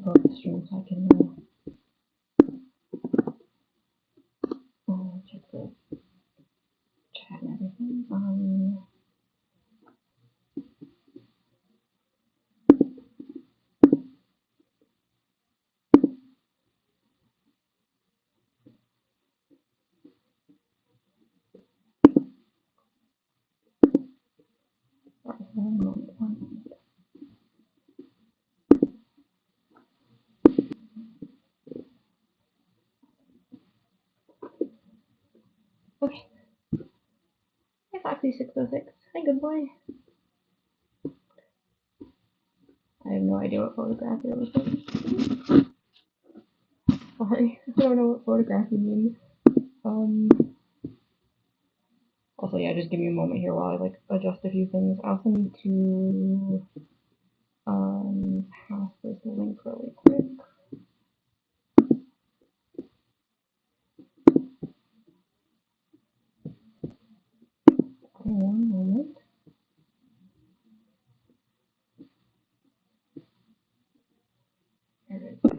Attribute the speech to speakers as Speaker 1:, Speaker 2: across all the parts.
Speaker 1: both the streams so I can check the chat and everything. Okay. Hey, Foxy606. Hi, good boy. I have no idea what photograph you're looking at. Sorry, I don't know what photograph you mean. Also, yeah, just give me a moment here while I like adjust a few things. I also need to pass this link really quick. One moment. There it is.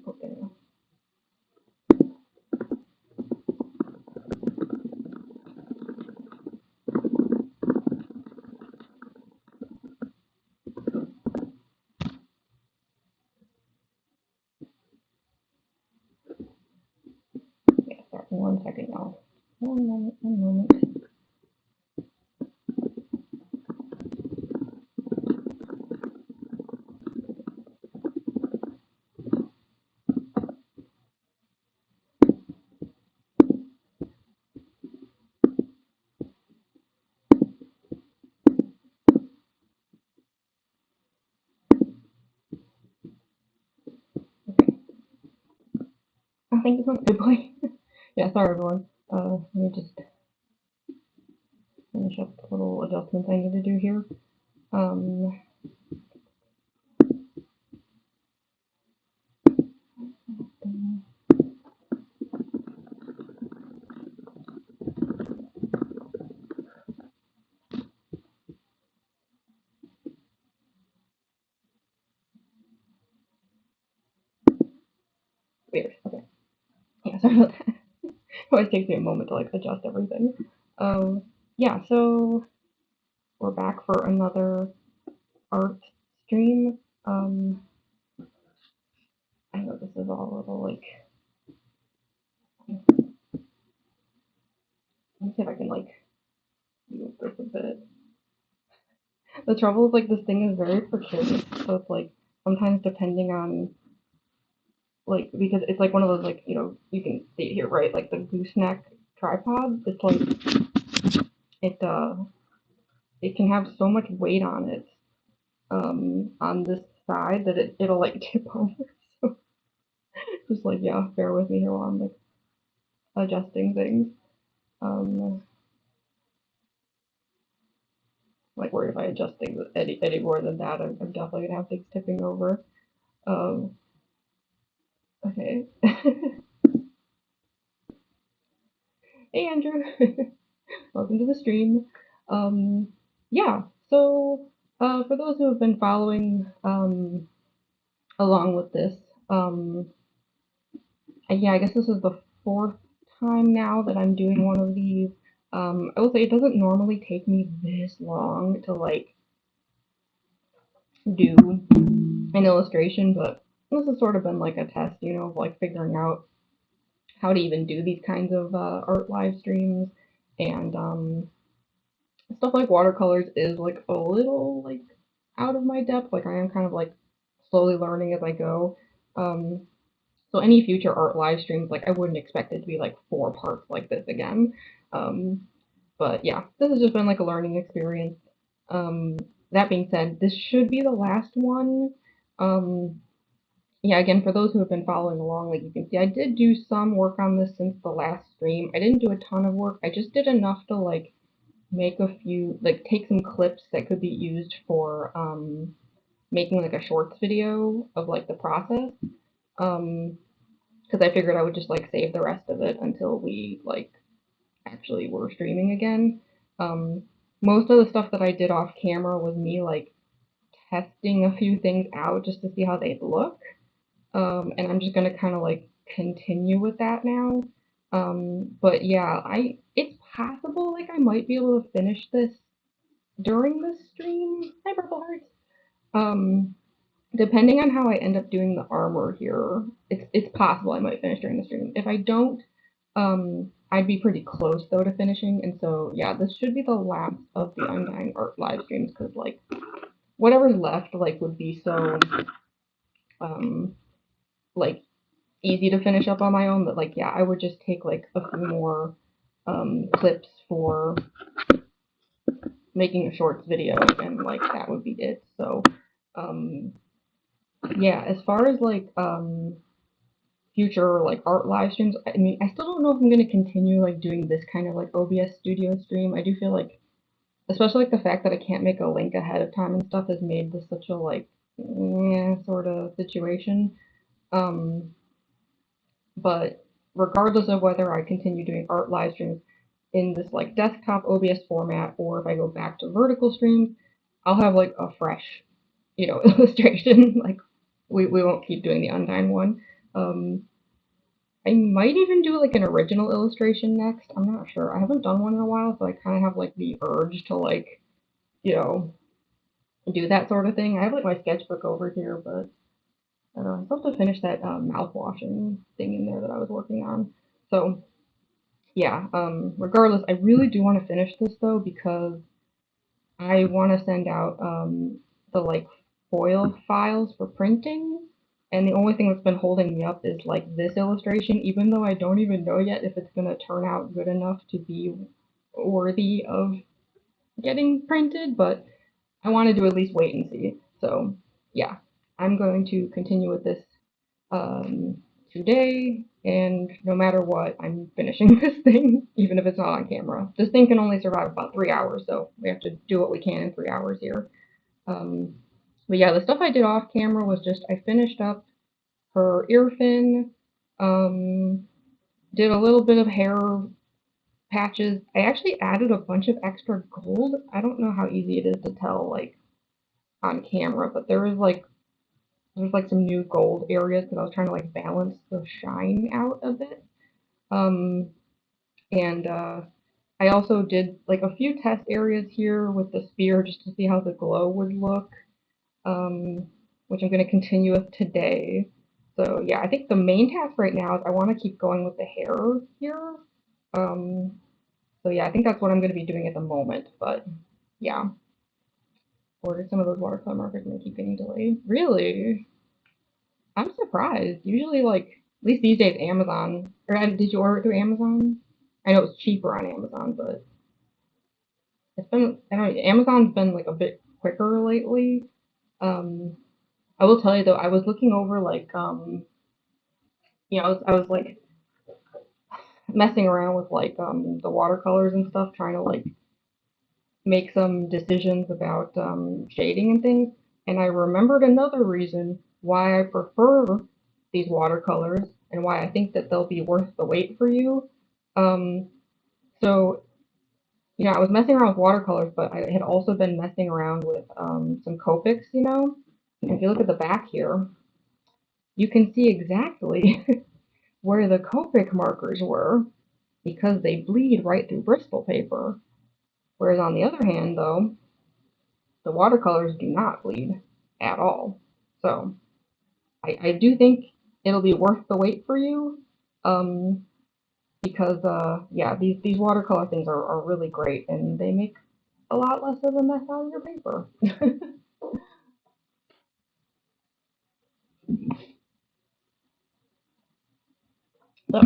Speaker 1: Okay. Yeah, sorry, 1 second, y'all. One moment, one moment. Okay. Oh, thank you so much, good boy. Yeah, sorry everyone. Let me just finish up the little adjustments I need to do here. Weird. Okay. Yeah, sorry about that. It always takes me a moment to like adjust everything. Yeah, so we're back for another art stream. I know this is all a little like. Let me see if I can like move this a bit. The trouble is like this thing is very precarious, so it's like sometimes depending on like because it's like one of those like you can see it here right like the gooseneck tripod. It's like it it can have so much weight on it on this side that it'll like tip over. So just like yeah, bear with me here while I'm like adjusting things. Um, like worried if I adjust things any more than that, I'm definitely gonna have things tipping over. Um, okay. Hey Andrew, welcome to the stream. Um, yeah, so for those who have been following along with this, yeah, I guess this is the fourth time now that I'm doing one of these. I will say it doesn't normally take me this long to like do an illustration, but this has sort of been like a test, of like figuring out how to even do these kinds of art live streams and stuff like watercolors is like a little like out of my depth. Like I am kind of like slowly learning as I go. Um, so any future art live streams, like I wouldn't expect it to be like 4 parts like this again. Um, but yeah, this has just been like a learning experience. Um, that being said, this should be the last one. Um, yeah, again, for those who have been following along, like you can see, I did do some work on this since the last stream. I didn't do a ton of work. I just did enough to like make a few, like take some clips that could be used for making like a shorts video of like the process. Because I figured I would just like save the rest of it until we like actually were streaming again. Um, most of the stuff that I did off camera was me like testing a few things out just to see how they'd look. And I'm just gonna kind of like continue with that now. But yeah, I it's possible like I might be able to finish this during the stream. Hi, Purple Hearts. Um, Depending on how I end up doing the armor here, it's possible I might finish during the stream. If I don't, I'd be pretty close though to finishing, and so yeah, this should be the last of the Undyne art live streams because like whatever's left like would be so um like easy to finish up on my own that like yeah, I would just take like a few more clips for making a shorts video and like that would be it. So um yeah, as far as like future like art live streams, I mean I still don't know if I'm gonna continue like doing this kind of like OBS studio stream. I do feel like especially like the fact that I can't make a link ahead of time and stuff has made this such a like sort of situation. Um but regardless of whether I continue doing art live streams in this like desktop OBS format or if I go back to vertical streams, I'll have like a fresh, illustration. Like we won't keep doing the Undyne one. Um, I might even do like an original illustration next. I'm not sure. I haven't done one in a while, so I kind of have like the urge to like, you know, do that sort of thing. I have like my sketchbook over here, but I don't know. I still have to finish that mouth washing thing in there that I was working on. So yeah, regardless, I really do want to finish this though because I want to send out the like foil files for printing, and the only thing that's been holding me up is like this illustration, even though I don't even know yet if it's gonna turn out good enough to be worthy of getting printed, but I wanted to at least wait and see. So yeah, I'm going to continue with this um, today, and no matter what, I'm finishing this thing, even if it's not on camera. This thing can only survive about 3 hours, so we have to do what we can in 3 hours here. Um, but yeah, the stuff I did off camera was just I finished up her ear fin, did a little bit of hair patches. I actually added a bunch of extra gold. I don't know how easy it is to tell like on camera, but there's like some new gold areas because I was trying to like balance the shine out a bit. Um, and I also did like a few test areas here with the spear just to see how the glow would look, um, which I'm going to continue with today. So yeah, I think the main task right now is I want to keep going with the hair here. Um, so yeah, I think that's what I'm going to be doing at the moment. But yeah, ordered some of those watercolor markers and they keep getting delayed. Really? I'm surprised. Usually, like, at least these days, Amazon. Or did you order it through Amazon? I know it's cheaper on Amazon, but it's been. I don't know. Amazon's been like a bit quicker lately. Um, I will tell you though, I was looking over like I was like messing around with like the watercolors and stuff, trying to like make some decisions about shading and things. And I remembered another reason why I prefer these watercolors and why I think that they'll be worth the wait for you. Um, so, I was messing around with watercolors, but I had also been messing around with some Copics. And if you look at the back here, you can see exactly where the Copic markers were because they bleed right through Bristol paper. Whereas on the other hand, though, the watercolors do not bleed at all. So I do think it'll be worth the wait for you. Um, because yeah, these watercolor things are really great and they make a lot less of a mess out of your paper. So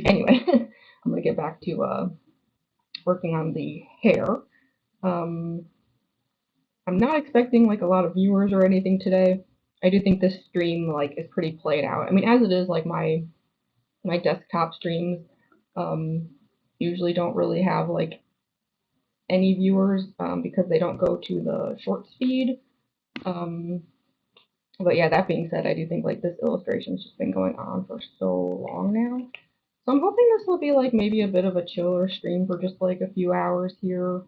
Speaker 1: anyway, I'm gonna get back to working on the hair. Um, I'm not expecting like a lot of viewers or anything today. I do think this stream like is pretty played out. I mean, as it is, like my desktop streams um, usually don't really have like any viewers because they don't go to the short feed. Um, but yeah, that being said, I do think like this illustration's just been going on for so long now. So I'm hoping this will be like maybe a bit of a chiller stream for just like a few hours here.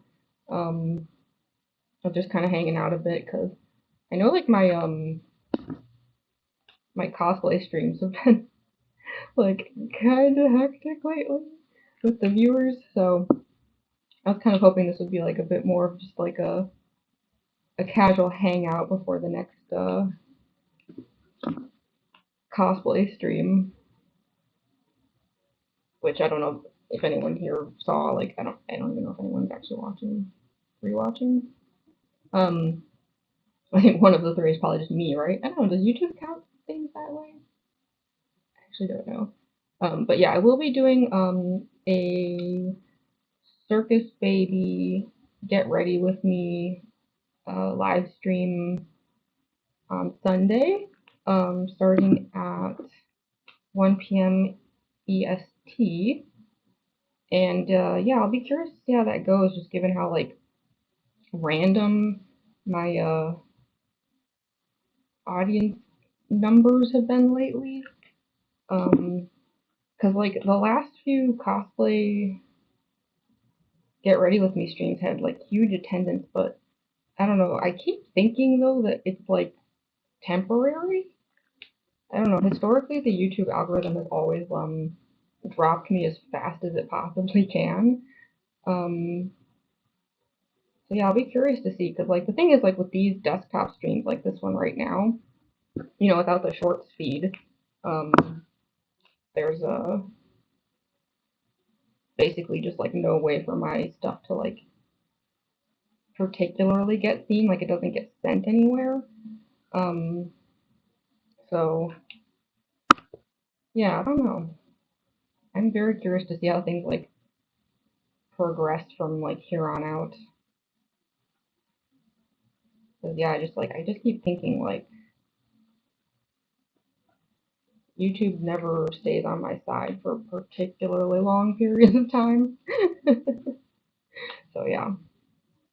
Speaker 1: of just kind of hanging out a bit because I know like my cosplay streams have been like kind of hectic lately with the viewers, so I was kind of hoping this would be like a bit more of just like a casual hangout before the next cosplay stream, which I don't know if anyone here saw. Like I don't even know if anyone's actually rewatching. Um, I think one of the three is probably just me, right? I don't know. Does YouTube count things that way? I actually don't know. But yeah, I will be doing a Circus Baby Get Ready with Me live stream on Sunday, starting at 1 p.m. EST. And yeah, I'll be curious to see how that goes, just given how like random my audience numbers have been lately. Because like the last few cosplay Get Ready with Me streams had like huge attendance, but I don't know. I keep thinking though that it's like temporary. I don't know. Historically, the YouTube algorithm has always dropped me as fast as it possibly can. Um, so yeah, I'll be curious to see because like the thing is like with these desktop streams like this one right now, without the shorts feed, um, there's basically just like no way for my stuff to like particularly get seen. Like it doesn't get sent anywhere. Um, so yeah, I don't know. I'm very curious to see how things like progress from like here on out. Cause yeah, I just keep thinking like YouTube never stays on my side for particularly long periods of time. So yeah,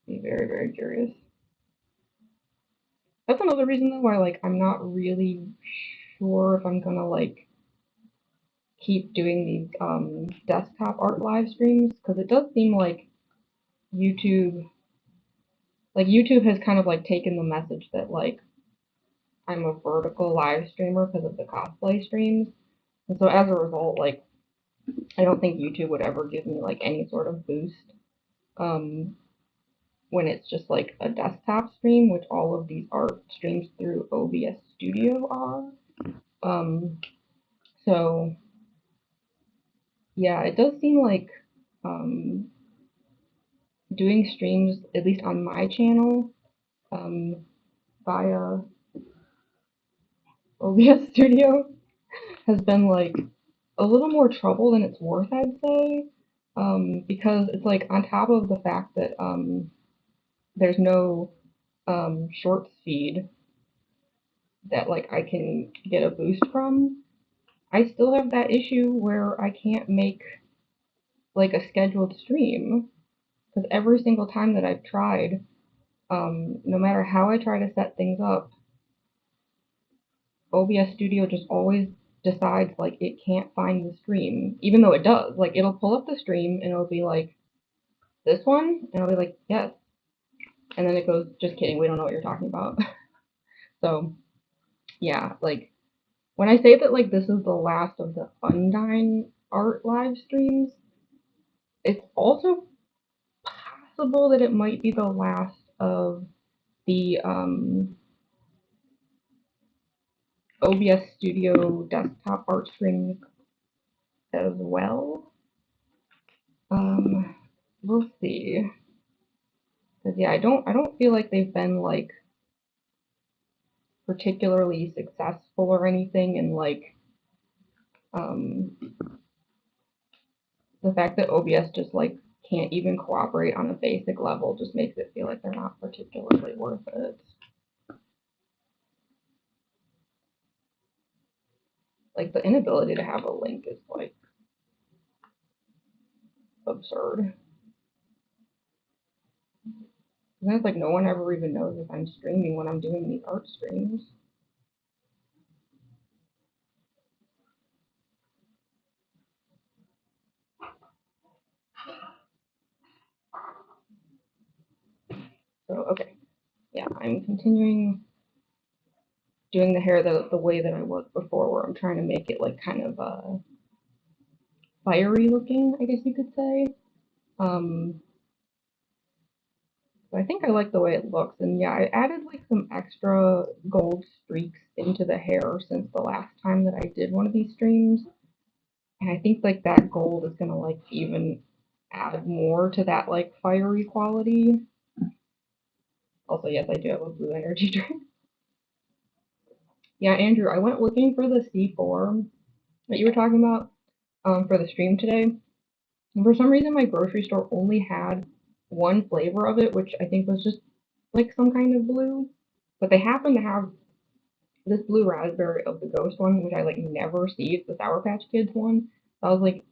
Speaker 1: be very, very curious. That's another reason though why like I'm not really sure if I'm gonna like keep doing these desktop art live streams because it does seem YouTube YouTube has kind of like taken the message that like I'm a vertical live streamer because of the cosplay streams. And so as a result, like I don't think YouTube would ever give me like any sort of boost um, when it's just like a desktop stream, which all of these art streams through OBS Studio are. Um, so yeah, it does seem like um, doing streams, at least on my channel, um, via OBS Studio, has been like a little more trouble than it's worth, I'd say, because it's like on top of the fact that there's no shorts feed that like I can get a boost from. I still have that issue where I can't make like a scheduled stream because every single time that I've tried, no matter how I try to set things up, OBS Studio just always decides like it can't find the stream, even though it does. Like it'll pull up the stream and it'll be like this one, and I'll be like yes, and then it goes just kidding, we don't know what you're talking about. So yeah, like when I say that like this is the last of the Undyne art live streams, it's also possible that it might be the last of the OBS Studio desktop art streams as well. Um, we'll see. Cause yeah, I don't feel like they've been like particularly successful or anything, and like um the fact that OBS just like can't even cooperate on a basic level just makes it feel like they're not particularly worth it. Like the inability to have a link is like absurd. And it's like no one ever even knows if I'm streaming when I'm doing these art streams. So, okay. Yeah, I'm continuing doing the hair the way that I was before, where I'm trying to make it like kind of fiery looking, I guess you could say. Um, so I think I like the way it looks, and yeah, I added like some extra gold streaks into the hair since the last time that I did one of these streams, and I think like that gold is gonna like even add more to that like fiery quality. Also, yes, I do have a blue energy drink. Yeah, Andrew, I went looking for the C4 that you were talking about for the stream today. And for some reason, my grocery store only had one flavor of it, which I think was just like some kind of blue. But they happen to have this blue raspberry of the ghost one, which I like never see. It's the Sour Patch Kids one. So I was like,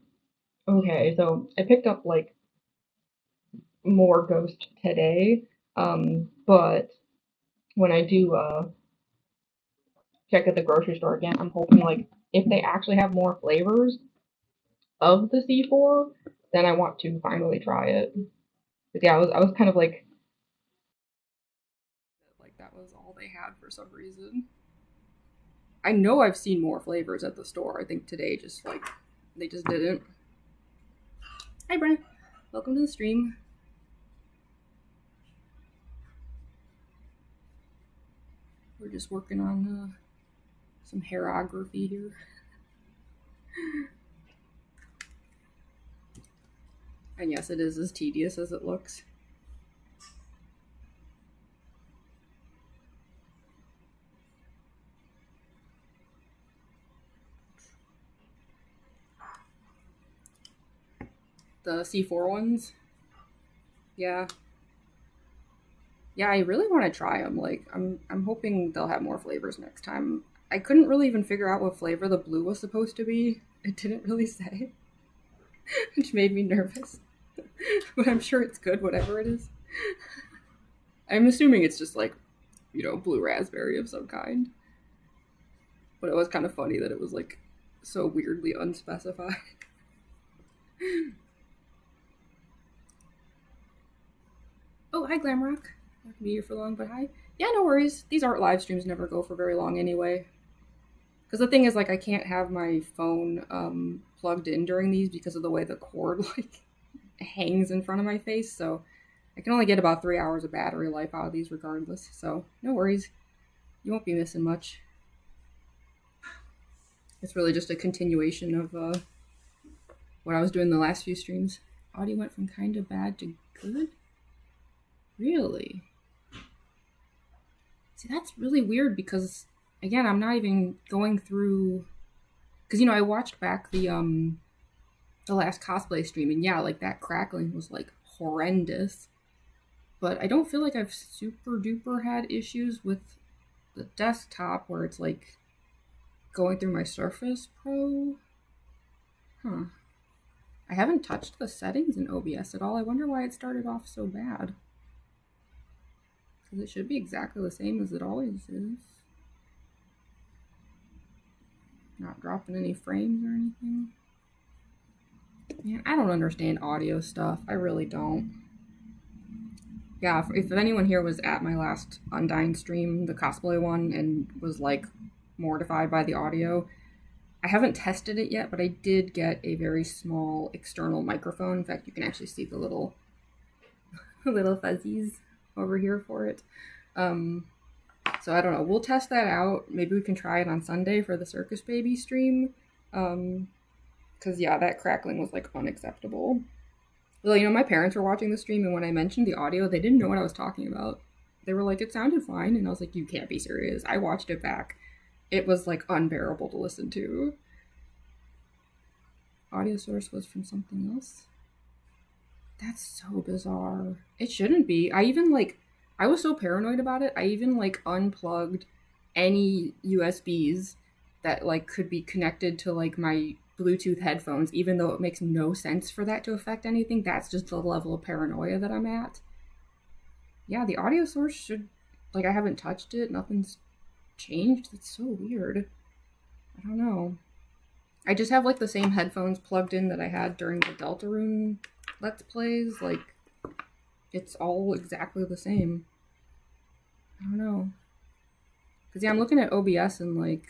Speaker 1: okay. So I picked up like more ghost today. But when I do check at the grocery store again, I'm hoping like if they actually have more flavors of the C4, then I want to finally try it. But yeah, I was kind of like that was all they had for some reason. I know I've seen more flavors at the store. I think today just like they just didn't. Hi Brent, welcome to the stream. We're just working on some hairography here. And yes, it is as tedious as it looks. The C4 ones? Yeah. Yeah, I really want to try them. Like, I'm hoping they'll have more flavors next time. I couldn't really even figure out what flavor the blue was supposed to be. It didn't really say, which made me nervous. But I'm sure it's good, whatever it is. I'm assuming it's just like, blue raspberry of some kind. But it was kind of funny that it was like so weirdly unspecified. Oh, hi Glamrock. Not gonna be here for long, but hi. Yeah, no worries. These art live streams never go for very long anyway. Because the thing is, like, I can't have my phone plugged in during these because of the way the cord like hangs in front of my face. So I can only get about 3 hours of battery life out of these regardless. So no worries. You won't be missing much. It's really just a continuation of what I was doing the last few streams. Audio went from kind of bad to good? Really? See, that's really weird because, again, I'm not even going through... Because, I watched back the last cosplay stream, and yeah, like, that crackling was, like, horrendous. But I don't feel like I've super duper had issues with the desktop where it's, like, going through my Surface Pro. Huh. I haven't touched the settings in OBS at all. I wonder why it started off so bad. Because it should be exactly the same as it always is. Not dropping any frames or anything. Man, I don't understand audio stuff. I really don't. Yeah, if anyone here was at my last Undyne stream, the cosplay one, and was like mortified by the audio, I haven't tested it yet, but I did get a very small external microphone. In fact, you can actually see the little fuzzies over here for it. So I don't know. We'll test that out. Maybe we can try it on Sunday for the Circus Baby stream. Because yeah, that crackling was like unacceptable. Well, my parents were watching the stream, and when I mentioned the audio, they didn't know what I was talking about. They were like, it sounded fine, and I was like, you can't be serious. I watched it back. It was like unbearable to listen to. Audio source was from something else. That's so bizarre. It shouldn't be. I was so paranoid about it. I even like unplugged any USBs that like could be connected to like my Bluetooth headphones, even though it makes no sense for that to affect anything. That's just the level of paranoia that I'm at. Yeah, the audio source should, like, I haven't touched it. Nothing's changed. It's so weird. I don't know. I just have like the same headphones plugged in that I had during the Deltarune Let's Plays. Like, it's all exactly the same. don't know. Because, yeah, I'm looking at OBS and, like,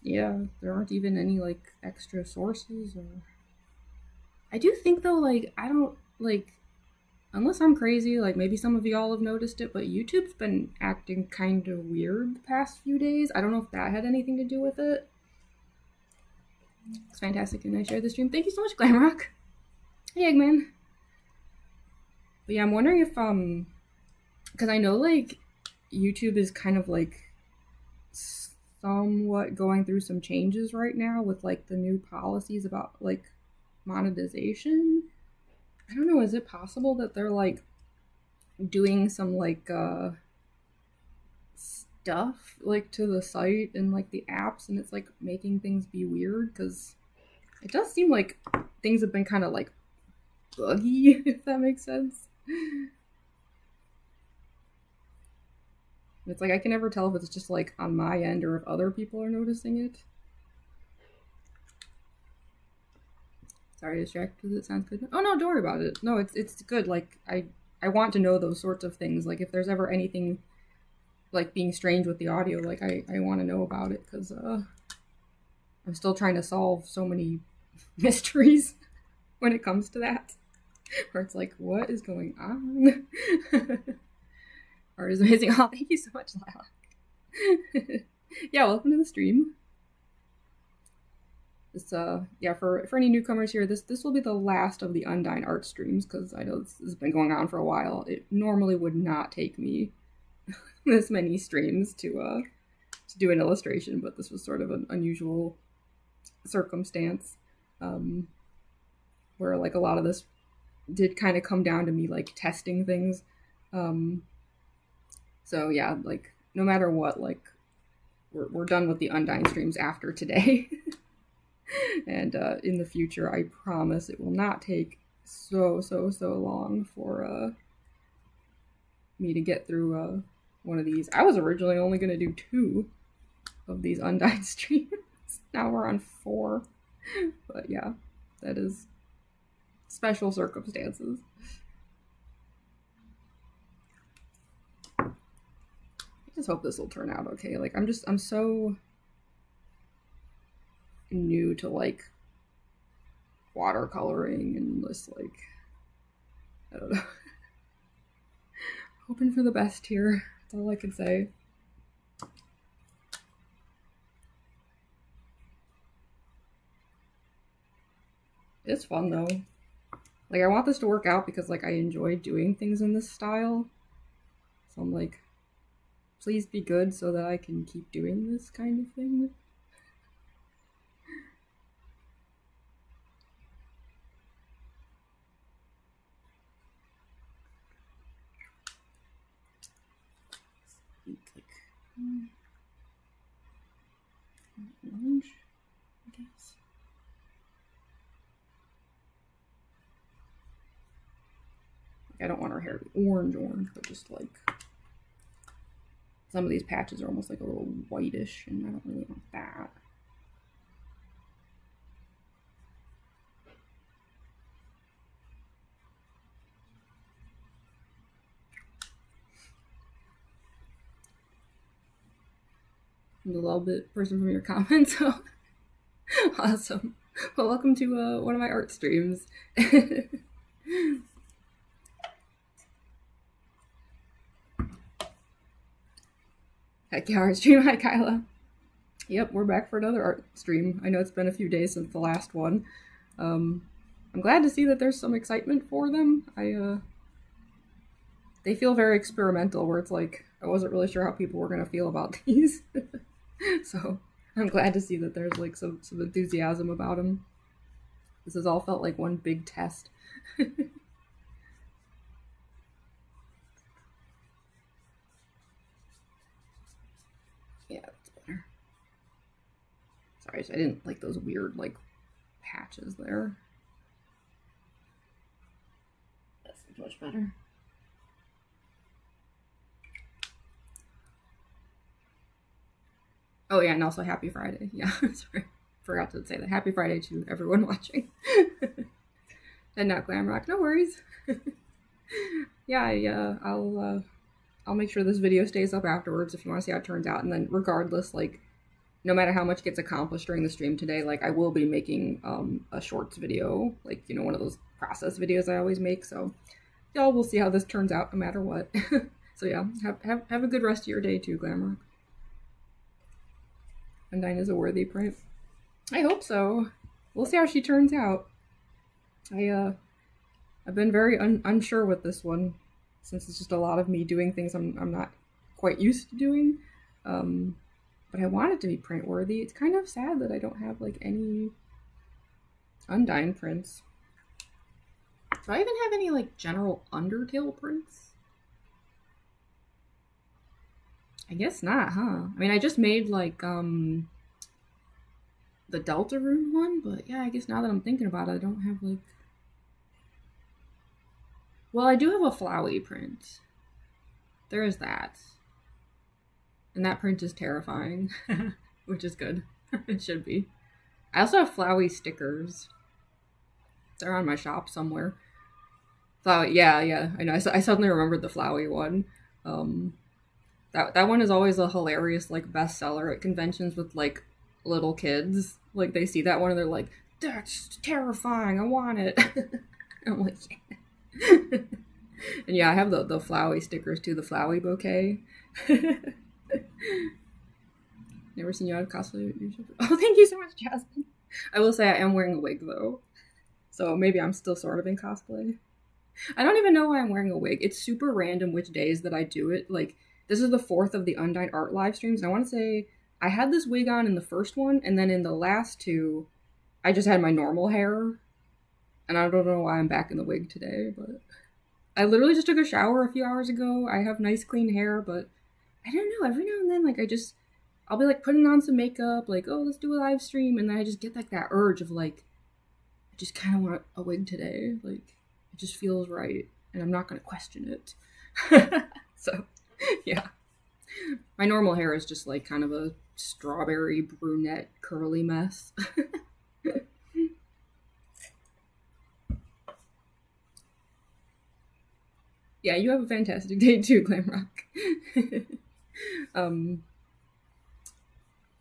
Speaker 1: yeah, there aren't even any, like, extra sources. Or I do think, though, like, I don't, like, unless I'm crazy, like, maybe some of y'all have noticed it, but YouTube's been acting kind of weird the past few days. I don't know if that had anything to do with it. It's fantastic, and I share the stream. Thank you so much, Glamrock. Hey, Eggman. But yeah, I'm wondering if, because I know, like, YouTube is kind of, like, somewhat going through some changes right now with, like, the new policies about, like, monetization. I don't know, is it possible that they're, like, doing some, like, stuff, like, to the site and, like, the apps, and it's, like, making things be weird? Because it does seem like things have been kind of, like, buggy, if that makes sense. It's like I can never tell if it's just like on my end or if other people are noticing it. Sorry, distracted. It sounds good. Oh no, don't worry about it. No, it's good. Like I want to know those sorts of things. Like if there's ever anything like being strange with the audio, like I want to know about it because I'm still trying to solve so many mysteries when it comes to that. Where it's like, what is going on? Art is amazing. Oh, thank you so much, Lilac. Yeah, welcome to the stream. This, yeah, for any newcomers here, this will be the last of the Undyne art streams because I know this has been going on for a while. It normally would not take me this many streams to do an illustration, but this was sort of an unusual circumstance where like a lot of this did kind of come down to me like testing things. So yeah, like no matter what, like we're done with the Undyne streams after today. And in the future, I promise it will not take so long for me to get through one of these. I was originally only going to do 2 of these Undyne streams. Now we're on 4. But yeah, that is special circumstances. I just hope this will turn out okay. Like I'm so new to like watercoloring and just like I don't know. Hoping for the best here. That's all I can say. It's fun though. Like I want this to work out because like I enjoy doing things in this style. So I'm like, please be good so that I can keep doing this kind of thing. Orange, I guess. I don't want her hair to be orange, but just like some of these patches are almost like a little whitish, and I don't really want that. I'm a little bit person from your comments. So awesome. Well, welcome to one of my art streams. Heck yeah, art stream. Hi, Kyla. Yep, we're back for another art stream. I know it's been a few days since the last one. I'm glad to see that there's some excitement for them. They feel very experimental, where it's like, I wasn't really sure how people were going to feel about these. So I'm glad to see that there's like some enthusiasm about them. This has all felt like one big test. Yeah, that's better. Sorry, I didn't like those weird like patches there. That's much better. Oh yeah, and also happy Friday. Yeah, sorry. Forgot to say that. Happy Friday to everyone watching. And not Glamrock, no worries. Yeah, I'll make sure this video stays up afterwards if you want to see how it turns out. And then regardless, like, no matter how much gets accomplished during the stream today, like, I will be making a shorts video, like, you know, one of those process videos I always make. So y'all will see how this turns out no matter what. So yeah, have a good rest of your day too, Glamrock. Undyne is a worthy print. I hope so. We'll see how she turns out. I've been very unsure with this one, since it's just a lot of me doing things I'm not quite used to doing. But I want it to be print worthy. It's kind of sad that I don't have like any Undyne prints. Do I even have any like general Undertale prints? I guess not, huh? I mean, I just made like the Deltarune one, but yeah, I guess now that I'm thinking about it, I don't have like... Well, I do have a Flowey print. There is that. And that print is terrifying, which is good. It should be. I also have Flowey stickers. They're on my shop somewhere. Flowey, yeah, I know. I suddenly remembered the Flowey one. That one is always a hilarious like bestseller at conventions with like little kids. Like they see that one and they're like, "That's terrifying! I want it." I'm like, yeah. And yeah, I have the Flowey stickers too. The Flowey bouquet. Never seen you out of cosplay. Oh, thank you so much, Jasmine. I will say I am wearing a wig though, so maybe I'm still sort of in cosplay. I don't even know why I'm wearing a wig. It's super random which days that I do it. Like, this is the 4th of the Undyne art live streams. And I want to say I had this wig on in the first one, and then in the last 2, I just had my normal hair. And I don't know why I'm back in the wig today, but I literally just took a shower a few hours ago. I have nice clean hair, but I don't know. Every now and then, like, I'll be like putting on some makeup, like, oh, let's do a live stream. And then I just get like that urge of like, I just kind of want a wig today. Like, it just feels right, and I'm not going to question it. So, yeah. My normal hair is just like kind of a strawberry brunette curly mess. Yeah, you have a fantastic day too, Glamrock.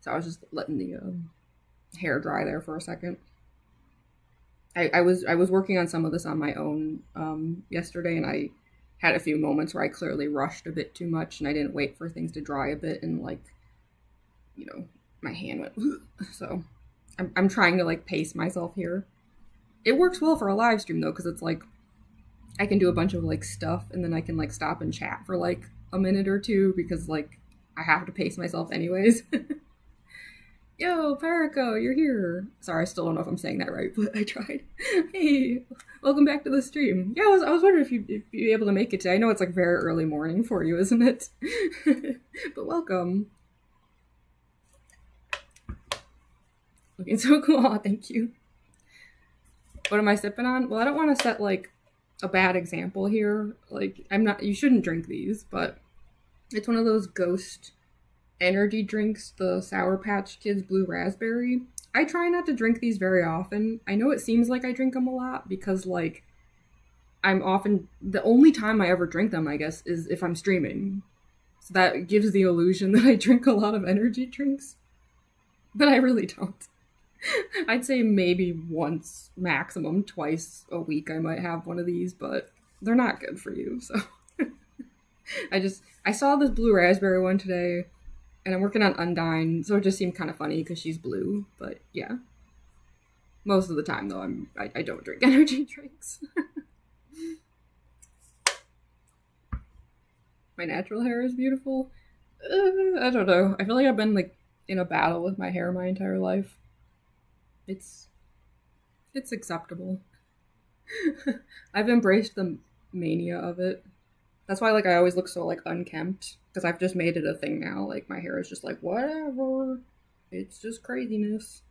Speaker 1: So I was just letting the hair dry there for a second. I was working on some of this on my own yesterday, and I had a few moments where I clearly rushed a bit too much, and I didn't wait for things to dry a bit, and like, you know, my hand went. So I'm trying to like pace myself here. It works well for a live stream though, because it's like I can do a bunch of like stuff, and then I can like stop and chat for like a minute or two, because like I have to pace myself anyways. Yo, Perico, you're here. Sorry, I still don't know if I'm saying that right, but I tried. Hey, welcome back to the stream. Yeah, I was wondering if you'd be able to make it today. I know it's like very early morning for you, isn't it? But welcome. Looking so cool. Oh, thank you. What am I sipping on? Well, I don't want to set like a bad example here. Like, you shouldn't drink these, but it's one of those ghost energy drinks, the Sour Patch Kids Blue Raspberry. I try not to drink these very often. I know it seems like I drink them a lot because, like, the only time I ever drink them, I guess, is if I'm streaming. So that gives the illusion that I drink a lot of energy drinks. But I really don't. I'd say maybe once, maximum twice a week I might have one of these, but they're not good for you, so. I saw this blue raspberry one today, and I'm working on Undyne, so it just seemed kind of funny because she's blue, but yeah. Most of the time, though, I don't drink energy drinks. My natural hair is beautiful. I don't know. I feel like I've been, like, in a battle with my hair my entire life. It's acceptable. I've embraced the mania of it. That's why, like, I always look so, like, unkempt. Because I've just made it a thing now. Like, my hair is just like, whatever. It's just craziness.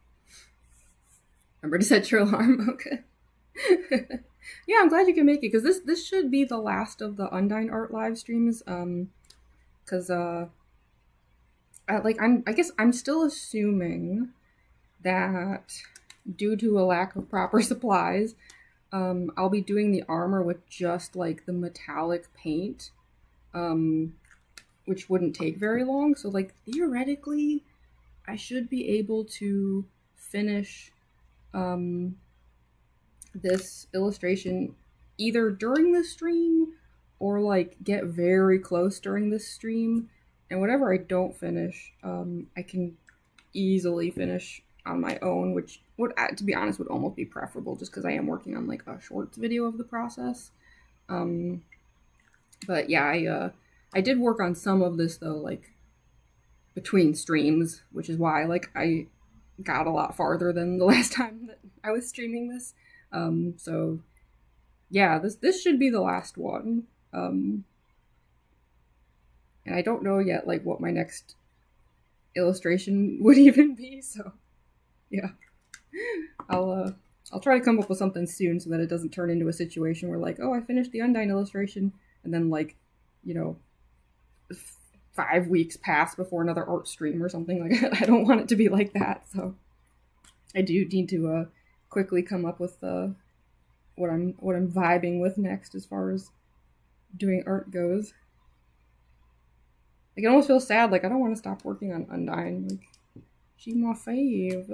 Speaker 1: Remember to set your alarm? Okay. Yeah, I'm glad you can make it. Because this should be the last of the Undyne art live streams. Because, I guess I'm still assuming that due to a lack of proper supplies,
Speaker 2: I'll be doing the armor with just like the metallic paint, which wouldn't take very long. So like theoretically, I should be able to finish this illustration either during the stream or like get very close during this stream. And whatever I don't finish, I can easily finish on my own, which would, to be honest, would almost be preferable just because I am working on like a shorts video of the process. But yeah, I did work on some of this though, like between streams, which is why like I got a lot farther than the last time that I was streaming this. So yeah, this should be the last one. And I don't know yet like what my next illustration would even be. So yeah, I'll try to come up with something soon so that it doesn't turn into a situation where like, oh, I finished the Undyne illustration and then like, you know, 5 weeks pass before another art stream or something. Like I don't want it to be like that. So I do need to quickly come up with what I'm vibing with next as far as doing art goes. Like it almost feels sad. Like I don't want to stop working on Undyne. Like she's my fave.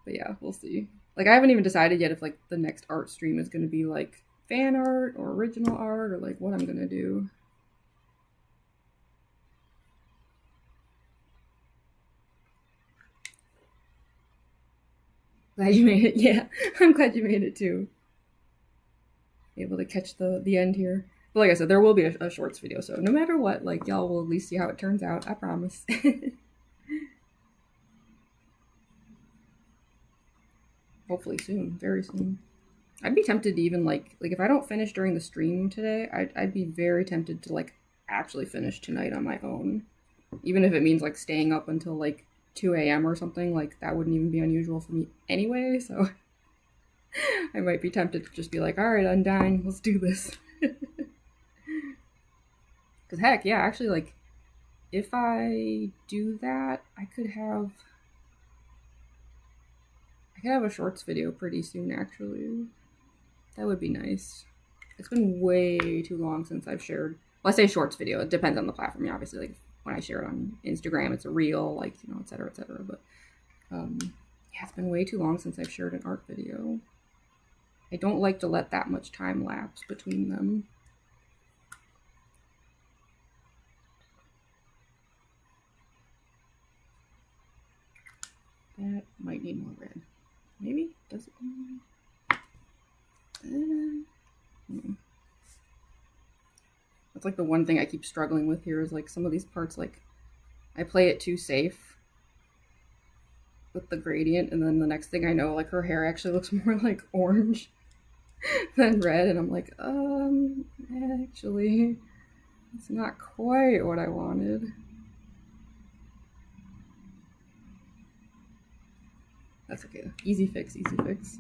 Speaker 2: But yeah, we'll see. Like I haven't even decided yet if like the next art stream is going to be like fan art or original art or like what I'm going to do. Glad you made it. Yeah, I'm glad you made it too. Able to catch the end here. But like I said, there will be a shorts video, so no matter what, like y'all will at least see how it turns out. I promise. Hopefully soon, very soon. I'd be tempted to even like if I don't finish during the stream today, I'd be very tempted to like actually finish tonight on my own, even if it means like staying up until like 2 a.m. or something. Like that wouldn't even be unusual for me anyway. So I might be tempted to just be like, all right, Undyne, let's do this. Because heck, yeah, actually, like if I do that, I could have a shorts video pretty soon. Actually, that would be nice. It's been way too long since I've shared. Well, I say shorts video. It depends on the platform. Yeah, obviously, like when I share it on Instagram, it's a reel, like et cetera, et cetera. But yeah, it's been way too long since I've shared an art video. I don't like to let that much time lapse between them. That might need more red. Maybe? Does it? That's like the one thing I keep struggling with here is like some of these parts, like I play it too safe with the gradient, and then the next thing I know, like her hair actually looks more like orange than red, and I'm like, actually, it's not quite what I wanted. That's okay though. Easy fix, easy fix.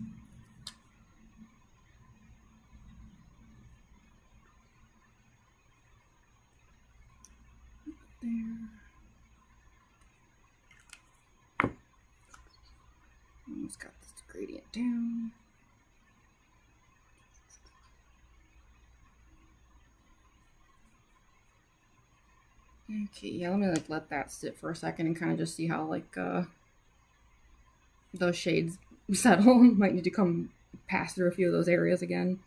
Speaker 2: There. Almost got this gradient down. Okay, yeah, let me like let that sit for a second and kind of just see how like those shades settle. Might need to come pass through a few of those areas again.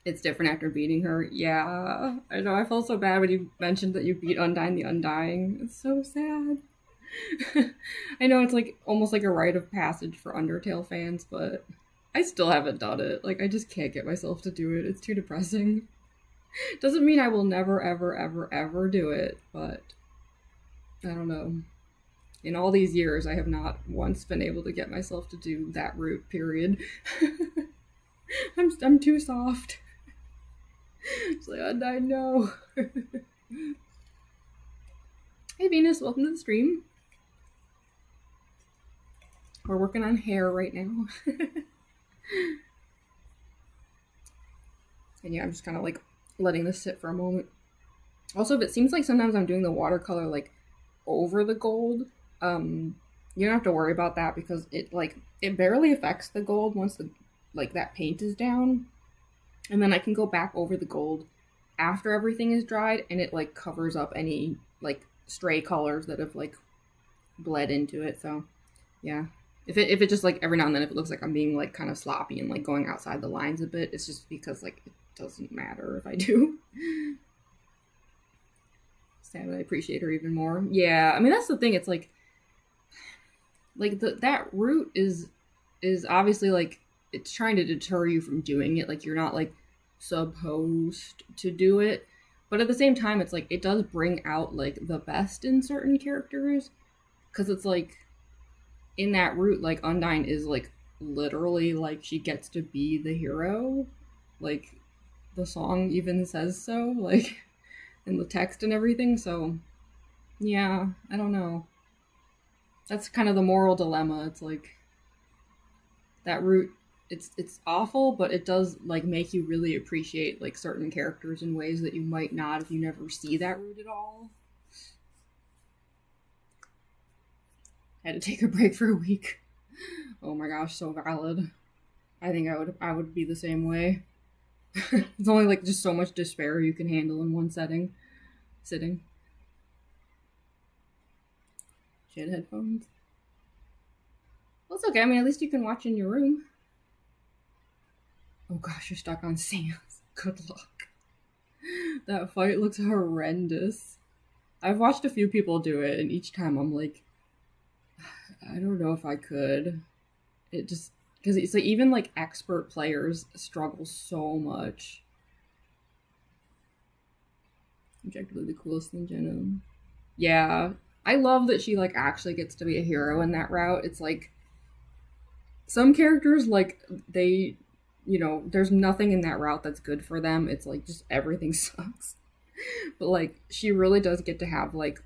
Speaker 2: It's different after beating her. Yeah, I know. I felt so bad when you mentioned that you beat Undyne the Undying. It's so sad. I know it's like almost like a rite of passage for Undertale fans, but I still haven't done it. Like I just can't get myself to do it. It's too depressing. Doesn't mean I will never, ever, ever, ever do it, but I don't know. In all these years, I have not once been able to get myself to do that route, period. I'm too soft. It's like, I know. Hey Venus, welcome to the stream. We're working on hair right now. And yeah, I'm just kind of like letting this sit for a moment. Also, if it seems like sometimes I'm doing the watercolor like over the gold, You don't have to worry about that because it barely affects the gold once the like that paint is down, and then I can go back over the gold after everything is dried, and it like covers up any like stray colors that have like bled into it. So yeah, if it just like every now and then if it looks like I'm being like kind of sloppy and like going outside the lines a bit, it's just because like it doesn't matter if I do. Sad, I appreciate her even more. Yeah, I mean that's the thing. It's like that route is obviously like it's trying to deter you from doing it. Like you're not like supposed to do it, but at the same time, it's like it does bring out like the best in certain characters because it's like in that route, like Undyne is like literally like she gets to be the hero, like the song even says so, like in the text and everything. So yeah, I don't know. That's kind of the moral dilemma. It's like that route it's awful, but it does like make you really appreciate like certain characters in ways that you might not if you never see that route at all. I had to take a break for a week. Oh my gosh, so valid. I think I would be the same way. It's only like just so much despair you can handle in one sitting. Shit headphones. Well, it's okay. I mean, at least you can watch in your room. Oh gosh, you're stuck on Sans. Good luck. That fight looks horrendous. I've watched a few people do it, and each time I'm like, I don't know if I could. It just because it's like even like expert players struggle so much. Objectively the coolest in Genom. Yeah, I love that she like actually gets to be a hero in that route. It's like some characters like they, there's nothing in that route that's good for them. It's like just everything sucks. But like she really does get to have like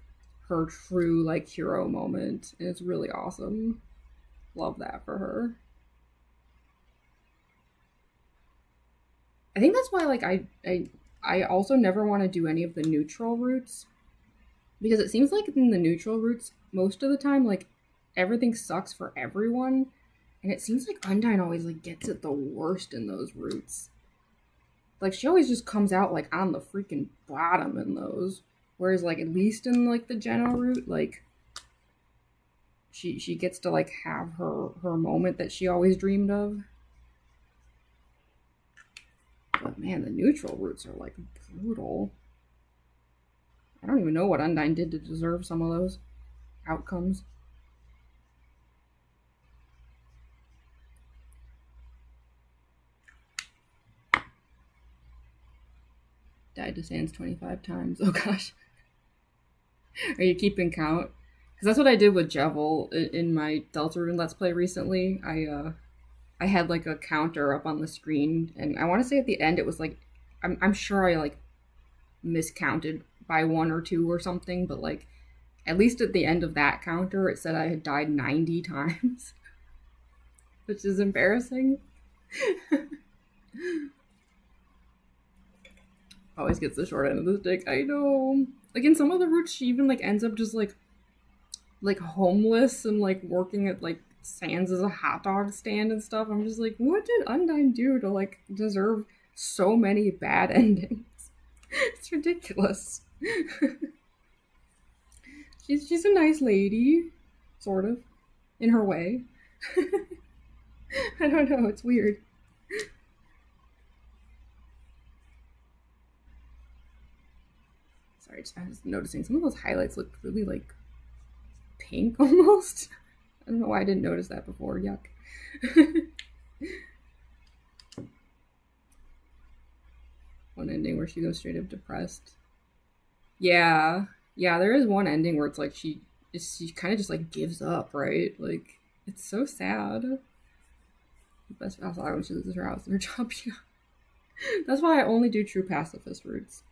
Speaker 2: her true like hero moment, and it's really awesome. Love that for her. I think that's why like I also never want to do any of the neutral routes because it seems like in the neutral routes most of the time like everything sucks for everyone, and it seems like Undyne always like gets it the worst in those routes. Like she always just comes out like on the freaking bottom in those, whereas like at least in like the general route like she gets to like have her moment that she always dreamed of. But man, the neutral routes are like brutal. I don't even know what Undyne did to deserve some of those outcomes. Died to Sans 25 times. Oh gosh. Are you keeping count? Because that's what I did with Jevil in my Deltarune Let's Play recently. I had like a counter up on the screen, and I want to say at the end it was like I'm sure I like miscounted by one or two or something, but like at least at the end of that counter it said I had died 90 times, which is embarrassing. Always gets the short end of the stick. I know. Like in some of the routes, she even like ends up just like homeless and like working at like Sans as a hot dog stand and stuff. I'm just like, what did Undyne do to like deserve so many bad endings? It's ridiculous. She's a nice lady, sort of, in her way. I don't know. It's weird. Sorry, I was noticing some of those highlights looked really like pink almost. I don't know why I didn't notice that before. Yuck. One ending where she goes straight up depressed. Yeah, yeah. There is one ending where it's like she kind of just like gives up, right? Like it's so sad. The best pass when she loses her house and her job. Yeah. That's why I only do true pacifist routes.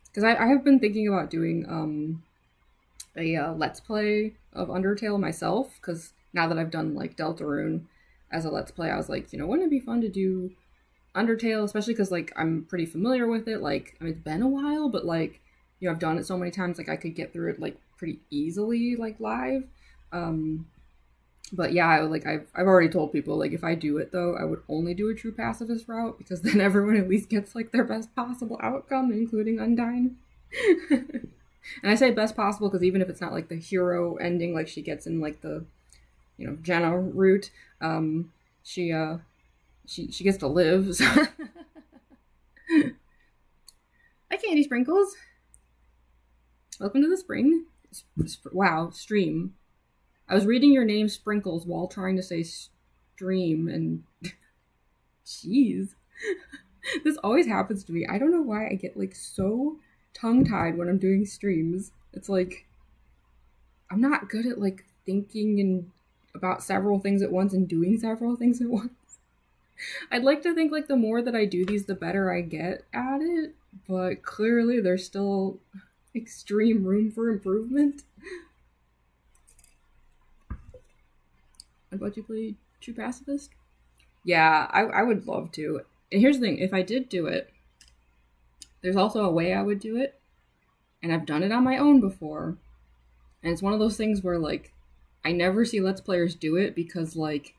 Speaker 2: Because I have been thinking about doing a let's play of Undertale myself. Because now that I've done like Deltarune as a let's play, I was like, wouldn't it be fun to do Undertale, especially because like I'm pretty familiar with it. Like, I mean, it's been a while, but like, I've done it so many times, like I could get through it like pretty easily, like live. But yeah, I've already told people like if I do it though, I would only do a true pacifist route because then everyone at least gets like their best possible outcome, including Undyne. And I say best possible because even if it's not like the hero ending, like she gets in like the Jenna route, um, she she gets to live. So. Hi, Candy Sprinkles. Welcome to the spring. Wow, stream. I was reading your name Sprinkles while trying to say stream, and jeez, this always happens to me. I don't know why I get like so tongue tied when I'm doing streams. It's like I'm not good at like thinking and about several things at once and doing several things at once. I'd like to think like the more that I do these, the better I get at it, but clearly there's still extreme room for improvement. How about you play True Pacifist? Yeah, I would love to. And here's the thing, if I did do it, there's also a way I would do it, and I've done it on my own before. And it's one of those things where like I never see Let's Players do it because like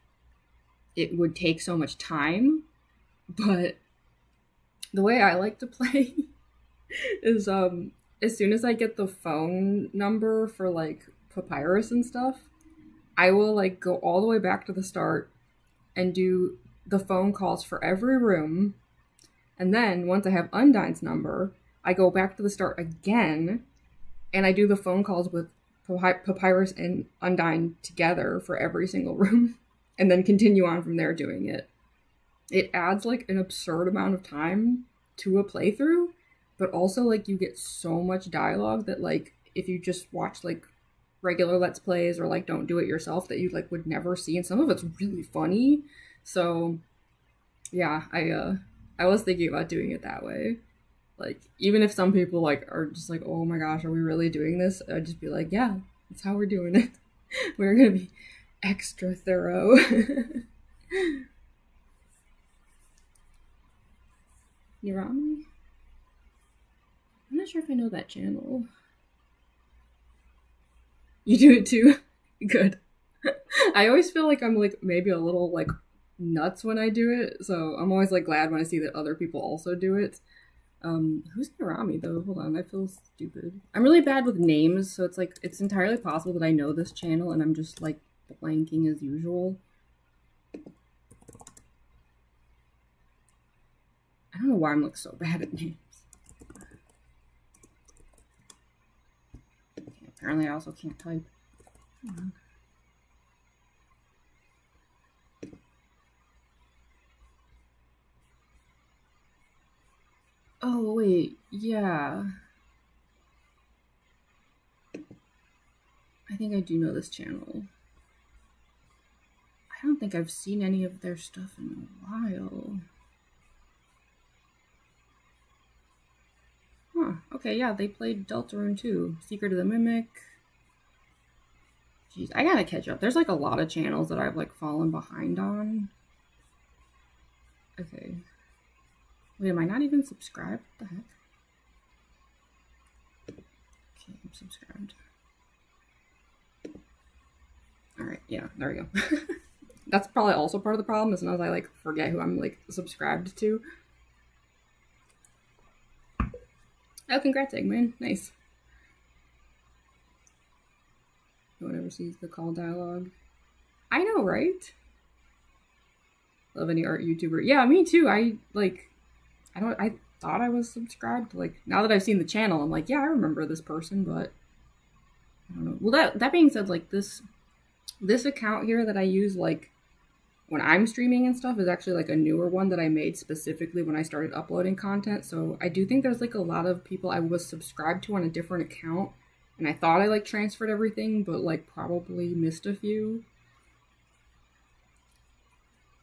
Speaker 2: it would take so much time. But the way I like to play is as soon as I get the phone number for like Papyrus and stuff, I will like go all the way back to the start and do the phone calls for every room. And then once I have Undyne's number, I go back to the start again and I do the phone calls with Papyrus and Undyne together for every single room and then continue on from there doing it. It adds like an absurd amount of time to a playthrough, but also like you get so much dialogue that like if you just watch like regular Let's Plays or like don't do it yourself that you like would never see, and some of it's really funny. So yeah, I was thinking about doing it that way. Like even if some people like are just like, oh my gosh, are we really doing this? I'd just be like, yeah, that's how we're doing it. We're gonna be extra thorough. Yurami? I'm not sure if I know that channel. You do it too? Good. I always feel like I'm like maybe a little like nuts when I do it, so I'm always like glad when I see that other people also do it. Who's Narami though? Hold on, I feel stupid. I'm really bad with names, so it's like it's entirely possible that I know this channel and I'm just like blanking as usual. I don't know why I'm like so bad at names. Okay, apparently I also can't type. Oh wait, yeah. I think I do know this channel. I don't think I've seen any of their stuff in a while. Huh, okay, yeah, they played Deltarune too. Secret of the Mimic. Jeez, I gotta catch up. There's like a lot of channels that I've like fallen behind on. Okay. Wait, am I not even subscribed? What the heck? Okay, I'm subscribed. Alright, yeah, there we go. That's probably also part of the problem, is sometimes I like forget who I'm like subscribed to. Oh, congrats, Eggman. Nice. No one ever sees the call dialogue. I know, right? Love any art YouTuber. Yeah, me too. I thought I was subscribed. Like now that I've seen the channel, I'm like, yeah, I remember this person, but I don't know. Well, that being said, like this account here that I use like when I'm streaming and stuff is actually like a newer one that I made specifically when I started uploading content. So I do think there's like a lot of people I was subscribed to on a different account, and I thought I like transferred everything, but like probably missed a few.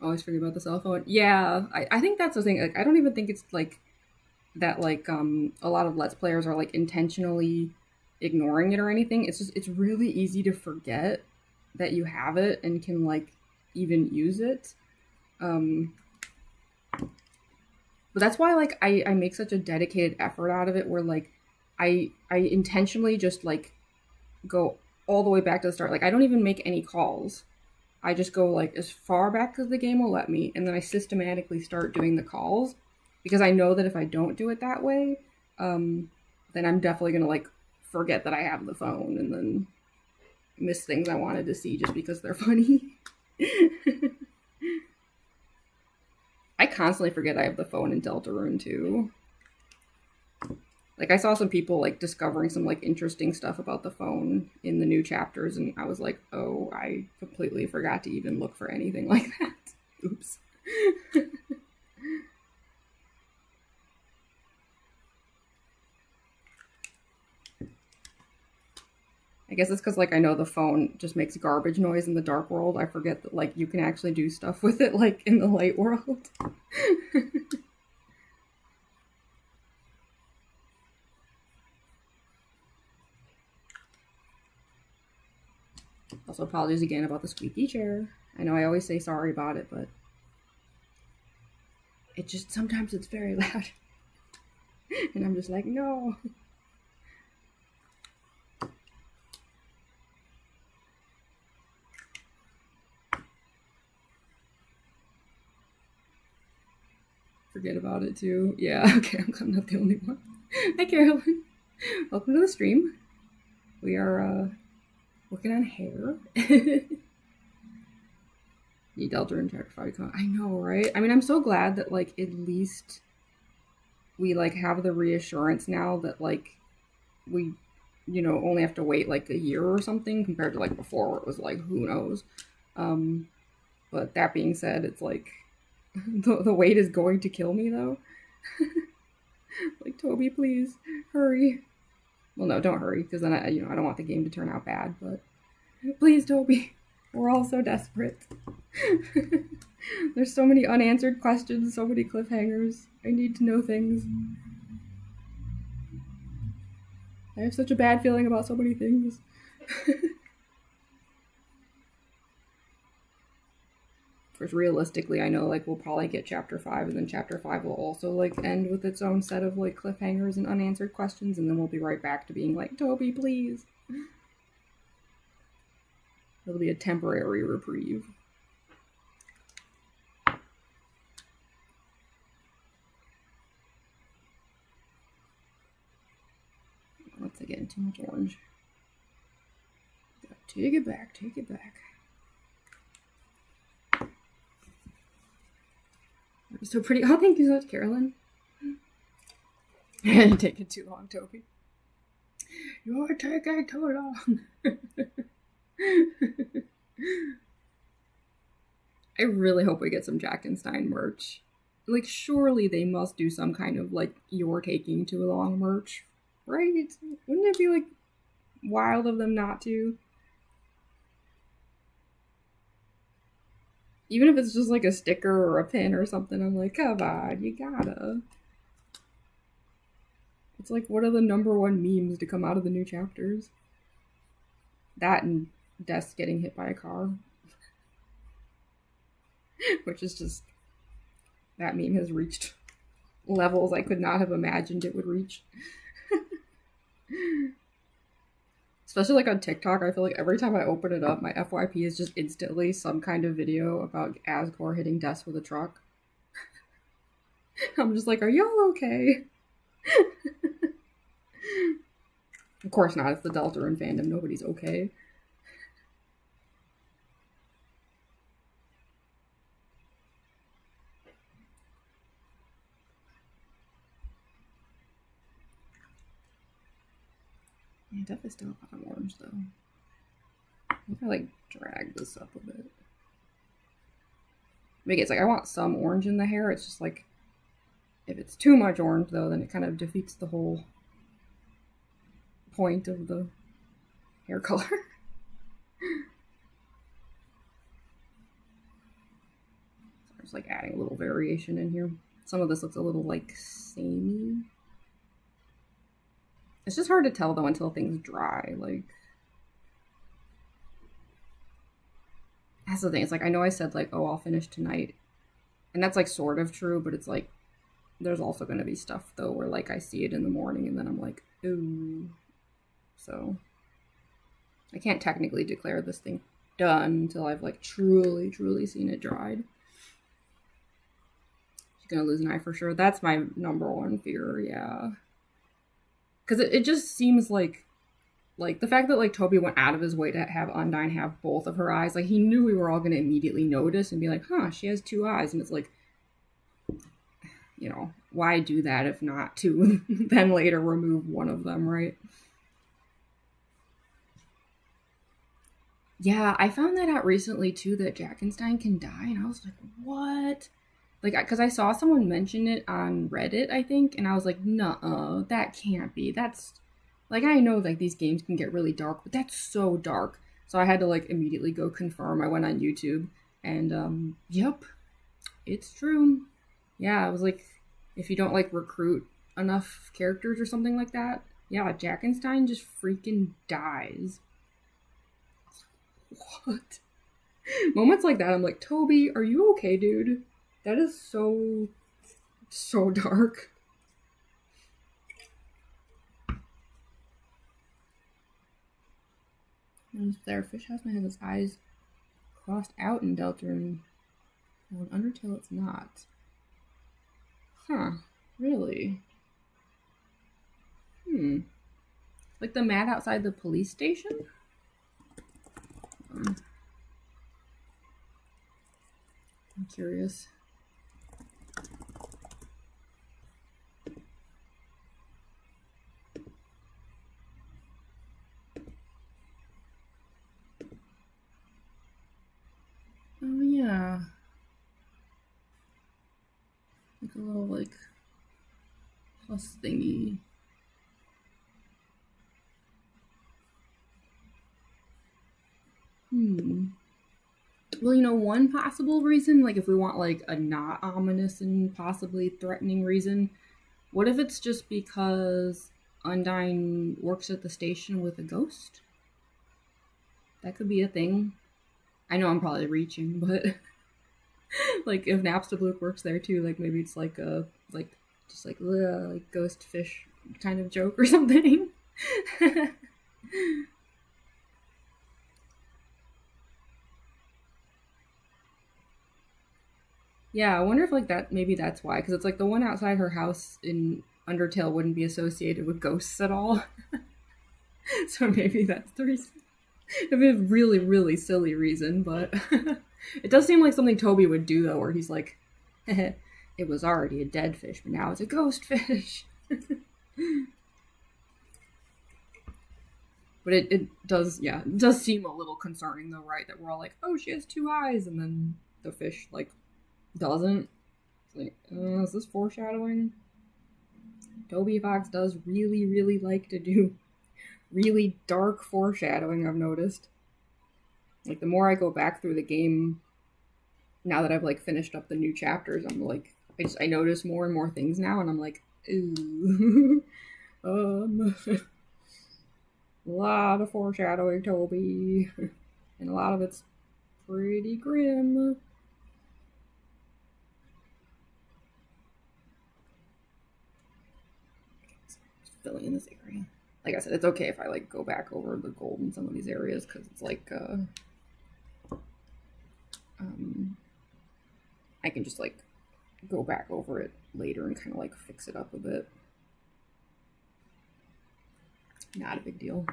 Speaker 2: Always forget about the cell phone. Yeah, I think that's the thing. Like I don't even think it's like that like a lot of Let's Players are like intentionally ignoring it or anything. It's just it's really easy to forget that you have it and can like even use it. But that's why like I make such a dedicated effort out of it where like I intentionally just like go all the way back to the start. Like I don't even make any calls. I just go like as far back as the game will let me, and then I systematically start doing the calls because I know that if I don't do it that way, then I'm definitely gonna like forget that I have the phone and then miss things I wanted to see just because they're funny. I constantly forget I have the phone in Deltarune too. Like I saw some people like discovering some like interesting stuff about the phone in the new chapters, and I was like, oh, I completely forgot to even look for anything like that. Oops. I guess it's because like I know the phone just makes garbage noise in the dark world. I forget that like you can actually do stuff with it like in the light world. Also, apologies again about the squeaky chair. I know I always say sorry about it, but it just sometimes it's very loud. And I'm just like, no. Forget about it too. Yeah, okay, I'm not the only one. Hi, Carolyn. Welcome to the stream. We are working on hair. Need Delta and Chapter 5 I know, right? I mean, I'm so glad that, like, at least we, like, have the reassurance now that, like, we, you know, only have to wait, like, a year or something compared to, like, before where it was, like, who knows. But that being said, it's, like, the wait is going to kill me, though. Like, Toby, please, hurry. Well, no, don't hurry, because then, I don't want the game to turn out bad, but please, Toby. We're all so desperate. There's so many unanswered questions, so many cliffhangers. I need to know things. I have such a bad feeling about so many things. Of course, realistically, I know like we'll probably get chapter 5, and then chapter 5 will also like end with its own set of like cliffhangers and unanswered questions, and then we'll be right back to being like, Toby, please. It'll be a temporary reprieve. Once again, too much orange. Take it back, take it back. You're so pretty. Oh, thank you so much, Carolyn. You're taking too long, Toby. You're taking too long. I really hope we get some Jack and Stein merch. Like, surely they must do some kind of, like, you're taking too long merch, right? Wouldn't it be, like, wild of them not to? Even if it's just, like, a sticker or a pin or something, I'm like, come on, you gotta. It's like, what are the #1 memes to come out of the new chapters? That and Des getting hit by a car. Which is just... That meme has reached levels I could not have imagined it would reach. Especially like on TikTok, I feel like every time I open it up, my FYP is just instantly some kind of video about Asgore hitting Des with a truck. I'm just like, are y'all okay? Of course not, it's the Deltarune fandom, nobody's okay. Yeah, definitely still a lot of orange though. If I like drag this up a bit. Maybe it's like I want some orange in the hair, it's just like if it's too much orange though, then it kind of defeats the whole point of the hair color. So I'm just like adding a little variation in here. Some of this looks a little like samey. It's just hard to tell though until things dry. Like, that's the thing. It's like I know I said like, oh, I'll finish tonight, and that's like sort of true, but it's like there's also going to be stuff though where like I see it in the morning and then I'm like, ooh. So I can't technically declare this thing done until I've like truly, truly seen it dried. She's gonna lose an eye for sure. That's my number one fear, yeah. Because it just seems like the fact that like Toby went out of his way to have Undyne have both of her eyes, like he knew we were all gonna immediately notice and be like, huh, she has two eyes, and it's like, you know, why do that if not to then later remove one of them, right? Yeah, I found that out recently too that Jackenstein can die, and I was like, what? Like, because I saw someone mention it on Reddit, I think, and I was like, nuh that can't be. That's like, I know like these games can get really dark, but that's so dark. So I had to like immediately go confirm. I went on YouTube, and yep, it's true. Yeah, I was like, if you don't like recruit enough characters or something like that, yeah, Jackenstein just freaking dies. What? Moments like that, I'm like, Toby, are you okay, dude? That is so, so dark. There, Fish House Man has his eyes crossed out in Deltarune. Well, in Undertale, it's not. Huh? Really? Like the mat outside the police station? I'm curious. Oh yeah, like a little like plus thingy. Well, you know, one possible reason, like if we want like a not ominous and possibly threatening reason, what if it's just because Undyne works at the station with a ghost? That could be a thing. I know I'm probably reaching, but like if Napstablook works there too, like maybe it's like a like just like ghost fish kind of joke or something. Yeah, I wonder if like that maybe that's why, because it's like the one outside her house in Undertale wouldn't be associated with ghosts at all. So maybe that's the reason. It'd be a really, really silly reason, but it does seem like something Toby would do though, where he's like, it was already a dead fish, but now it's a ghost fish. But it does, yeah, it does seem a little concerning though, right? That we're all like, oh, she has two eyes, and then the fish like doesn't. It's like, is this foreshadowing? Toby Fox does really, really like to do really dark foreshadowing, I've noticed. Like the more I go back through the game, now that I've like finished up the new chapters, I'm like, I notice more and more things now, and I'm like, ooh, a lot of foreshadowing, Toby, and a lot of it's pretty grim. Just filling in this area. Like I said, it's okay if I like go back over the gold in some of these areas because it's like I can just like go back over it later and kind of like fix it up a bit. Not a big deal.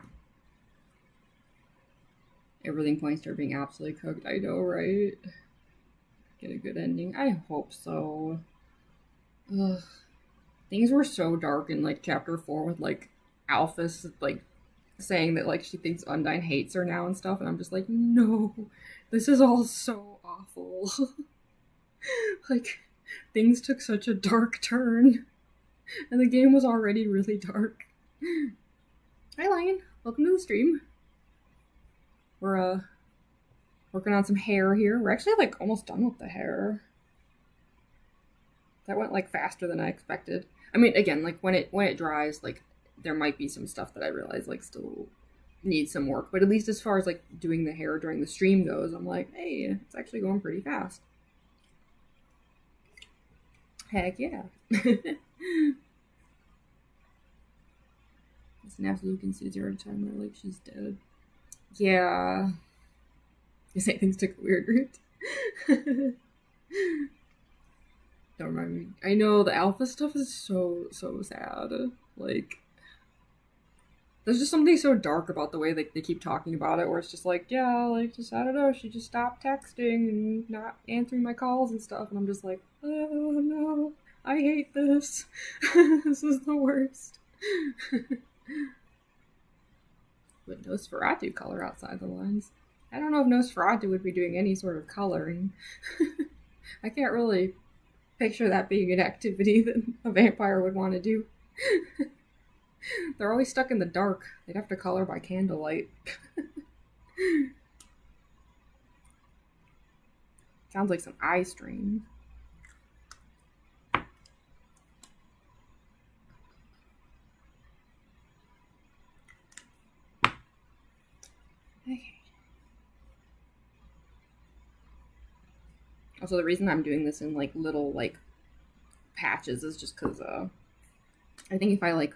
Speaker 2: Everything points to her being absolutely cooked. I know, right? Get a good ending. I hope so. Ugh. Things were so dark in like chapter 4 with like Alphys like saying that like she thinks Undyne hates her now and stuff, and I'm just like, no, this is all so awful. Like things took such a dark turn, and the game was already really dark. Hi, Lion. Welcome to the stream. We're working on some hair here. We're actually like almost done with the hair. That went like faster than I expected. I mean, again, like when it dries, like there might be some stuff that I realize like still needs some work. But at least as far as like doing the hair during the stream goes, I'm like, hey, it's actually going pretty fast. Heck yeah. It's an absolute can see 0 to 10. They're like, she's dead. Yeah. You say things took a weird route. Don't remind me. I know the alpha stuff is so sad. Like, there's just something so dark about the way they keep talking about it, where it's just like, yeah, like, just, I don't know, she just stopped texting and not answering my calls and stuff, and I'm just like, oh no, I hate this. This is the worst. But Nosferatu color outside the lines. I don't know if Nosferatu would be doing any sort of coloring. I can't really picture that being an activity that a vampire would want to do. They're always stuck in the dark. They'd have to color by candlelight. Sounds like some eye strain. Okay. Also, the reason I'm doing this in like little like patches is just because I think if I like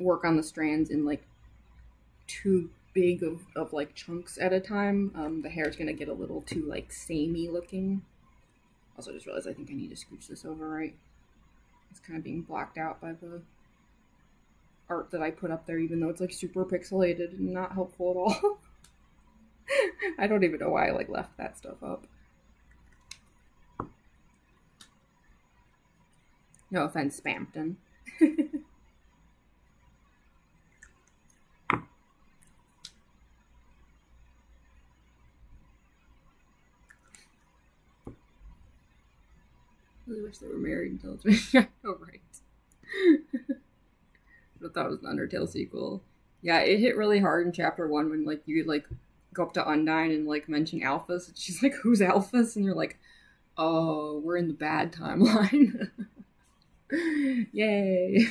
Speaker 2: work on the strands in like too big of like chunks at a time, the hair's gonna get a little too like samey looking. Also, I just realized I think I need to scooch this over right. It's kind of being blocked out by the art that I put up there, even though it's like super pixelated and not helpful at all. I don't even know why I like left that stuff up. No offense, Spampton. I really wish they were married until it's oh right. I thought it was an Undertale sequel. Yeah, it hit really hard in chapter 1 when like you like go up to Undyne and like mention Alphys, and she's like, "Who's Alphys?" And you're like, "Oh, we're in the bad timeline." Yay!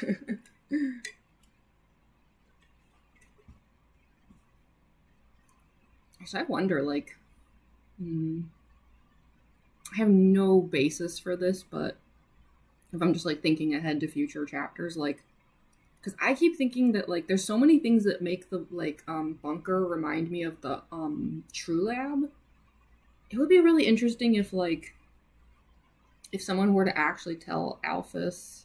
Speaker 2: So I wonder, like, I have no basis for this, but if I'm just like thinking ahead to future chapters, like, because I keep thinking that like there's so many things that make the like bunker remind me of the True Lab. It would be really interesting if like if someone were to actually tell Alphys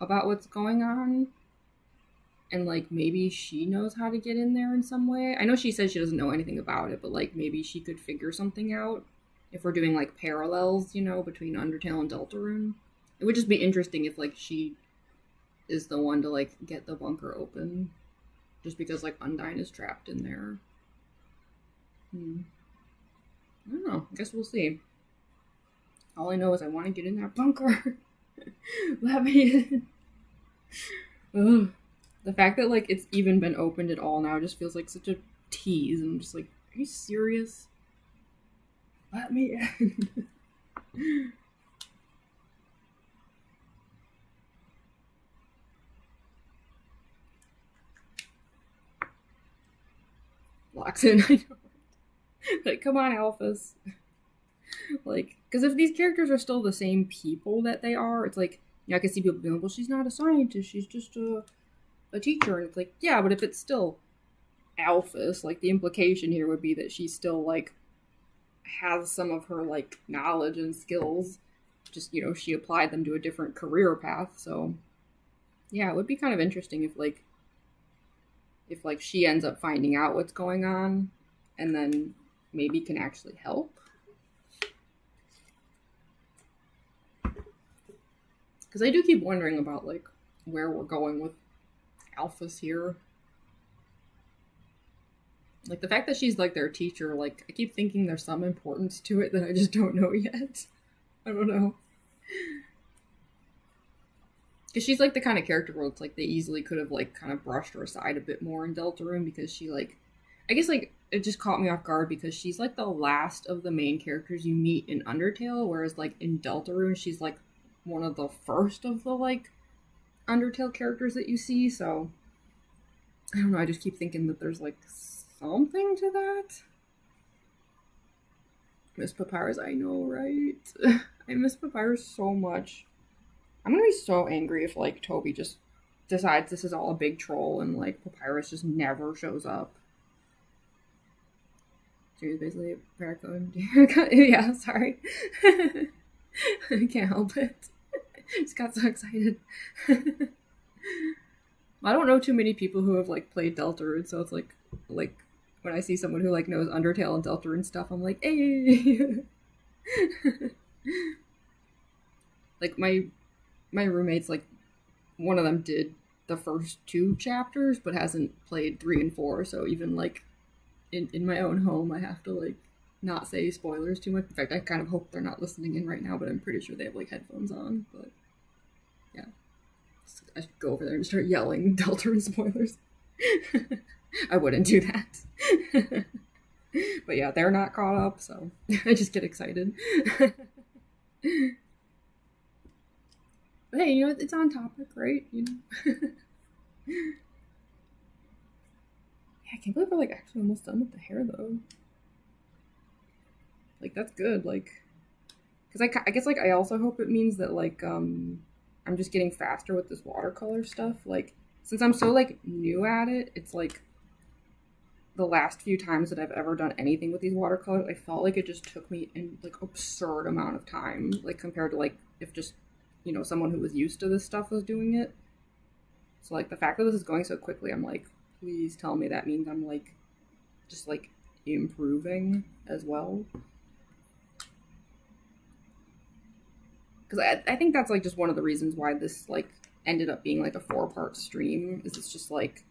Speaker 2: about what's going on, and like maybe she knows how to get in there in some way. I know she says she doesn't know anything about it, but like maybe she could figure something out if we're doing like parallels, you know, between Undertale and Deltarune. It would just be interesting if like she is the one to like get the bunker open, just because like Undyne is trapped in there. I don't know. I guess we'll see. All I know is I want to get in that bunker. Let me in. Ugh. The fact that like it's even been opened at all now just feels like such a tease. I'm just like, are you serious? Let me in. Locks in. I know. Like, come on, Alphys. Like, because if these characters are still the same people that they are, it's like, yeah, I can see people being like, well, she's not a scientist, she's just a teacher. And it's like, yeah, but if it's still Alphys, like, the implication here would be that she still, like, has some of her, like, knowledge and skills. Just, you know, she applied them to a different career path. So, yeah, it would be kind of interesting if, like, she ends up finding out what's going on and then maybe can actually help. Because I do keep wondering about, like, where we're going with Alphys here. Like, the fact that she's, like, their teacher, like, I keep thinking there's some importance to it that I just don't know yet. I don't know. Because she's, like, the kind of character where it's, like, they easily could have, like, kind of brushed her aside a bit more in Deltarune because she, like... I guess, like, it just caught me off guard because she's, like, the last of the main characters you meet in Undertale, whereas, like, in Deltarune, she's, like, one of the first of the, like, Undertale characters that you see, so... I don't know, I just keep thinking that there's, like, something to that. Miss Papyrus, I know, right? I miss Papyrus so much. I'm gonna be so angry if, like, Toby just decides this is all a big troll and, like, Papyrus just never shows up. So he's basically Paraco. Yeah, sorry. I can't help it. Just got so excited. I don't know too many people who have like played Deltarune, so it's like when I see someone who like knows Undertale and Deltarune stuff, I'm like, hey. Like my roommates, like one of them did the first 2 chapters, but hasn't played 3 and 4. So even like in my own home, I have to like not say spoilers too much. In fact, I kind of hope they're not listening in right now, but I'm pretty sure they have like headphones on. But yeah, I should go over there and start yelling Deltarune spoilers. I wouldn't do that. But yeah, they're not caught up, so I just get excited. But hey, you know, it's on topic, right? You know? Yeah, I can't believe we're like actually almost done with the hair though. Like that's good, like, because I guess like I also hope it means that like I'm just getting faster with this watercolor stuff. Like since I'm so like new at it, it's like the last few times that I've ever done anything with these watercolors, I felt like it just took me an like absurd amount of time, like compared to like if just someone who was used to this stuff was doing it. So like the fact that this is going so quickly, I'm like, please tell me that means I'm like just like improving as well. Because I think that's like just one of the reasons why this like ended up being like a 4-part stream, is it's just like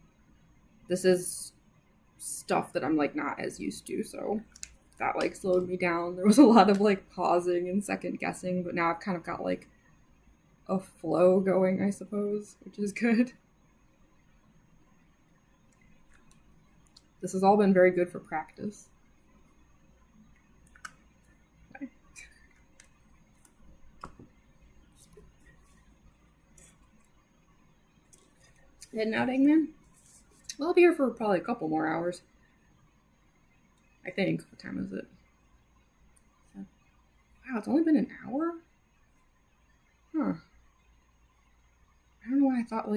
Speaker 2: this is stuff that I'm like not as used to, so that like slowed me down. There was a lot of like pausing and second guessing, but now I've kind of got like a flow going, I suppose, which is good. This has all been very good for practice. Okay. Heading out, Eggman? Well, I'll be here for probably a couple more hours. I think. What time is it? Wow, it's only been an hour? Huh. I don't know why I thought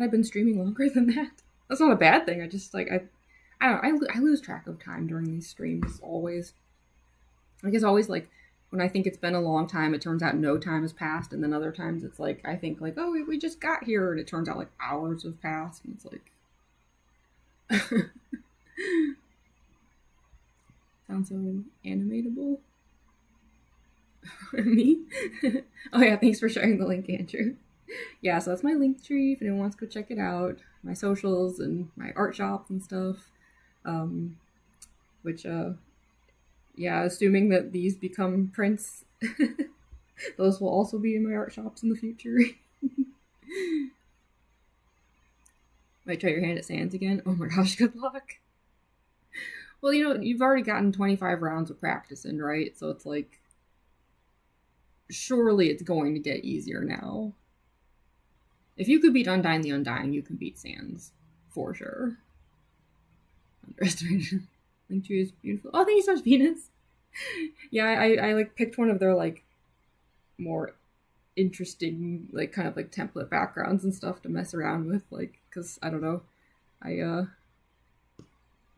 Speaker 2: I'd been streaming longer than that. That's not a bad thing. I just like I don't know. I lose track of time during these streams always. Like it's always like when I think it's been a long time, it turns out no time has passed, and then other times it's like I think like, oh, we just got here, and it turns out like hours have passed, and it's like sounds so animatable. Me? Oh yeah, thanks for sharing the link, Andrew. Yeah, so that's my link tree if anyone wants to go check it out. My socials and my art shop and stuff. Which yeah, assuming that these become prints, those will also be in my art shops in the future. Might try your hand at Sans again. Oh my gosh, good luck. Well, you've already gotten 25 rounds of practice in, right? So it's like, surely it's going to get easier now. If you could beat Undyne the Undying, you can beat Sans. For sure. Underestimation. Linktree is beautiful. Oh, thank you so much, Venus. Yeah, I like picked one of their like more interesting like kind of like template backgrounds and stuff to mess around with, like, because I don't know,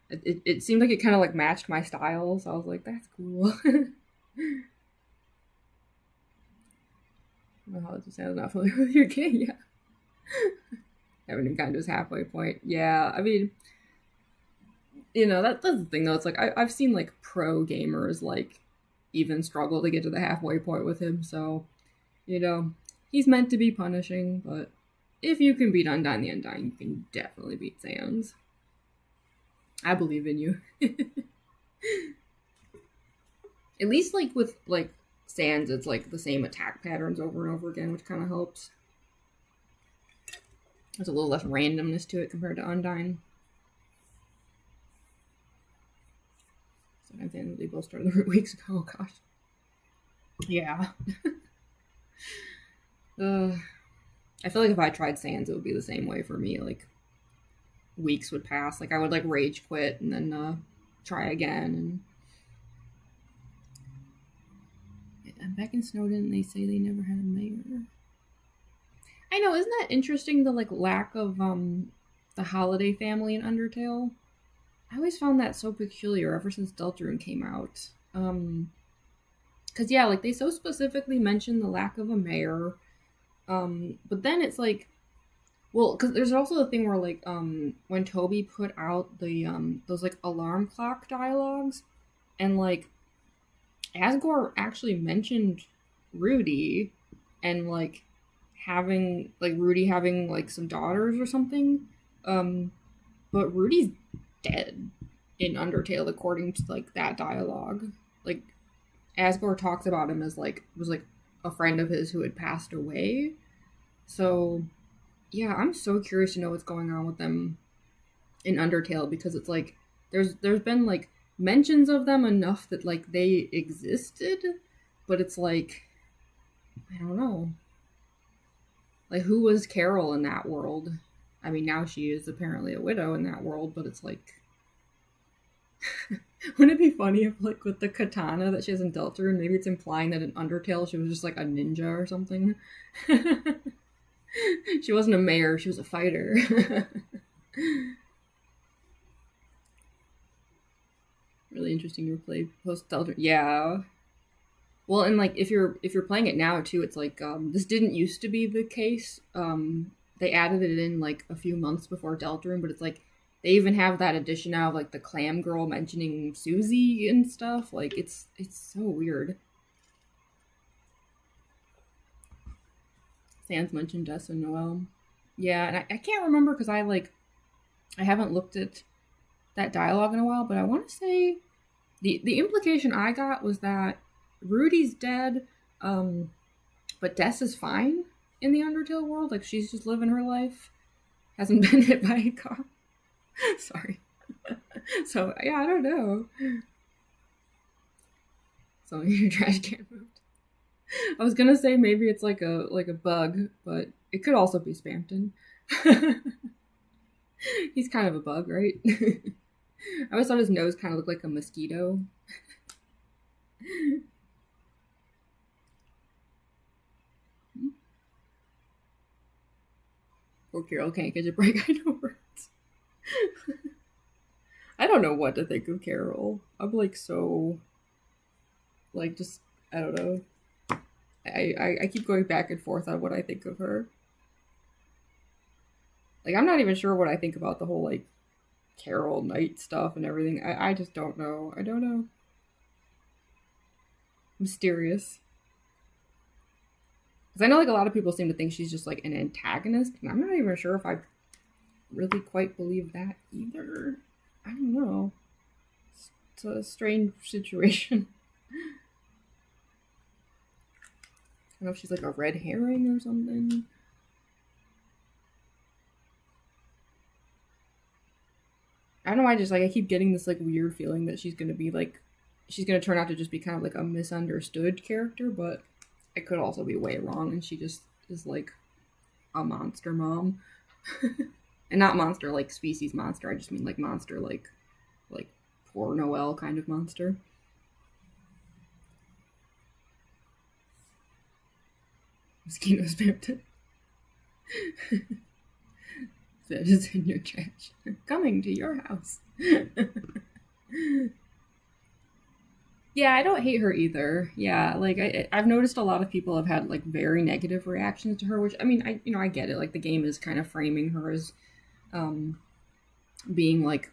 Speaker 2: it seemed like it kind of like matched my style, so I was like, that's cool. How to say I'm not familiar with your game, yeah. Haven't even gotten to his halfway point. Yeah, I mean, that's the thing though. It's like I've seen like pro gamers like even struggle to get to the halfway point with him. So, he's meant to be punishing. But if you can beat Undyne the Undying, you can definitely beat Sans. I believe in you. At least like with like Sans, it's like the same attack patterns over and over again, which kind of helps. There's a little less randomness to it compared to Undyne. I think they both started the weeks ago. Oh gosh. Yeah. I feel like if I tried Sans, it would be the same way for me. Like weeks would pass. Like I would like rage quit and then try again. And back in Snowden, they say they never had a mayor. I know, isn't that interesting? The like lack of the Holiday family in Undertale. I always found that so peculiar ever since Deltarune came out. Because yeah, like they so specifically mention the lack of a mayor. But then it's like, well, because there's also the thing where like when Toby put out the those like alarm clock dialogues, and like Asgore actually mentioned Rudy, and like having like Rudy having like some daughters or something. Um, but Rudy's dead in Undertale according to like that dialogue. Like Asgore talks about him as like was like a friend of his who had passed away. So yeah, I'm so curious to know what's going on with them in Undertale because it's like there's been like mentions of them enough that like they existed, but it's like I don't know. Like who was Carol in that world? I mean, now she is apparently a widow in that world, but it's like wouldn't it be funny if like with the katana that she has in Deltarune, maybe it's implying that in Undertale she was just like a ninja or something. She wasn't a mayor, she was a fighter. Really interesting to play post Delta. Yeah. Well, and like if you're playing it now too, it's like this didn't used to be the case. They added it in like a few months before Deltarune, but it's like they even have that addition now of like the clam girl mentioning Susie and stuff. Like it's so weird. Sans mentioned Des and Noel. Yeah, and I can't remember because I haven't looked at that dialogue in a while, but I want to say the implication I got was that Rudy's dead, um, but Des is fine in the Undertale world. Like she's just living her life, hasn't been hit by a car. Sorry. So yeah, I don't know. So your trash can moved. I was gonna say maybe it's like a bug, but it could also be Spamton. He's kind of a bug, right? I always thought his nose kind of looked like a mosquito. Poor Carol can't catch a break. I know words. I don't know what to think of Carol. I'm like so, like just I don't know. I keep going back and forth on what I think of her. Like I'm not even sure what I think about the whole like Carol Knight stuff and everything. I just don't know. I don't know. Mysterious. Because I know like a lot of people seem to think she's just like an antagonist, and I'm not even sure if I really quite believe that either. I don't know. It's a strange situation. I don't know if she's like a red herring or something. I don't know. I just like I keep getting this like weird feeling that she's gonna be like she's gonna turn out to just be kind of like a misunderstood character, but it could also be way wrong, and she just is like a monster mom, and not monster like species monster. I just mean like monster like poor Noelle kind of monster. Mosquitoes Pimpton. That is in your trash. Coming to your house. Yeah, I don't hate her either. Yeah, like I've noticed a lot of people have had like very negative reactions to her, which I mean, I get it. Like the game is kind of framing her as um, being like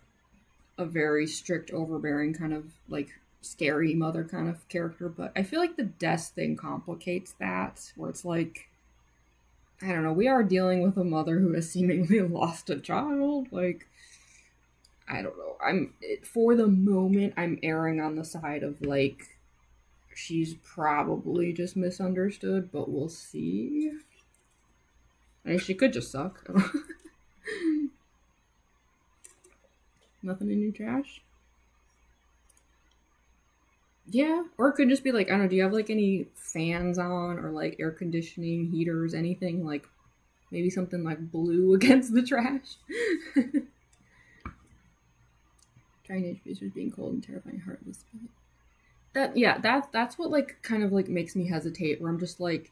Speaker 2: a very strict, overbearing kind of like scary mother kind of character. But I feel like the death thing complicates that, where it's like I don't know, we are dealing with a mother who has seemingly lost a child. Like I don't know. For the moment I'm erring on the side of like she's probably just misunderstood, but we'll see. I mean, she could just suck. Nothing in your trash. Yeah, or it could just be like I don't know. Do you have like any fans on or like air conditioning, heaters, anything like maybe something like blue against the trash? Trying to being cold and terrifying, heartless. That yeah, that's what like kind of like makes me hesitate. Where I'm just like,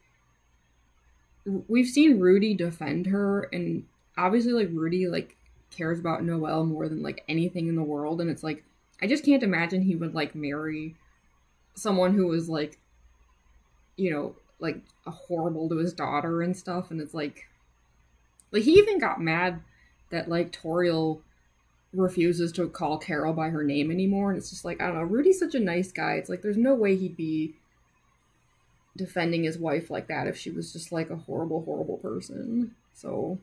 Speaker 2: we've seen Rudy defend her, and obviously like Rudy like cares about Noelle more than like anything in the world, and it's like I just can't imagine he would like marry someone who was like, like horrible to his daughter and stuff. And it's like he even got mad that like Toriel refuses to call Carol by her name anymore. And it's just like, I don't know, Rudy's such a nice guy. It's like there's no way he'd be defending his wife like that if she was just like a horrible, horrible person. So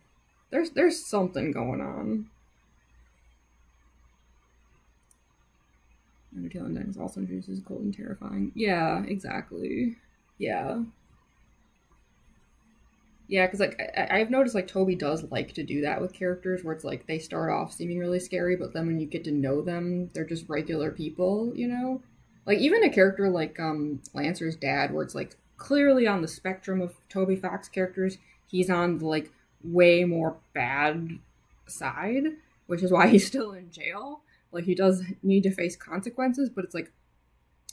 Speaker 2: there's something going on. Undertale Undyne is also introduced as cold and terrifying. Yeah, exactly. Yeah. Yeah, because like I've noticed like Toby does like to do that with characters where it's like they start off seeming really scary, but then when you get to know them, they're just regular people, you know? Like even a character like Lancer's dad, where it's like clearly on the spectrum of Toby Fox characters, he's on the like way more bad side, which is why he's still in jail. Like he does need to face consequences, but it's like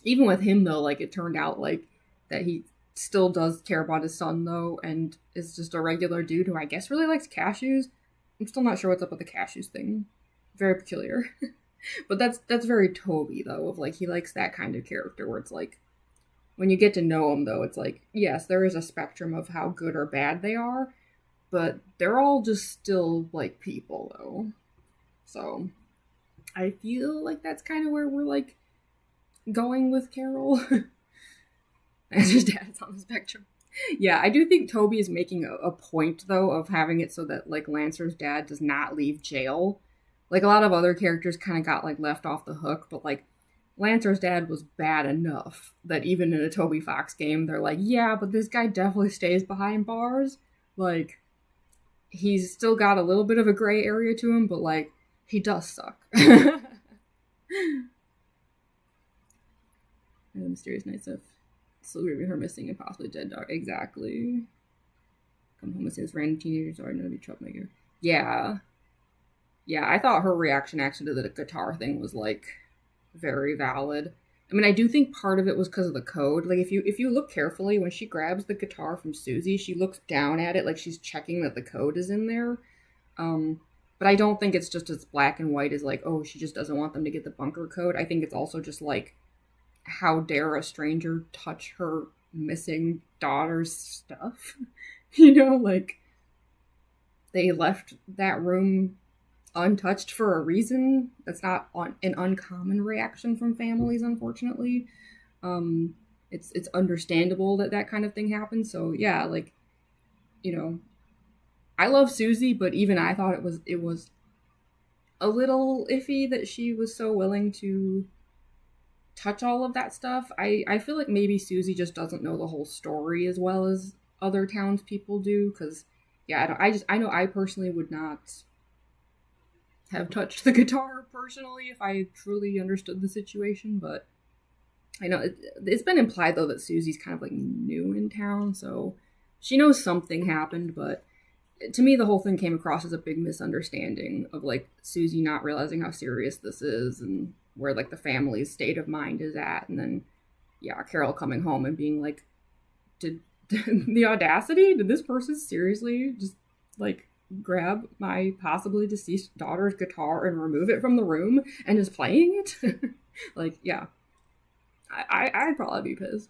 Speaker 2: even with him though, like it turned out like that he still does care about his son though, and is just a regular dude who I guess really likes cashews. I'm still not sure what's up with the cashews thing. Very peculiar. But that's very Toby though, of like he likes that kind of character where it's like when you get to know him though, it's like yes, there is a spectrum of how good or bad they are, but they're all just still like people though. So I feel like that's kind of where we're like going with Carol. As his dad is on the spectrum. Yeah, I do think Toby is making a point though of having it so that like Lancer's dad does not leave jail. Like a lot of other characters kind of got like left off the hook, but like Lancer's dad was bad enough that even in a Toby Fox game, they're like, yeah, but this guy definitely stays behind bars. Like he's still got a little bit of a gray area to him, but like he does suck. And the mysterious nights of still grieving her missing and possibly dead daughter. Exactly. Come home and say this random teenagers are another troublemaker. Yeah. Yeah, I thought her reaction actually to the guitar thing was like very valid. I mean, I do think part of it was because of the code. Like if you look carefully, when she grabs the guitar from Susie, she looks down at it like she's checking that the code is in there. But I don't think it's just as black and white as like, oh, she just doesn't want them to get the bunker code. I think it's also just like, how dare a stranger touch her missing daughter's stuff? Like they left that room untouched for a reason. That's not an uncommon reaction from families, unfortunately. It's understandable that kind of thing happens. So yeah, like I love Susie, but even I thought it was a little iffy that she was so willing to touch all of that stuff. I feel like maybe Susie just doesn't know the whole story as well as other townspeople do, because yeah, I know I personally would not have touched the guitar personally if I truly understood the situation, but I know it's been implied though that Susie's kind of like new in town, so she knows something happened, but to me the whole thing came across as a big misunderstanding of like Susie not realizing how serious this is and where like the family's state of mind is at, and then yeah, Carol coming home and being like, did the audacity, did this person seriously just like grab my possibly deceased daughter's guitar and remove it from the room and is playing it? Like yeah, I'd probably be pissed.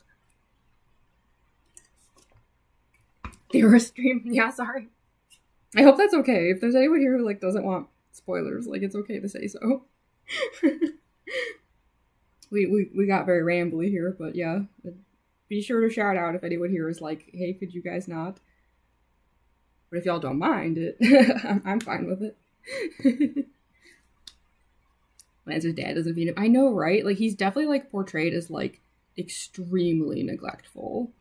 Speaker 2: The Earth stream, yeah, sorry. I hope that's okay. If there's anyone here who like doesn't want spoilers, like it's okay to say so. we got very rambly here, but yeah, be sure to shout out if anyone here is like, hey, could you guys not? But if y'all don't mind it, I'm fine with it. Lancer's dad doesn't feed him. I know, right? Like he's definitely like portrayed as like extremely neglectful.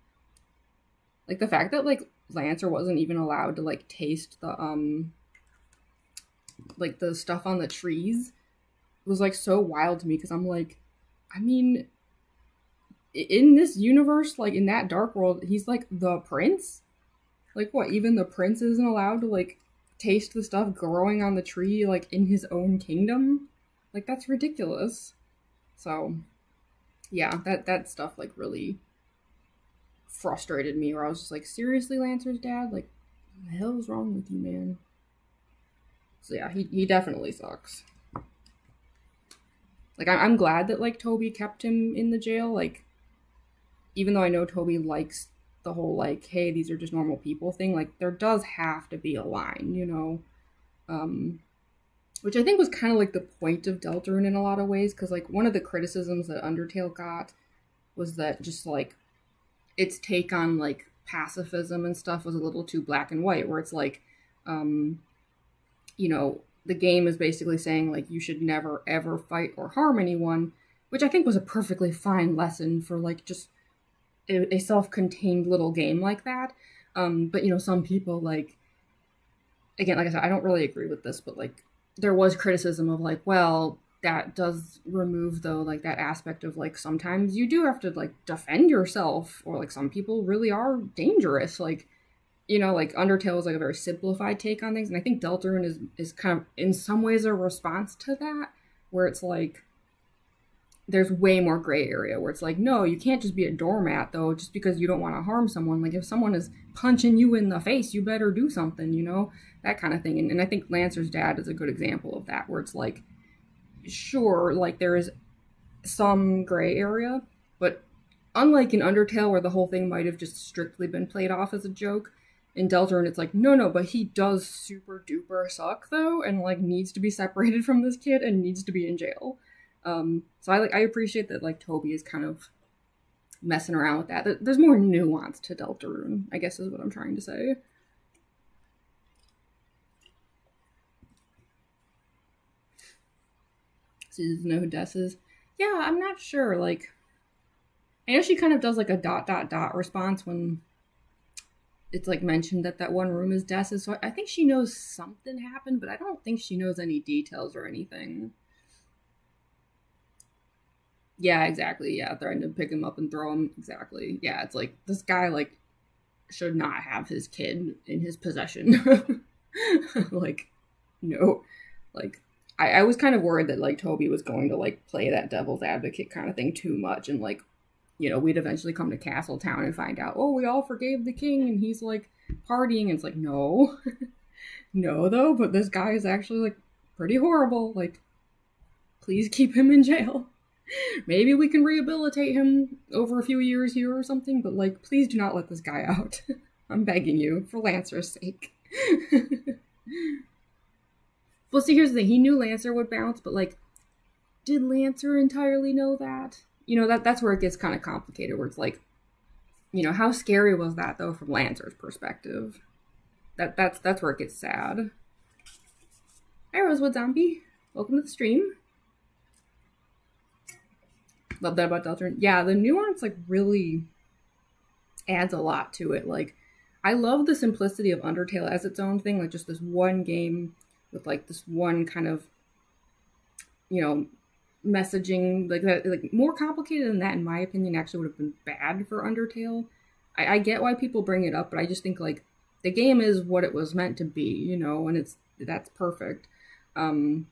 Speaker 2: Like the fact that like Lancer wasn't even allowed to like taste the like the stuff on the trees was like so wild to me, because I'm like, I mean, in this universe, like in that dark world, he's like the prince. Like what? Even the prince isn't allowed to like taste the stuff growing on the tree, like in his own kingdom. Like that's ridiculous. So, yeah, that stuff like really frustrated me. Where I was just like, seriously, Lancer's dad, like, what the hell is wrong with you, man? So yeah, he definitely sucks. Like I'm glad that like Toby kept him in the jail. Like even though I know Toby likes the whole like, hey, these are just normal people thing. Like there does have to be a line, you know. Um, which I think was kind of like the point of Deltarune in a lot of ways, because like one of the criticisms that Undertale got was that just like its take on like pacifism and stuff was a little too black and white, where it's like, um, you know, the game is basically saying like you should never ever fight or harm anyone, which I think was a perfectly fine lesson for like just a self-contained little game like that. But you know, some people like, again, like I said, I don't really agree with this, but like there was criticism of like, well, that does remove though like that aspect of like sometimes you do have to like defend yourself, or like some people really are dangerous. Like, you know, like Undertale is like a very simplified take on things, and I think Deltarune is kind of in some ways a response to that, where it's like there's way more gray area where it's like, no, you can't just be a doormat though, just because you don't want to harm someone. Like if someone is punching you in the face, you better do something, you know, that kind of thing. And I think Lancer's dad is a good example of that, where it's like, sure, like there is some gray area, but unlike in Undertale where the whole thing might have just strictly been played off as a joke, in Deltarune it's like, no, but he does super duper suck though, and like needs to be separated from this kid and needs to be in jail. So I appreciate that like Toby is kind of messing around with that. There's more nuance to Deltarune, I guess is what I'm trying to say. So you know who Des is? Yeah, I'm not sure. Like, I know she kind of does like a dot dot dot response when it's like mentioned that that one room is Des's. So I think she knows something happened, but I don't think she knows any details or anything. Yeah, exactly. Yeah, threatened to pick him up and throw him. Exactly. Yeah, it's like this guy like should not have his kid in his possession. Like, no. Like I was kind of worried that like Toby was going to like play that devil's advocate kind of thing too much, and like, you know, we'd eventually come to Castletown and find out, oh, we all forgave the king and he's like partying. And it's like, no, no, though, but this guy is actually like pretty horrible. Like, please keep him in jail. Maybe we can rehabilitate him over a few years here or something, but like, please do not let this guy out. I'm begging you, for Lancer's sake. Well, see, here's the thing. He knew Lancer would bounce, but like, did Lancer entirely know that? You know, that's where it gets kind of complicated, where it's like, you know, how scary was that though from Lancer's perspective? That's where it gets sad. Hi, Rosewood Zombie. Welcome to the stream. Love that about Deltarune. Yeah, the nuance like really adds a lot to it. Like, I love the simplicity of Undertale as its own thing, like just this one game with like this one kind of, you know, messaging like that. Like more complicated than that, in my opinion, actually would have been bad for Undertale. I get why people bring it up, but I just think like the game is what it was meant to be, you know, and that's perfect. Um,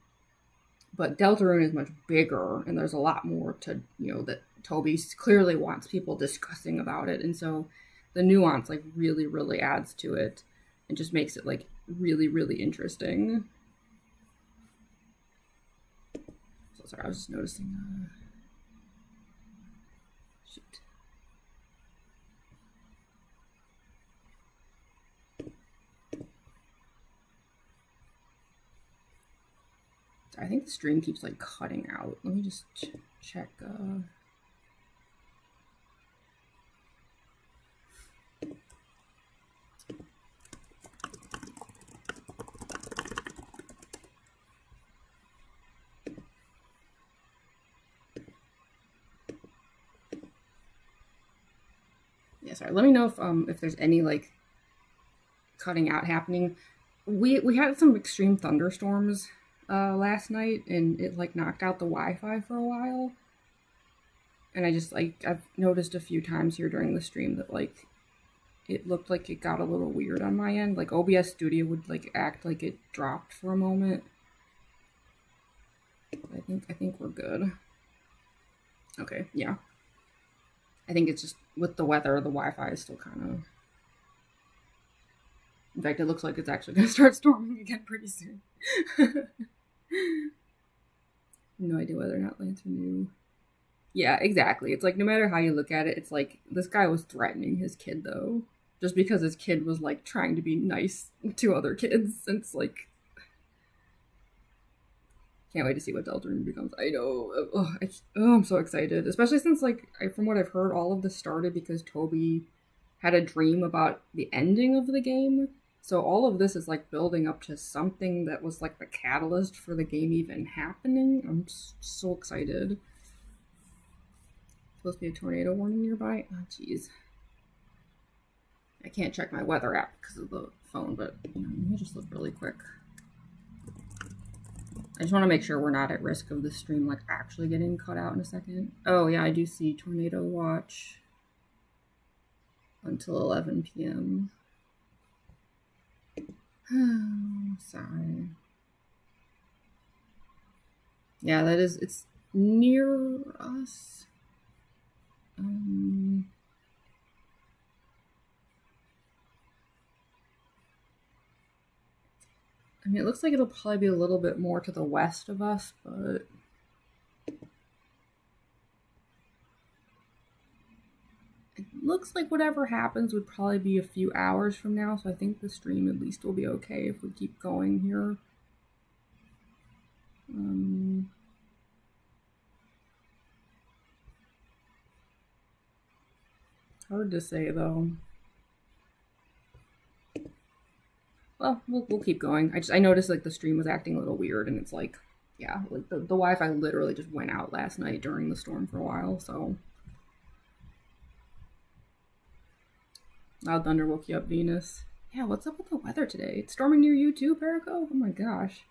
Speaker 2: but Deltarune is much bigger, and there's a lot more to, you know, that Toby clearly wants people discussing about it, and so the nuance like really really adds to it and just makes it like really really interesting. So sorry, I was just noticing. Shoot. I think the stream keeps like cutting out. Let me just check. Yeah, sorry. Let me know if there's any like cutting out happening. We had some extreme thunderstorms last night, and it like knocked out the Wi-Fi for a while. And I just like I've noticed a few times here during the stream that like it looked like it got a little weird on my end. Like OBS Studio would like act like it dropped for a moment. I think we're good. Okay, yeah. I think it's just with the weather, the Wi-Fi is still kind of In fact, it looks like it's actually going to start storming again pretty soon. No idea whether or not Lancer knew. Yeah, exactly. It's like, no matter how you look at it, it's like, this guy was threatening his kid, though. Just because his kid was, like, trying to be nice to other kids. And it's like, can't wait to see what Deltarune becomes. I know. I'm so excited. Especially since, like, from what I've heard, all of this started because Toby had a dream about the ending of the game. So all of this is, like, building up to something that was, like, the catalyst for the game even happening. I'm so excited. Supposed to be a tornado warning nearby. Oh, jeez. I can't check my weather app because of the phone, but let me just look really quick. I just want to make sure we're not at risk of the stream like actually getting cut out in a second. Oh yeah, I do see tornado watch until 11 p.m. Sorry. Yeah, it's near us. I mean, it looks like it'll probably be a little bit more to the west of us, but it looks like whatever happens would probably be a few hours from now, so I think the stream at least will be okay if we keep going here. Hard to say, though. Well, we'll keep going. I noticed like the stream was acting a little weird, and it's like, yeah, like the Wi-Fi literally just went out last night during the storm for a while. So, loud thunder woke you up, Venus. Yeah, what's up with the weather today? It's storming near you too, Perico? Oh my gosh.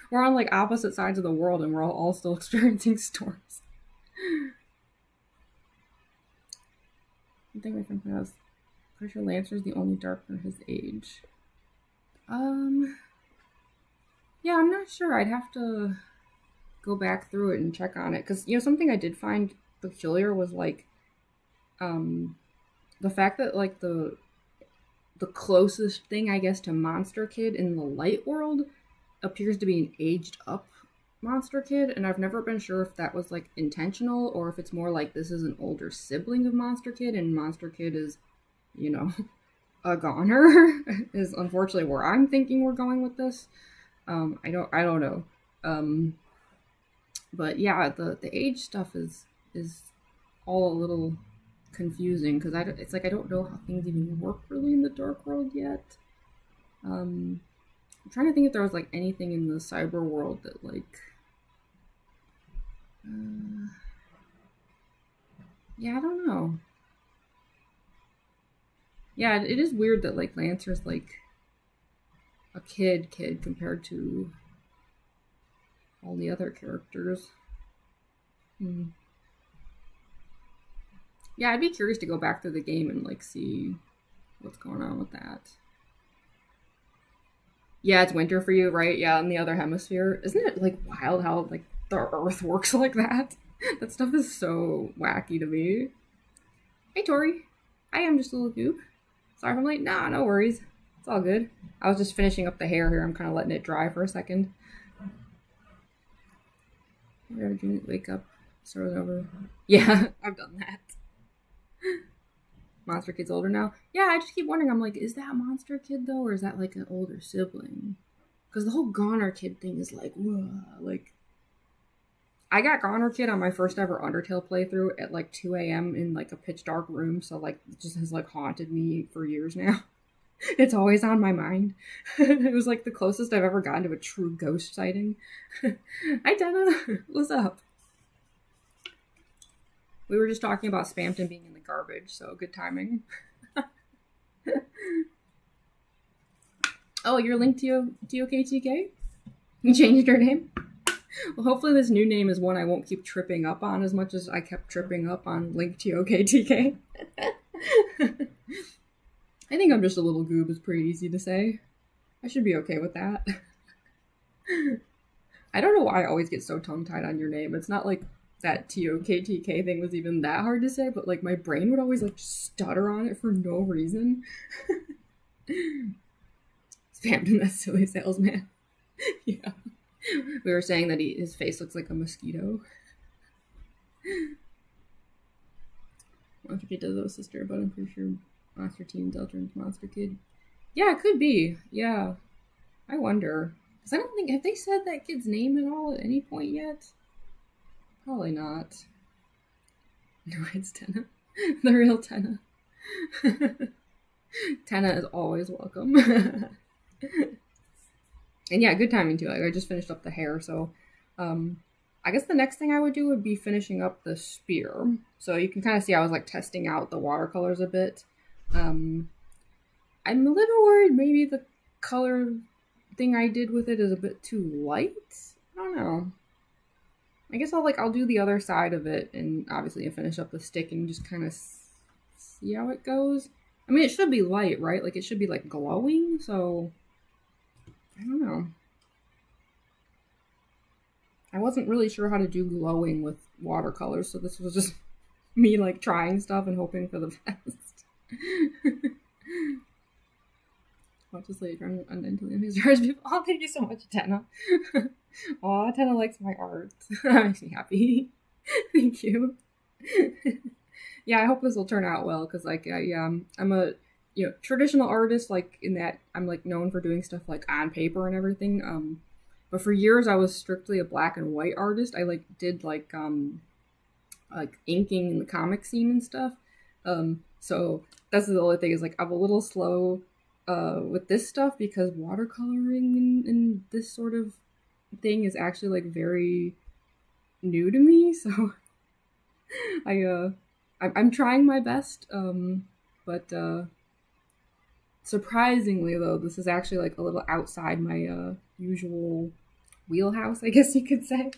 Speaker 2: We're on like opposite sides of the world, and we're all still experiencing storms. I think my friend has. Pretty sure Lancer's the only darker his age. Yeah, I'm not sure. I'd have to go back through it and check on it. Because, something I did find peculiar was, like, the fact that, like, the closest thing, I guess, to Monster Kid in the light world appears to be an aged-up Monster Kid. And I've never been sure if that was, like, intentional or if it's more like this is an older sibling of Monster Kid and Monster Kid is a goner is unfortunately where I'm thinking we're going with this. I don't know. But yeah, the age stuff is all a little confusing because it's like I don't know how things even work really in the Dark World yet. I'm trying to think if there was like anything in the cyber world that like yeah, I don't know. Yeah, it is weird that, like, Lancer's, like, a kid compared to all the other characters. Yeah, I'd be curious to go back through the game and, like, see what's going on with that. Yeah, it's winter for you, right? Yeah, in the other hemisphere. Isn't it, like, wild how, like, the Earth works like that? That stuff is so wacky to me. Hey, Tori. I am just a little goop. Sorry if I'm late. Nah, no worries. It's all good. I was just finishing up the hair here. I'm kind of letting it dry for a second. Wake up. Start over. Yeah, I've done that. Monster Kid's older now. Yeah, I just keep wondering. I'm like, is that Monster Kid though, or is that like an older sibling? Because the whole Goner Kid thing is like, whoa, like. I got Goner Kid on my first ever Undertale playthrough at like 2 a.m. in like a pitch dark room, so like it just has like haunted me for years now. It's always on my mind. It was like the closest I've ever gotten to a true ghost sighting. Hi Dana, what's up? We were just talking about Spamton being in the garbage, so good timing. Oh, you're linked to TOKTK? You changed your name? Well, hopefully this new name is one I won't keep tripping up on as much as I kept tripping up on Link to OKTK. I think I'm just a little goob is pretty easy to say. I should be okay with that. I don't know why I always get so tongue-tied on your name. It's not like that TOKTK thing was even that hard to say, but like my brain would always like stutter on it for no reason. Spammed in that silly salesman. Yeah. We were saying that his face looks like a mosquito. Monster Kid does owe a sister, but I'm pretty sure Monster Team Deltron's Monster Kid. Yeah, it could be. Yeah. I wonder. Because I don't think. Have they said that kid's name at all at any point yet? Probably not. No, it's Tenna. The real Tenna. Tenna is always welcome. And yeah, good timing too. Like, I just finished up the hair, so I guess the next thing I would do would be finishing up the spear. So you can kind of see I was like testing out the watercolors a bit. I'm a little worried maybe the color thing I did with it is a bit too light. I don't know. I guess I'll do the other side of it and obviously finish up the stick and just kind of see how it goes. I mean, it should be light, right? Like it should be like glowing, so I don't know. I wasn't really sure how to do glowing with watercolors, so this was just me like trying stuff and hoping for the best. I'll just lay around until his jars people. Oh, thank you so much, Tenna. Aw, Tenna likes my art. That makes me happy. Thank you. Yeah, I hope this will turn out well because I'm a traditional artist, like in that I'm like known for doing stuff like on paper and everything. But for years I was strictly a black and white artist. I did inking in the comic scene and stuff. So that's the only thing is like I'm a little slow with this stuff because watercoloring and this sort of thing is actually like very new to me. So I'm trying my best. But surprisingly though, this is actually like a little outside my usual wheelhouse, I guess you could say.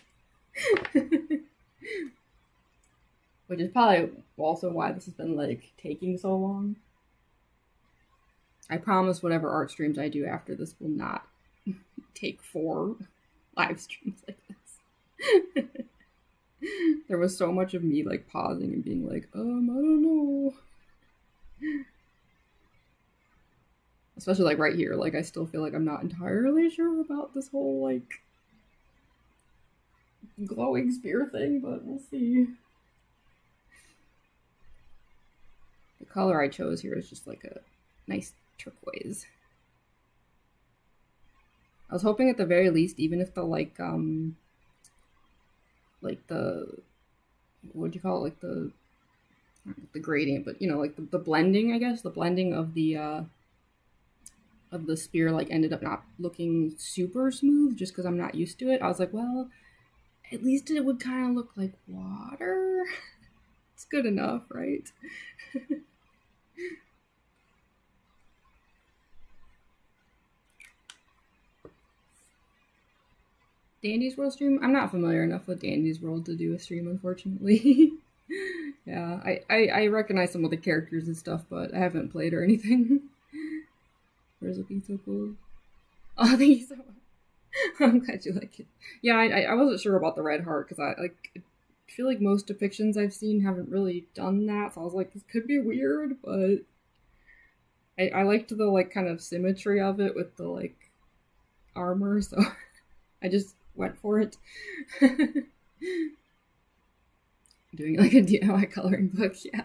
Speaker 2: Which is probably also why this has been like taking so long. I promise whatever art streams I do after this will not take 4 live streams like this. There was so much of me like pausing and being like, I don't know. Especially like right here, like I still feel like I'm not entirely sure about this whole like glowing spear thing, but we'll see. The color I chose here is just like a nice turquoise. I was hoping at the very least, even if the like the what do you call it, like the gradient, but like the blending, I guess the blending of the spear like ended up not looking super smooth just because I'm not used to it. I was like, well, at least it would kind of look like water. It's good enough, right? Dandy's World stream? I'm not familiar enough with Dandy's World to do a stream, unfortunately. Yeah, I recognize some of the characters and stuff, but I haven't played or anything. Where's looking so cool? Oh, thank you so much. I'm glad you like it. Yeah, I wasn't sure about the red heart because I feel like most depictions I've seen haven't really done that, so I was like, this could be weird, but I liked the like kind of symmetry of it with the like armor, so I just went for it. Doing like a DIY coloring book, yeah.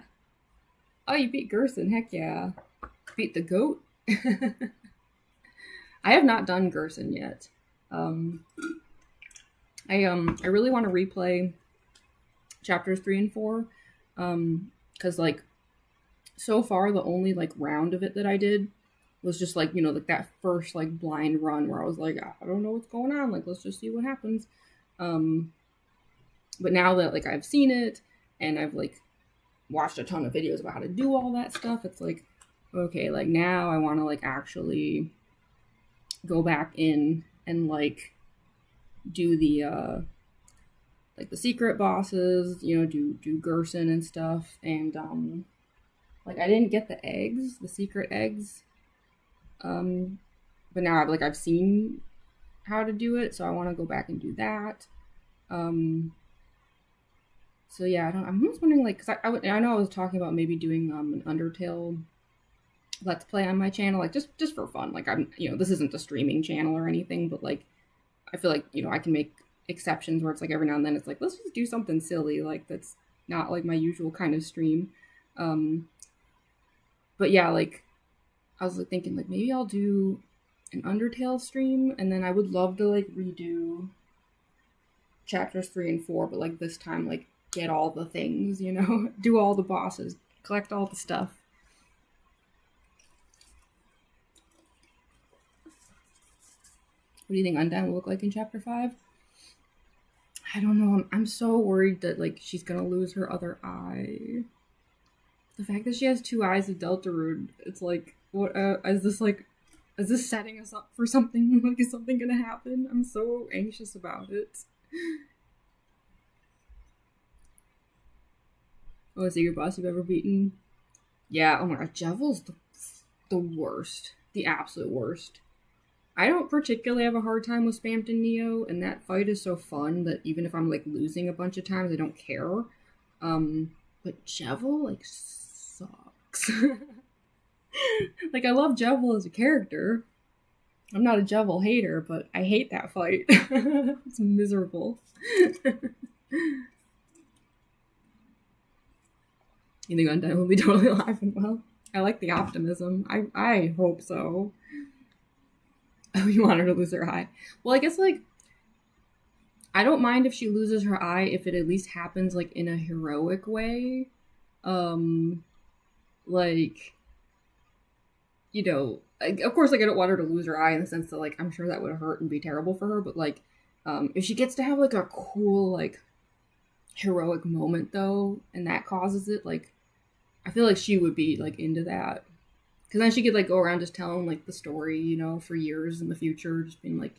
Speaker 2: Oh, you beat Gerson, heck yeah. Beat the goat. I have not done Gerson yet. I really want to replay chapters 3 and 4. Cause like so far the only like round of it that I did was just like, like that first like blind run where I was like, I don't know what's going on. Like, let's just see what happens. But now that like I've seen it and I've like watched a ton of videos about how to do all that stuff, it's like, okay, like now I want to like actually go back in and like do the like the secret bosses, do Gerson and stuff. And like I didn't get the eggs, the secret eggs. But now I've seen how to do it, so I want to go back and do that. So yeah, I'm just wondering, like, because I know I was talking about maybe doing an Undertale let's play on my channel, like just for fun. Like I'm, this isn't a streaming channel or anything, but like I feel like I can make exceptions where it's like every now and then it's like let's just do something silly like that's not like my usual kind of stream. Um, but yeah, like I was like thinking like maybe I'll do an Undertale stream, and then I would love to like redo chapters 3 and 4, but like this time like get all the things, do all the bosses, collect all the stuff. What do you think Undyne will look like in chapter 5? I don't know. I'm so worried that like she's gonna lose her other eye. The fact that she has 2 eyes of Deltarune, it's like, what is this setting us up for something? Like, is something gonna happen? I'm so anxious about it. Oh, is it your boss you've ever beaten? Yeah. Oh my god, Jevel's the worst, the absolute worst. I don't particularly have a hard time with Spamton Neo, and that fight is so fun that even if I'm like losing a bunch of times, I don't care. But Jevel like sucks. Like I love Jevel as a character. I'm not a Jevel hater, but I hate that fight. It's miserable. You think Undyne will be totally alive and well? I like the optimism. I hope so. Oh, you want her to lose her eye? Well, I guess like I don't mind if she loses her eye if it at least happens like in a heroic way. Like of course, like I don't want her to lose her eye in the sense that like I'm sure that would hurt and be terrible for her, but like if she gets to have like a cool like heroic moment though, and that causes it, like I feel like she would be like into that, because then she could like go around just telling like the story, for years in the future, just being like,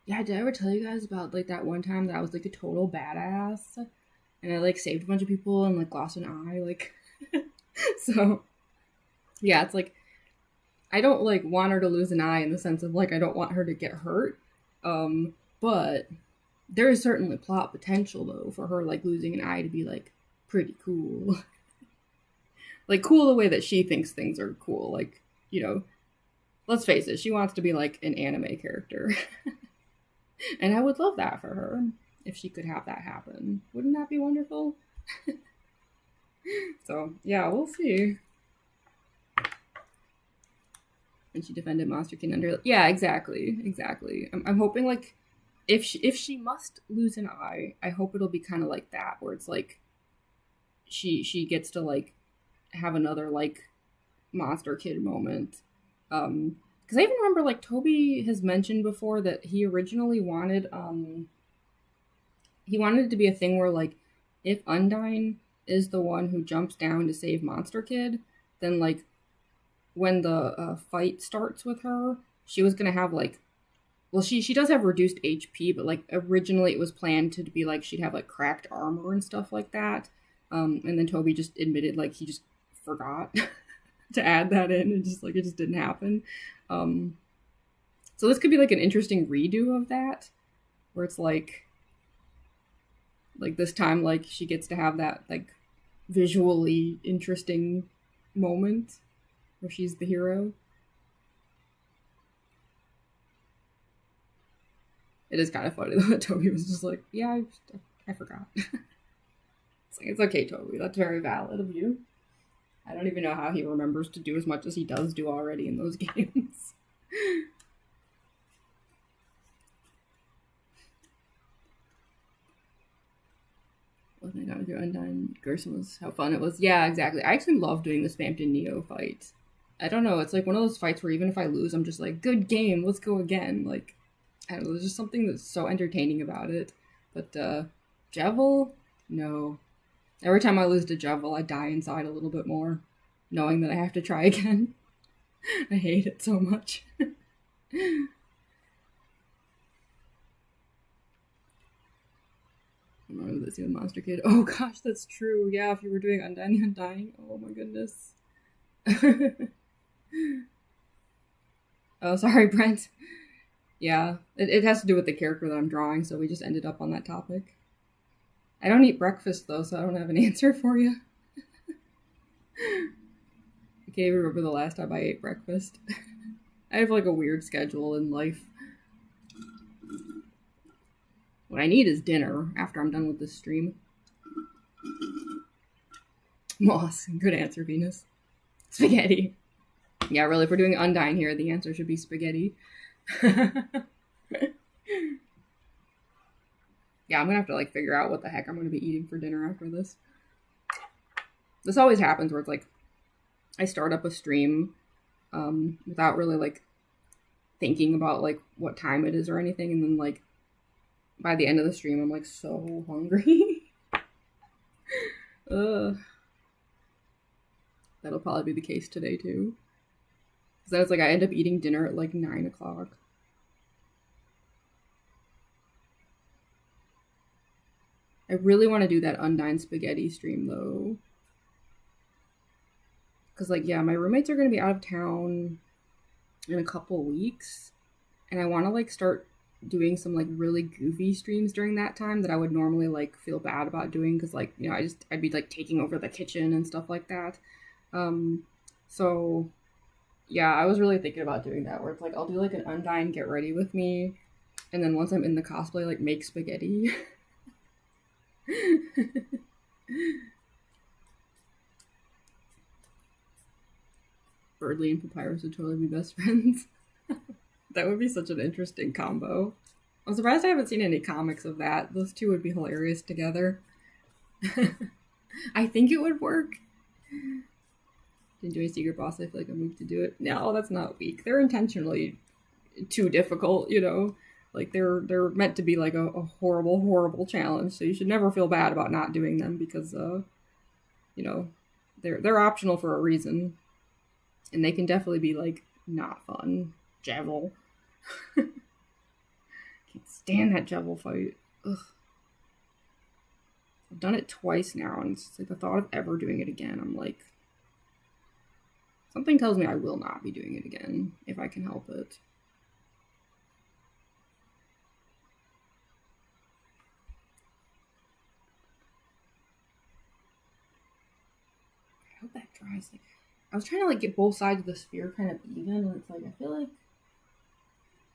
Speaker 2: yeah, did I ever tell you guys about like that one time that I was like a total badass and I like saved a bunch of people and like lost an eye, like so yeah, it's like I don't like want her to lose an eye in the sense of like I don't want her to get hurt, but there is certainly plot potential though for her like losing an eye to be like pretty cool. Like cool the way that she thinks things are cool, like let's face it, she wants to be like an anime character. And I would love that for her if she could have that happen. Wouldn't that be wonderful? So yeah, we'll see. And she defended Monster King Undertale. Yeah, exactly. I'm hoping like if she must lose an eye, I hope it'll be kind of like that, where it's like she gets to like have another like Monster Kid moment. Because I even remember like Toby has mentioned before that he originally wanted it to be a thing where like if Undyne is the one who jumps down to save Monster Kid, then like when the fight starts with her, she was gonna have like, well, she does have reduced HP, but like originally it was planned to be like she'd have like cracked armor and stuff like that. And then Toby just admitted like he just forgot to add that in, and just like it just didn't happen. So this could be like an interesting redo of that, where it's like this time like she gets to have that like visually interesting moment where she's the hero. It is kind of funny though that Toby was just like, yeah, I forgot. It's like, it's okay, Toby. That's very valid of you. I don't even know how he remembers to do as much as he does do already in those games. Wasn't I down through Undyne? Gerson was how fun it was. Yeah, exactly. I actually love doing the Spamton Neo fight. I don't know. It's like one of those fights where even if I lose, I'm just like, good game. Let's go again. Like, I don't know. There's just something that's so entertaining about it. But Jevel, no. Every time I lose to Jevel, I die inside a little bit more, knowing that I have to try again. I hate it so much. I remember this new Monster Kid. Oh gosh, that's true. Yeah, if you were doing Undyne, Undying. Oh my goodness. Oh, sorry, Brent. Yeah, it has to do with the character that I'm drawing, so we just ended up on that topic. I don't eat breakfast though, so I don't have an answer for you. can't even remember the last time I ate breakfast. I have like a weird schedule in life. What I need is dinner after I'm done with this stream. Moss. Good answer, Venus. Spaghetti. Yeah, really, if we're doing Undyne here, the answer should be spaghetti. Yeah, I'm gonna have to like figure out what the heck I'm gonna be eating for dinner after this. This always happens where it's like I start up a stream without really like thinking about like what time it is or anything, and then like by the end of the stream I'm like so hungry. Ugh. That'll probably be the case today too. Because then it's like I end up eating dinner at like 9 o'clock. I really want to do that Undyne spaghetti stream though. Because like, yeah, my roommates are going to be out of town in a couple weeks. And I want to like start doing some like really goofy streams during that time that I would normally like feel bad about doing. Because like, you know, I'd be like taking over the kitchen and stuff like that. So yeah, I was really thinking about doing that where it's like I'll do like an Undyne get ready with me, and then once I'm in the cosplay, like make spaghetti. Birdly and Papyrus would totally be best friends. That would be such an interesting combo. I'm surprised I haven't seen any comics of that. Those two would be hilarious together. I think it would work. Didn't do a secret boss. I feel like I'm weak to do it. No, that's not weak. They're intentionally too difficult, you know? Like they're meant to be like a horrible, horrible challenge. So you should never feel bad about not doing them because you know, they're optional for a reason. And they can definitely be like not fun. Javel. Can't stand that Javel fight. Ugh. I've done it twice now, and it's like the thought of ever doing it again, I'm like, something tells me I will not be doing it again if I can help it. I hope that dries. Like, I was trying to like get both sides of the sphere kind of even, and it's like I feel like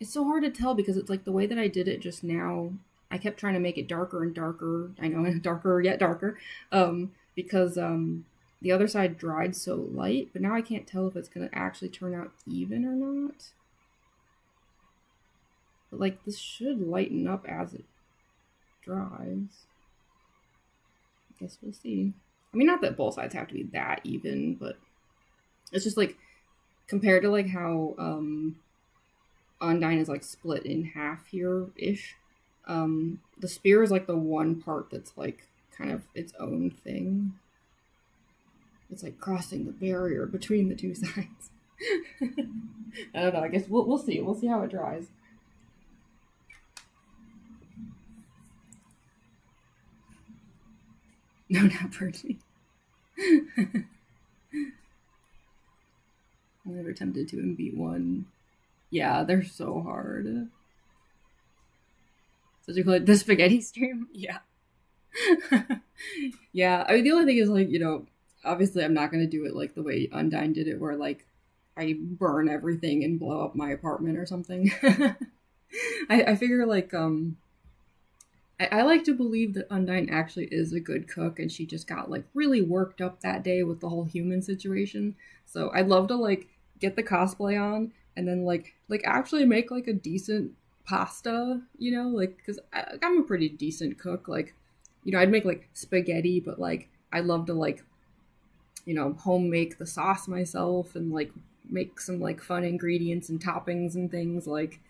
Speaker 2: it's so hard to tell because it's like the way that I did it just now. I kept trying to make it darker and darker. I know, darker yet darker, because the other side dried so light. But now I can't tell if it's gonna actually turn out even or not. But like this should lighten up as it dries. I guess we'll see. I mean, not that both sides have to be that even, but it's just like compared to like how Undyne is like split in half here-ish. The spear is like the one part that's like kind of its own thing. It's like crossing the barrier between the two sides. I don't know. I guess we'll see. We'll see how it dries. No, not Birdly. I'm never tempted to beat one. Yeah, they're so hard. So you call it the spaghetti stream? Yeah. Yeah, I mean, the only thing is, like, you know, obviously I'm not going to do it like the way Undyne did it, where, like, I burn everything and blow up my apartment or something. I figure, like, I like to believe that Undyne actually is a good cook, and she just got, like, really worked up that day with the whole human situation. So I'd love to, like, get the cosplay on, and then, like actually make, like, a decent pasta, you know, like, because I'm a pretty decent cook. Like, you know, I'd make like spaghetti, but like I love to like, you know, home make the sauce myself and like make some like fun ingredients and toppings and things. Like,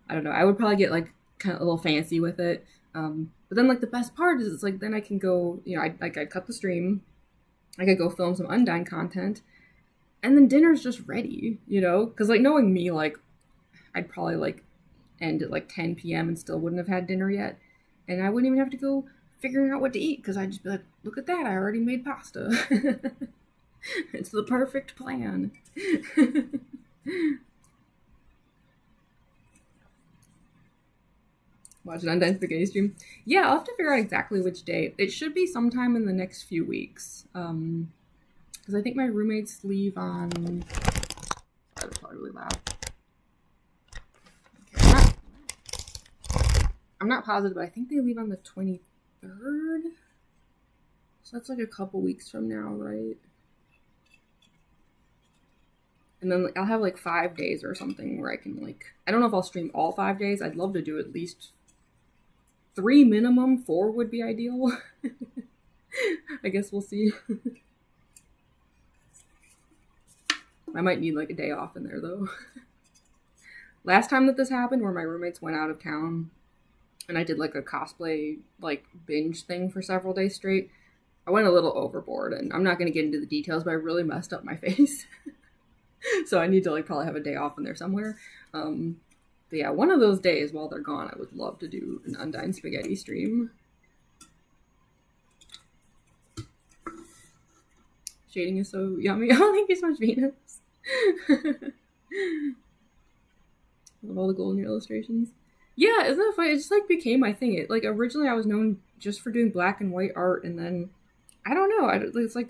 Speaker 2: I don't know, I would probably get like kind of a little fancy with it. But then like the best part is it's like then I can go, you know, I'd cut the stream, I could go film some Undyne content, and then dinner's just ready, you know, because like knowing me, like I'd probably like end at like 10 p.m. and still wouldn't have had dinner yet. And I wouldn't even have to go figuring out what to eat because I'd just be like, look at that, I already made pasta. It's the perfect plan. Watch an Undyne spaghetti stream. Yeah, I'll have to figure out exactly which day. It should be sometime in the next few weeks. Because Because I think my roommates leave on... Sorry, that's probably really loud. Okay, I'm not positive, but I think they leave on the 23rd. So that's like a couple weeks from now, right? And then I'll have like 5 days or something where I can like... I don't know if I'll stream all 5 days. I'd love to do at least 3 minimum. 4 would be ideal. I guess we'll see. I might need like a day off in there though. Last time that this happened, where my roommates went out of town and I did like a cosplay like binge thing for several days straight, I went a little overboard, and I'm not going to get into the details, but I really messed up my face. So I need to like probably have a day off in there somewhere. But yeah, one of those days while they're gone, I would love to do an Undyne spaghetti stream. Shading is so yummy. Oh, thank you so much, Venus. Love all the golden illustrations. Yeah, isn't that funny? It just like became my thing. It like originally I was known just for doing black and white art, and then I don't know. It's like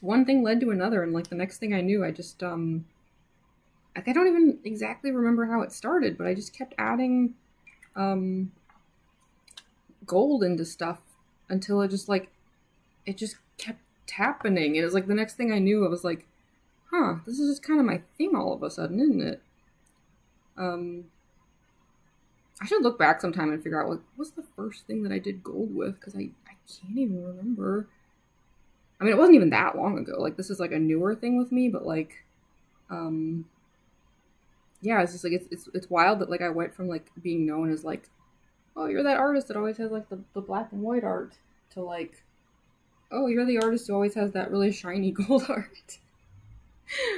Speaker 2: one thing led to another, and like the next thing I knew, I just like I don't even exactly remember how it started, but I just kept adding gold into stuff until it just kept happening. It was like the next thing I knew, I was like, huh, this is just kind of my thing all of a sudden, isn't it? I should look back sometime and figure out what was the first thing that I did gold with, because I can't even remember. I mean, it wasn't even that long ago. Like, this is like a newer thing with me, but like, yeah, it's just like it's wild that like I went from like being known as like, oh, you're that artist that always has like the black and white art, to like, oh, you're the artist who always has that really shiny gold art.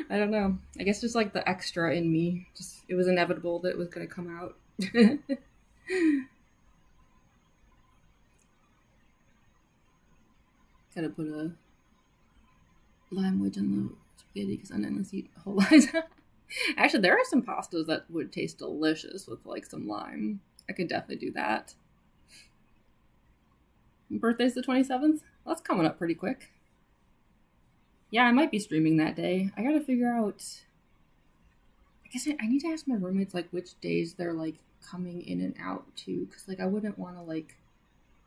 Speaker 2: I don't know. I guess just like the extra in me, just it was inevitable that it was gonna come out. Gotta put a lime wedge on the spaghetti because I didn't eat a whole lot. Actually, there are some pastas that would taste delicious with like some lime. I could definitely do that. Birthday's the 27th? Well, that's coming up pretty quick. Yeah, I might be streaming that day. I gotta figure out... I guess I need to ask my roommates like which days they're like coming in and out to, because like I wouldn't want to like...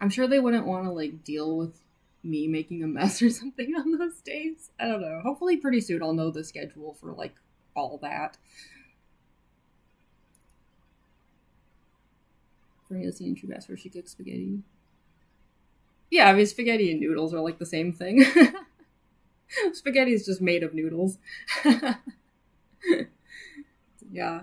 Speaker 2: I'm sure they wouldn't want to like deal with me making a mess or something on those days. I don't know. Hopefully pretty soon I'll know the schedule for like all that. Farina's seen True Best where she cooks spaghetti. Yeah, I mean spaghetti and noodles are like the same thing. Spaghetti is just made of noodles. Yeah.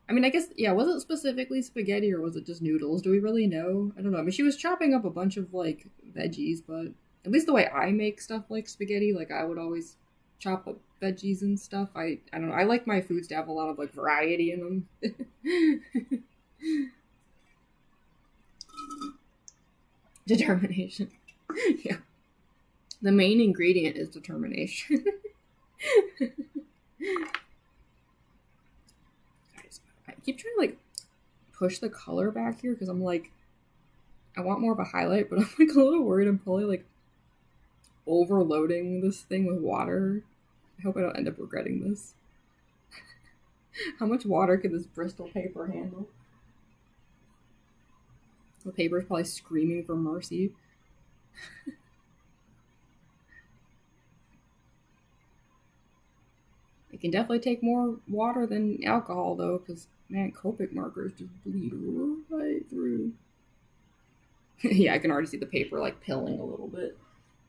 Speaker 2: I mean, I guess, yeah, was it specifically spaghetti or was it just noodles? Do we really know? I don't know. I mean, she was chopping up a bunch of, like, veggies, but at least the way I make stuff like spaghetti, like, I would always chop up veggies and stuff. I don't know. I like my foods to have a lot of, like, variety in them. Determination. Yeah. The main ingredient is determination. I keep trying to like push the color back here because I'm like, I want more of a highlight, but I'm like a little worried I'm probably like overloading this thing with water. I hope I don't end up regretting this. How much water could this Bristol paper handle? The paper is probably screaming for mercy. It can definitely take more water than alcohol, though, because, man, Copic markers just bleed right through. Yeah, I can already see the paper, like, pilling a little bit.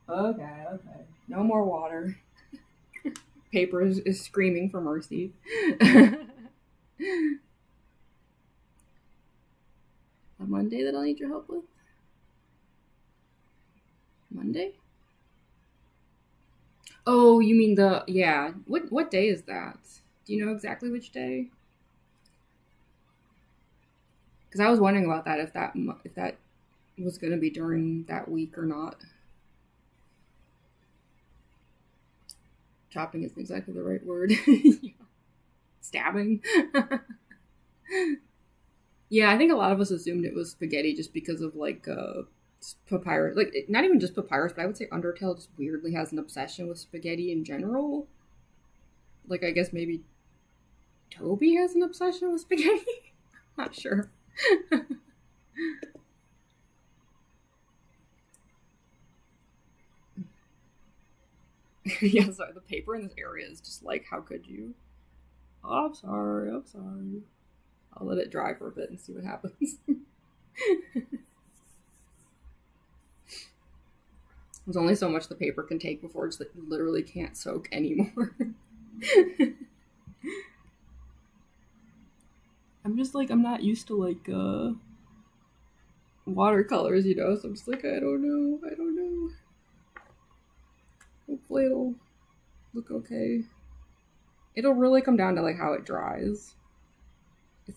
Speaker 2: Okay. No more water. Paper is screaming for mercy. A Monday that I'll need your help with? Monday? Oh, you mean yeah. What day is that? Do you know exactly which day? Because I was wondering about that, if that was going to be during that week or not. Chopping isn't exactly the right word. Yeah. Stabbing. Yeah, I think a lot of us assumed it was spaghetti just because of like Papyrus, like not even just Papyrus, but I would say Undertale just weirdly has an obsession with spaghetti in general. Like I guess maybe Toby has an obsession with spaghetti. Not sure. Yeah, sorry. The paper in this area is just like, how could you? Oh, I'm sorry. I'm sorry. I'll let it dry for a bit and see what happens. There's only so much the paper can take before it's like literally can't soak anymore. I'm just like, I'm not used to like watercolors, you know, so I'm just like, I don't know. Hopefully it'll look okay. It'll really come down to like how it dries.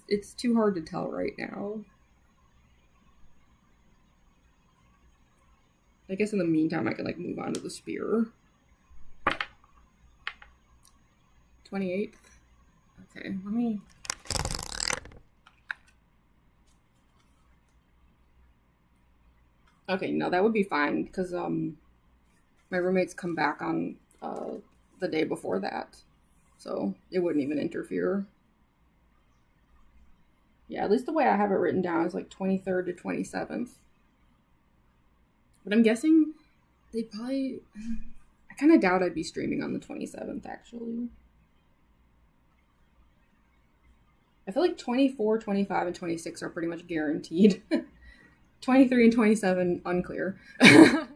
Speaker 2: It's too hard to tell right now. I guess in the meantime I can like move on to the spear. 28th. Okay, let me. Okay, no, that would be fine because my roommates come back on the day before that, so it wouldn't even interfere. Yeah, at least the way I have it written down is like 23rd to 27th. But I'm guessing they probably. I kind of doubt I'd be streaming on the 27th, actually. I feel like 24, 25, and 26 are pretty much guaranteed. 23 and 27, unclear. Do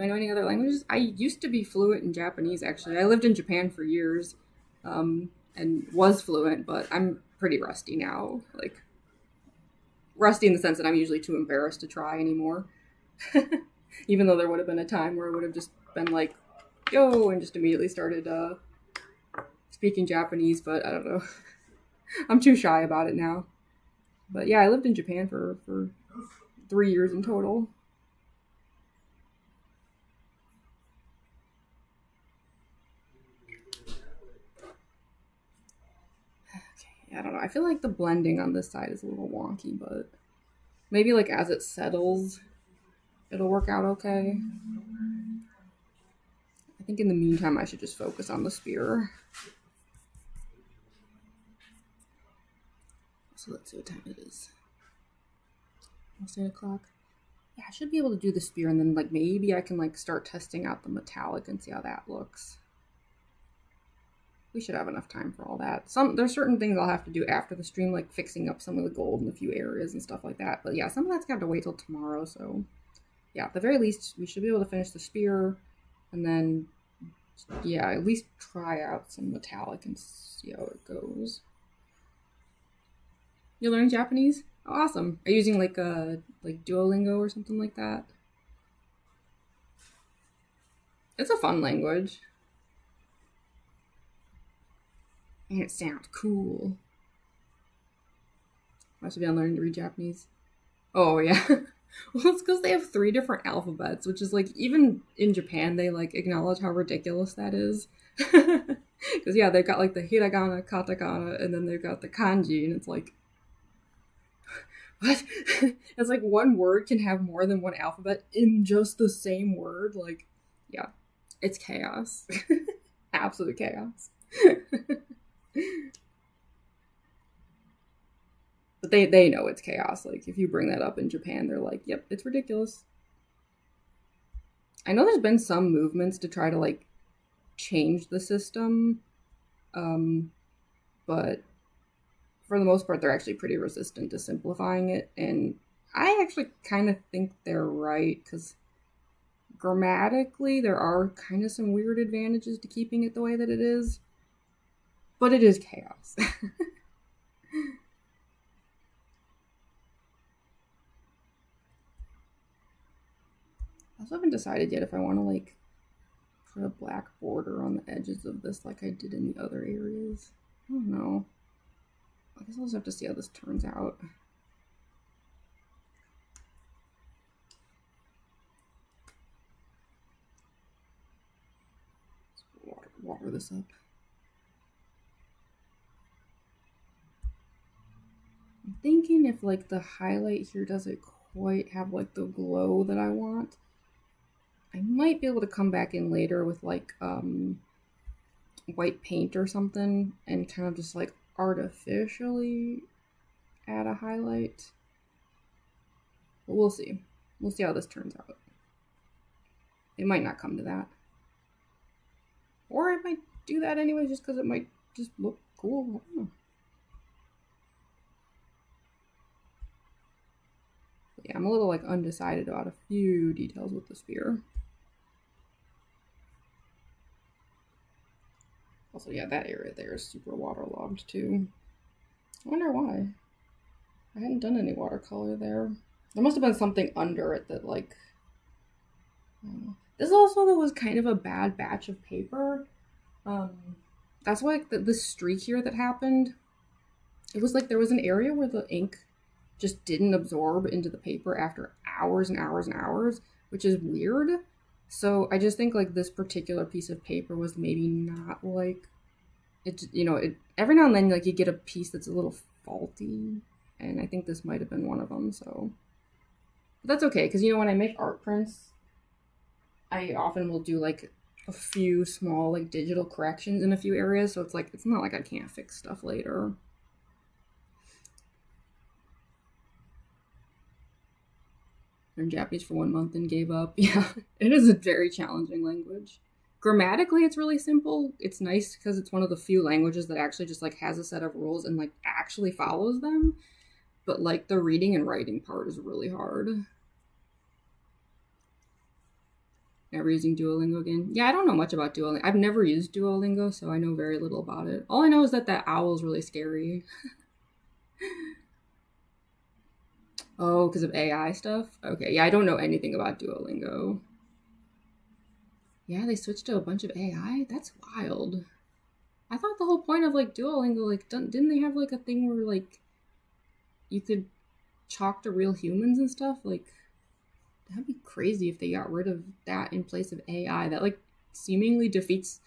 Speaker 2: I know any other languages? I used to be fluent in Japanese, actually. I lived in Japan for years and was fluent, but I'm pretty rusty now. Like, rusty in the sense that I'm usually too embarrassed to try anymore. Even though there would have been a time where it would have just been like, yo, and just immediately started speaking Japanese, but I don't know. I'm too shy about it now. But yeah, I lived in Japan for 3 years in total. I don't know. I feel like the blending on this side is a little wonky, but maybe like as it settles, it'll work out okay. I think in the meantime, I should just focus on the spear. So let's see what time it is. Almost 8 o'clock. Yeah, I should be able to do the spear, and then like maybe I can like start testing out the metallic and see how that looks. We should have enough time for all that. There's certain things I'll have to do after the stream, like fixing up some of the gold in a few areas and stuff like that. But yeah, some of that's got to wait till tomorrow. So yeah, at the very least, we should be able to finish the spear, and then yeah, at least try out some metallic and see how it goes. You learning Japanese? Oh, awesome. Are you using like Duolingo or something like that? It's a fun language. And it sounds cool. I should be on learning to read Japanese. Oh yeah. Well, it's because they have 3 different alphabets, which is like even in Japan they like acknowledge how ridiculous that is. Because yeah, they've got like the hiragana, katakana, and then they've got the kanji, and it's like, what? It's like one word can have more than one alphabet in just the same word. Like, yeah, it's chaos. Absolute chaos. But they know it's chaos. Like, if you bring that up in Japan, they're like, yep, it's ridiculous. I know there's been some movements to try to, like, change the system. But for the most part, they're actually pretty resistant to simplifying it. And I actually kind of think they're right, because grammatically, there are kind of some weird advantages to keeping it the way that it is. But it is chaos. I also haven't decided yet if I want to, like, put a black border on the edges of this like I did in the other areas. I don't know. I guess I'll just have to see how this turns out. Let's water this up. thinking if like the highlight here doesn't quite have like the glow that I want, I might be able to come back in later with like white paint or something and kind of just like artificially add a highlight. But we'll see. We'll see how this turns out. It might not come to that. Or I might do that anyway just because it might just look cool. I don't know. But yeah, I'm a little like undecided about a few details with the spear. Also, yeah, that area there is super waterlogged too. I wonder why. I hadn't done any watercolor there. There must have been something under it that like, I don't know. This also though was kind of a bad batch of paper. That's why like, the streak here that happened, it was like there was an area where the ink just didn't absorb into the paper after hours and hours and hours, which is weird. So I just think like this particular piece of paper was maybe not like it, you know, it every now and then like you get a piece that's a little faulty, and I think this might have been one of them. So but that's okay, because you know when I make art prints, I often will do like a few small like digital corrections in a few areas, so it's like it's not like I can't fix stuff later. Learned Japanese for 1 month and gave up. Yeah, it is a very challenging language. Grammatically, it's really simple. It's nice because it's one of the few languages that actually just like has a set of rules and like actually follows them. But like the reading and writing part is really hard. Never using Duolingo again. Yeah, I don't know much about Duolingo. I've never used Duolingo, so I know very little about it. All I know is that that owl is really scary. Oh, because of AI stuff? Okay, yeah, I don't know anything about Duolingo. Yeah, they switched to a bunch of AI? That's wild. I thought the whole point of like Duolingo, like, didn't they have like a thing where like you could talk to real humans and stuff? Like, that'd be crazy if they got rid of that in place of AI. That like seemingly defeats,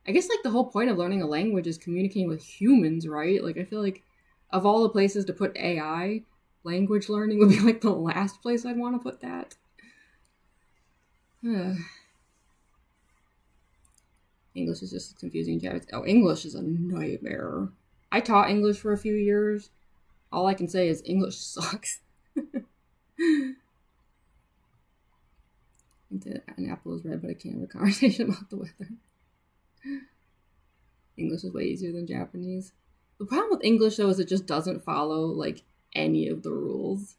Speaker 2: I guess, like the whole point of learning a language is communicating with humans, right? Like, I feel like of all the places to put AI, language learning would be like the last place I'd want to put that. English is just as confusing. Oh, English is a nightmare. I taught English for a few years. All I can say is English sucks. An apple is red, but I can't have a conversation about the weather. English is way easier than Japanese. The problem with English, though, is it just doesn't follow, like, any of the rules.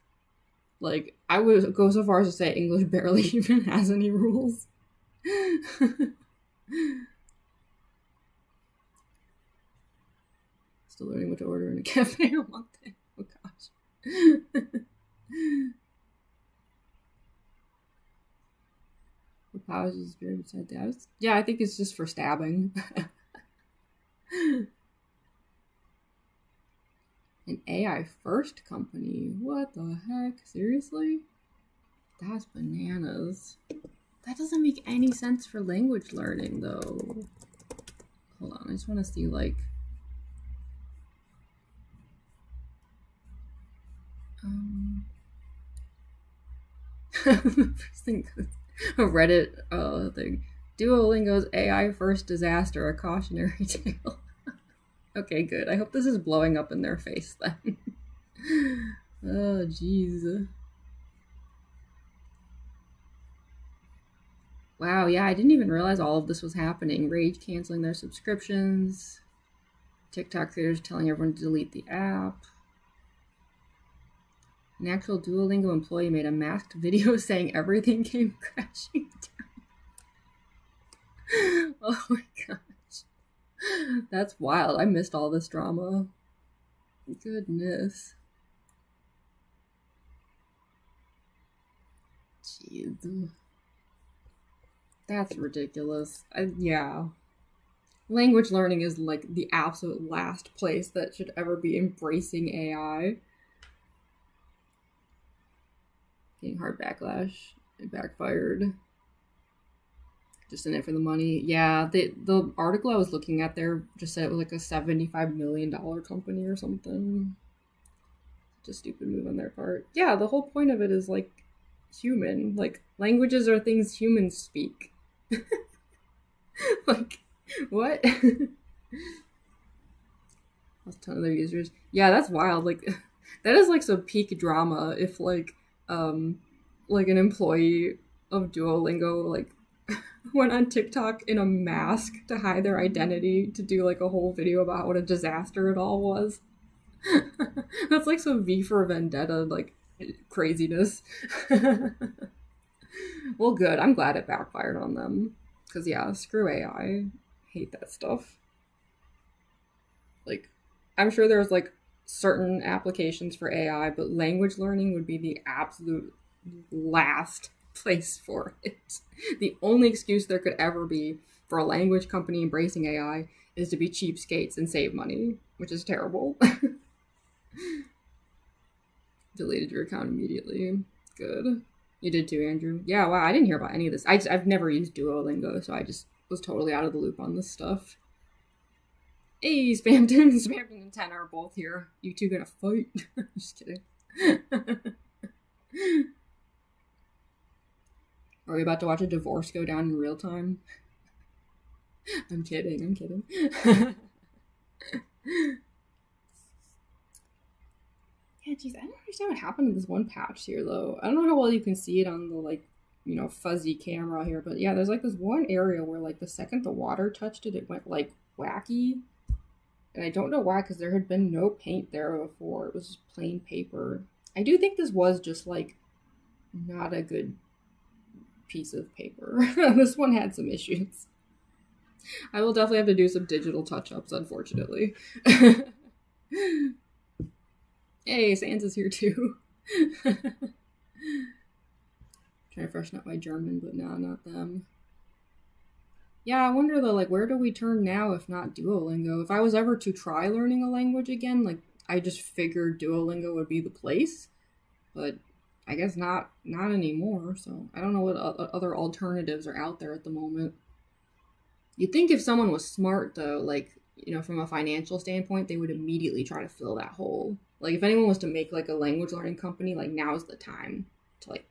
Speaker 2: Like, I would go so far as to say English barely even has any rules. Still learning what to order in a cafe or one thing. Oh, gosh. What powers is the spirit beside that? Yeah, I think it's just for stabbing. An AI first company? What the heck? Seriously? That's bananas. That doesn't make any sense for language learning, though. Hold on, I just want to see, like... the first thing... A Reddit thing. Duolingo's AI first disaster, a cautionary tale. Okay, good. I hope this is blowing up in their face then. Oh, jeez. Wow, yeah, I didn't even realize all of this was happening. Rage canceling their subscriptions. TikTok creators telling everyone to delete the app. An actual Duolingo employee made a masked video saying everything came crashing down. Oh my gosh. That's wild. I missed all this drama. Goodness. Jeez. That's ridiculous. Yeah. Language learning is like the absolute last place that should ever be embracing AI. Getting hard backlash. It backfired. Just in it for the money. Yeah, the article I was looking at there just said it was like a $75 million company or something. Just stupid move on their part. Yeah, the whole point of it is like human. Like languages are things humans speak. Like what? A ton of their users. Yeah, that's wild. Like that is like some peak drama if like an employee of Duolingo like went on TikTok in a mask to hide their identity to do like a whole video about what a disaster it all was. That's like some V for Vendetta like craziness. Well, good. I'm glad it backfired on them. Cause yeah, screw AI. Hate that stuff. Like, I'm sure there's like certain applications for AI, but language learning would be the absolute last place for it. The only excuse there could ever be for a language company embracing AI is to be cheapskates and save money, which is terrible. Deleted your account immediately. Good. You did too, Andrew. Yeah, wow, I didn't hear about any of this. I've never used Duolingo, so I just was totally out of the loop on this stuff. Hey, Spamton and 10 are both here. You two gonna fight? Just kidding. Are we about to watch a divorce go down in real time? I'm kidding. Yeah, geez, I don't understand what happened in this one patch here, though. I don't know how well you can see it on the, like, fuzzy camera here, but yeah, there's, like, this one area where, like, the second the water touched it, it went, like, wacky. And I don't know why, because there had been no paint there before. It was just plain paper. I do think this was just, like, not a good piece of paper. This one had some issues. I will definitely have to do some digital touch-ups, unfortunately. Hey, Sans is here too. Trying to freshen up my German, but no, not them. Yeah, I wonder though, like, where do we turn now if not Duolingo? If I was ever to try learning a language again, like, I just figured Duolingo would be the place, but I guess not anymore. So I don't know what other alternatives are out there at the moment. You'd think if someone was smart though, like, from a financial standpoint, they would immediately try to fill that hole. Like, if anyone was to make, like, a language learning company, like, now's the time to, like,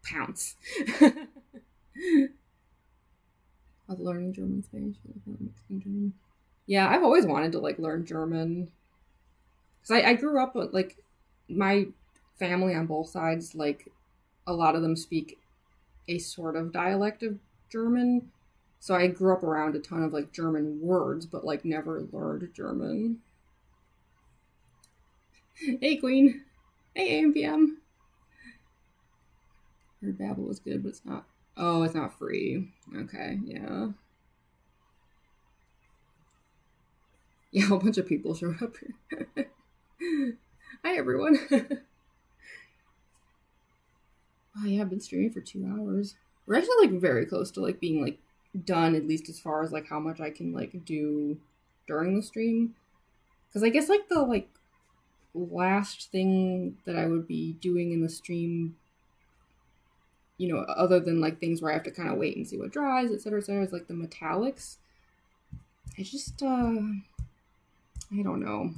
Speaker 2: pounce. I was learning German, Spanish, German. Yeah, I've always wanted to, like, learn German. Because I grew up with, like, my family on both sides, like, a lot of them speak a sort of dialect of German. So I grew up around a ton of, like, German words, but, like, never learned German. Hey, Queen. Hey, AMPM. Heard Babel was good, but it's not. Oh, it's not free. Okay, yeah. Yeah, a whole bunch of people showed up here. Hi, everyone. Oh, yeah, I've been streaming for 2 hours. We're actually, like, very close to, like, being, like, done, at least as far as, like, how much I can, like, do during the stream. Because I guess, like, the, like, last thing that I would be doing in the stream, other than, like, things where I have to kind of wait and see what dries, etc., is, like, the metallics. I just, I don't know.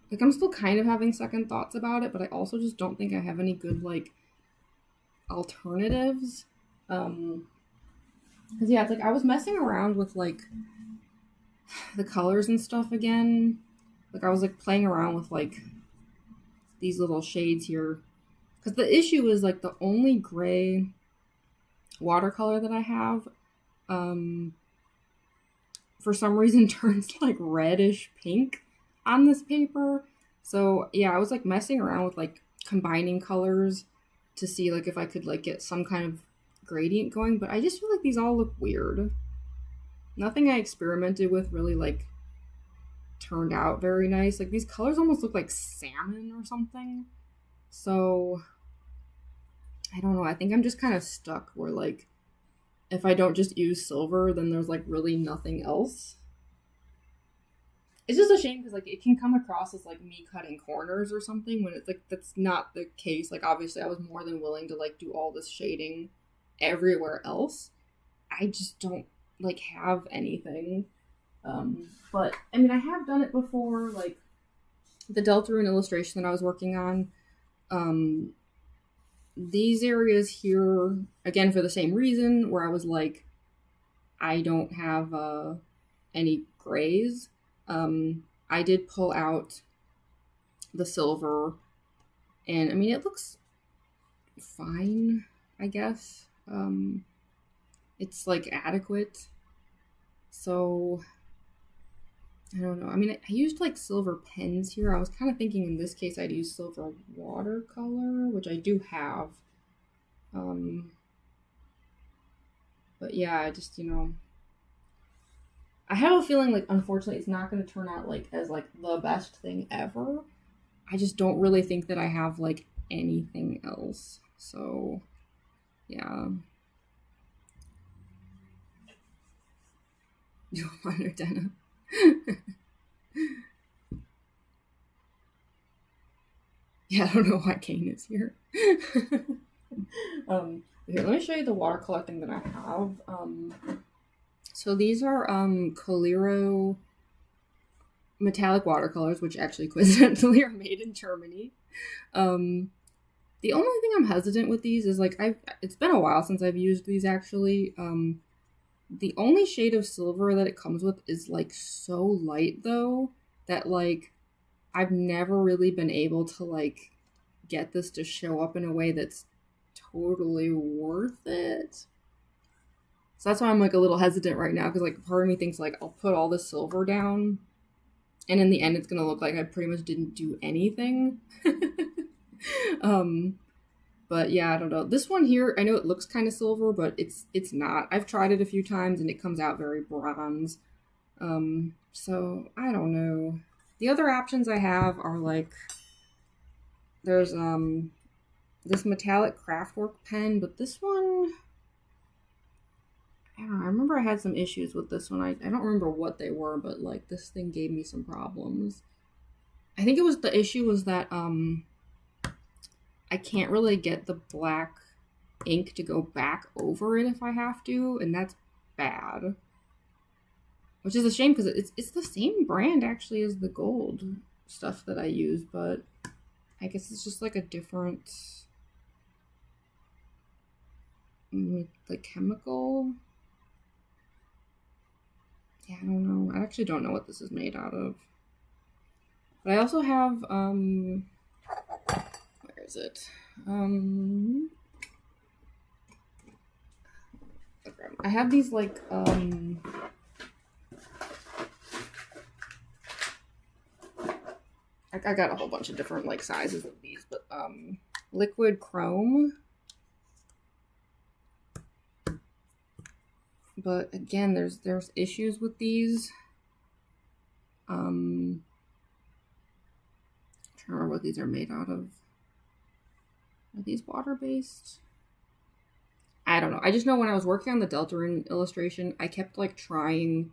Speaker 2: Like, I'm still kind of having second thoughts about it, but I also just don't think I have any good, like, alternatives. Because, yeah, it's like I was messing around with, like, the colors and stuff again. Like, I was, like, playing around with, like, these little shades here. Because the issue is, like, the only gray watercolor that I have, for some reason turns, like, reddish pink on this paper. So, yeah, I was, like, messing around with, like, combining colors to see, like, if I could, like, get some kind of gradient going. But I just feel like these all look weird. Nothing I experimented with really, like, turned out very nice. Like, these colors almost look like salmon or something. So, I don't know. I think I'm just kind of stuck where, like, if I don't just use silver, then there's, like, really nothing else. It's just a shame because, like, it can come across as, like, me cutting corners or something when it's, like, that's not the case. Like, obviously I was more than willing to, like, do all this shading everywhere else. I just don't, like, have anything. But, I mean, I have done it before, like, the Deltarune illustration that I was working on, these areas here, again, for the same reason, where I was like, I don't have any grays. I did pull out the silver, and I mean, it looks fine, I guess. It's like adequate. So I don't know. I mean, I used like silver pens here. I was kind of thinking in this case I'd use silver watercolor, which I do have. But yeah, I just, I have a feeling like unfortunately it's not going to turn out like as like the best thing ever. I just don't really think that I have like anything else. So yeah. You want Undertale? Yeah, I don't know why Kane is here. Here, let me show you the watercolor thing that I have. So these are Coliro metallic watercolors, which actually coincidentally are made in Germany. The only thing I'm hesitant with these is like it's been a while since I've used these actually. The only shade of silver that it comes with is like so light though that like I've never really been able to like get this to show up in a way that's totally worth it. So that's why I'm like a little hesitant right now, because like part of me thinks like I'll put all this silver down and in the end it's gonna look like I pretty much didn't do anything. But yeah, I don't know. This one here, I know it looks kind of silver, but it's not. I've tried it a few times and it comes out very bronze. So I don't know. The other options I have are like, there's this metallic craftwork pen, but this one, I don't know. I remember I had some issues with this one. I don't remember what they were, but like this thing gave me some problems. I think it was the issue was that I can't really get the black ink to go back over it if I have to, and that's bad. Which is a shame because it's the same brand actually as the gold stuff that I use, but I guess it's just like a different like chemical. Yeah, I don't know. I actually don't know what this is made out of. But I also have where is it? I have these like I got a whole bunch of different like sizes of these, but liquid chrome. But again, there's issues with these. I'm trying to remember what these are made out of. Are these water-based? I don't know. I just know when I was working on the Deltarune illustration, I kept like trying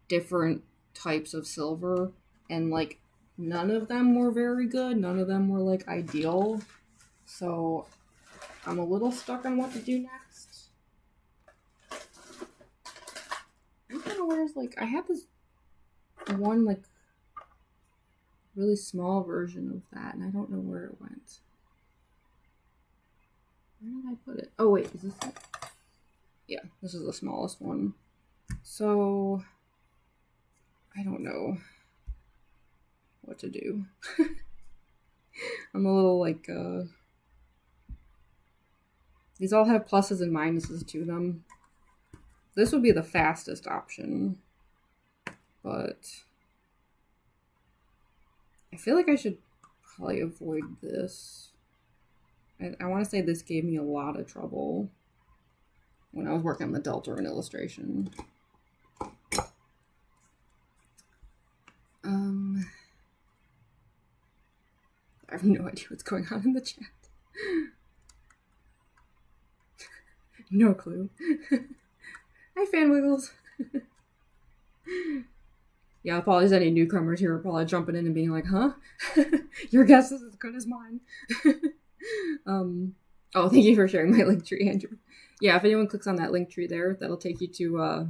Speaker 2: different types of silver, and like none of them were very good. None of them were like ideal. So I'm a little stuck on what to do next. I don't know where's like, I had this one like really small version of that, and I don't know where it went. Where did I put it? Oh wait, is this it? Yeah, this is the smallest one. So I don't know what to do. I'm a little like these all have pluses and minuses to them. This would be the fastest option, but I feel like I should probably avoid this. I want to say this gave me a lot of trouble when I was working on the Deltarune illustration. I have no idea what's going on in the chat. No clue. Hi, Fan Wiggles. Yeah, apologies any newcomers here are probably jumping in and being like, huh? Your guess is as good as mine. Oh, thank you for sharing my link tree, Andrew. Yeah, if anyone clicks on that link tree there, that'll take you to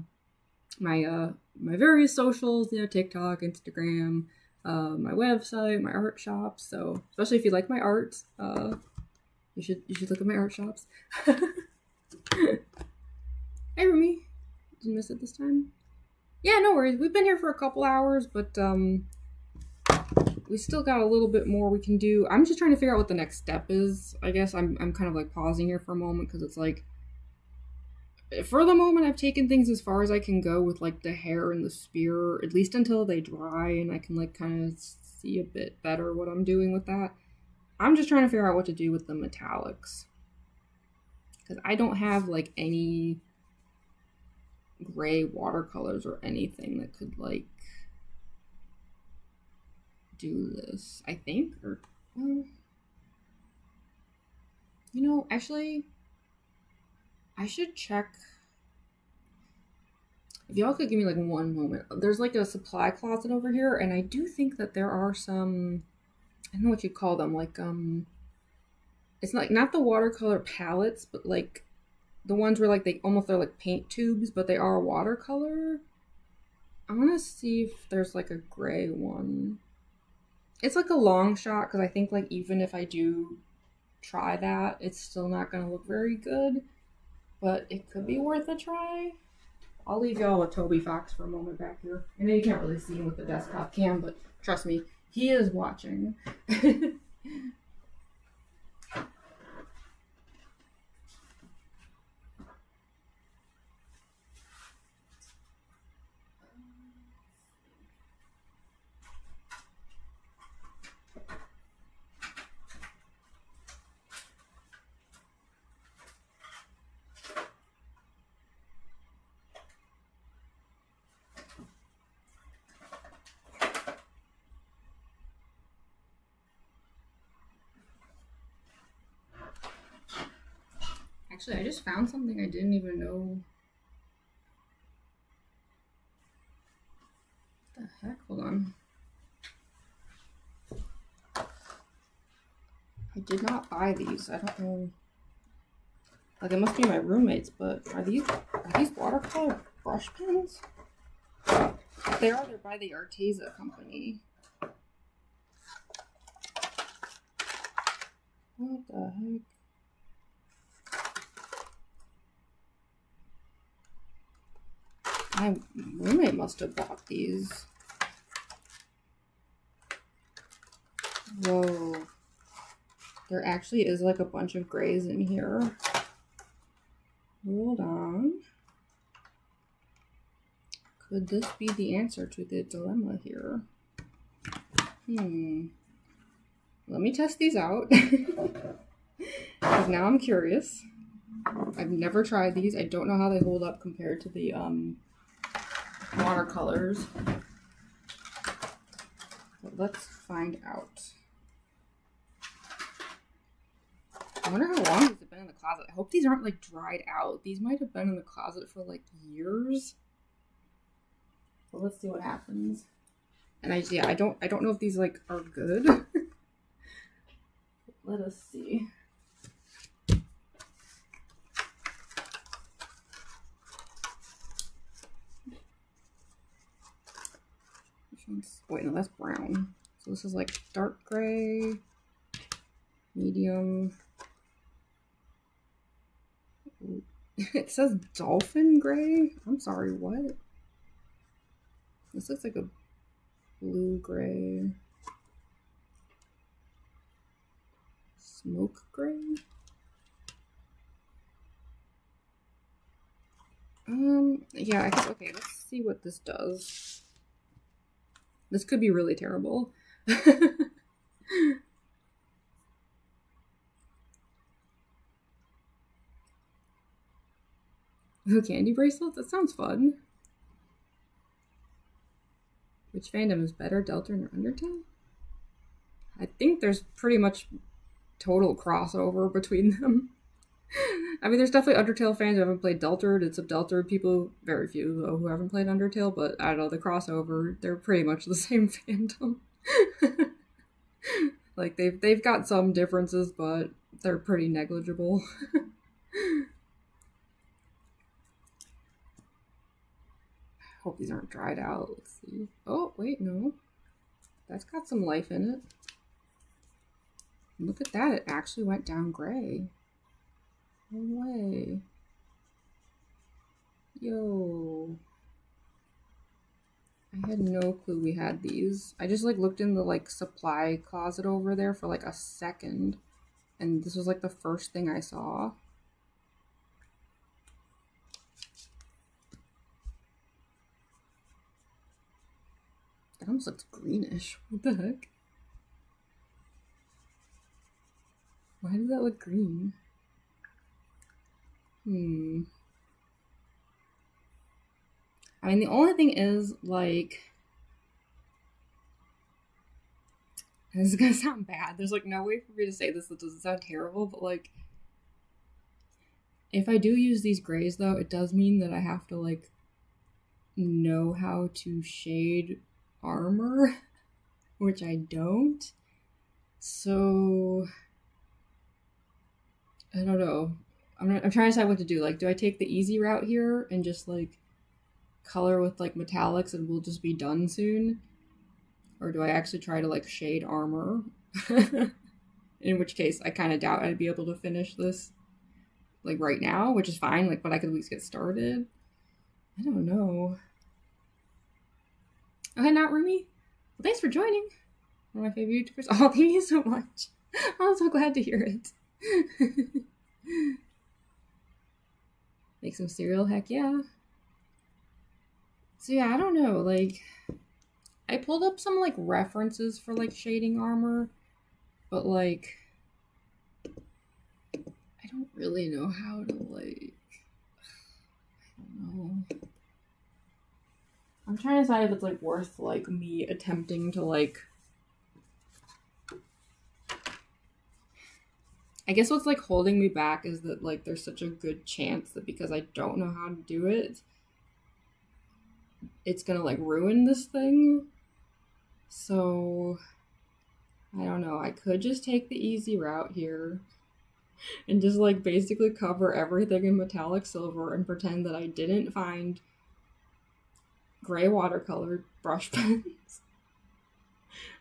Speaker 2: my various socials, TikTok, Instagram, my website, my art shops. So especially if you like my art, you should look at my art shops. Hey Rumi, didn't miss it this time. Yeah, no worries. We've been here for a couple hours, but we still got a little bit more we can do. I'm just trying to figure out what the next step is. I guess I'm kind of like pausing here for a moment because it's like, for the moment, I've taken things as far as I can go with like the hair and the spear, at least until they dry and I can like kind of see a bit better what I'm doing with that. I'm just trying to figure out what to do with the metallics because I don't have like any gray watercolors or anything that could like do this, I think. Or actually I should check. If y'all could give me like one moment. There's like a supply closet over here, and I do think that there are some, I don't know what you'd call them, like it's like not the watercolor palettes, but like the ones where like they're like paint tubes, but they are watercolor. I want to see if there's like a gray one. It's like a long shot because I think like even if I do try that, it's still not going to look very good, but it could be worth a try. I'll leave y'all with Toby Fox for a moment back here. I know you can't really see him with the desktop cam, but trust me, he is watching. Actually, I just found something I didn't even know. What the heck? Hold on. I did not buy these. I don't know. Like, it must be my roommates, but are these watercolor brush pens? They are. They're by the Arteza company. What the heck? My roommate must have bought these. Whoa. There actually is like a bunch of grays in here. Hold on. Could this be the answer to the dilemma here? Let me test these out. Because now I'm curious. I've never tried these. I don't know how they hold up compared to the watercolors. But let's find out. I wonder how long these have been in the closet. I hope these aren't like dried out. These might have been in the closet for like years. But let's see what happens. And I don't know if these like are good. Let us see. Wait, no, that's brown. So this is like dark gray, medium. It says dolphin gray. I'm sorry, what? This looks like a blue gray. Smoke gray? Yeah, I guess, okay, let's see what this does. This could be really terrible. Ooh, candy bracelets? That sounds fun. Which fandom is better, Deltarune or Undertale? I think there's pretty much total crossover between them. I mean, there's definitely Undertale fans who haven't played Deltarune, and some Deltarune people, very few though, who haven't played Undertale, but I don't know, the crossover, they're pretty much the same fandom. Like, they've got some differences, but they're pretty negligible. Hope these aren't dried out. Let's see. Oh, wait, no. That's got some life in it. Look at that, it actually went down gray. No way. Yo. I had no clue we had these. I just like looked in the like supply closet over there for like a second, and this was like the first thing I saw. It almost looks greenish. What the heck? Why does that look green? I mean, the only thing is, like, this is gonna sound bad. There's, like, no way for me to say this that doesn't sound terrible, but, like, if I do use these grays, though, it does mean that I have to, like, know how to shade armor, which I don't. So, I don't know. I'm trying to decide what to do. Like, do I take the easy route here and just, like, color with, like, metallics and we'll just be done soon? Or do I actually try to, like, shade armor? In which case, I kind of doubt I'd be able to finish this, like, right now, which is fine, like, but I could at least get started. I don't know. Okay, not Rumi. Well, thanks for joining. One of my favorite YouTubers. Oh, thank you so much. I'm so glad to hear it. Make some cereal, heck yeah. So yeah, I don't know, like, I pulled up some, like, references for, like, shading armor, but, like, I don't really know how to, like, I don't know. I'm trying to decide if it's, like, worth, like, me attempting to, like, I guess what's, like, holding me back is that, like, there's such a good chance that because I don't know how to do it, it's gonna, like, ruin this thing. So, I don't know. I could just take the easy route here and just, like, basically cover everything in metallic silver and pretend that I didn't find gray watercolor brush pens.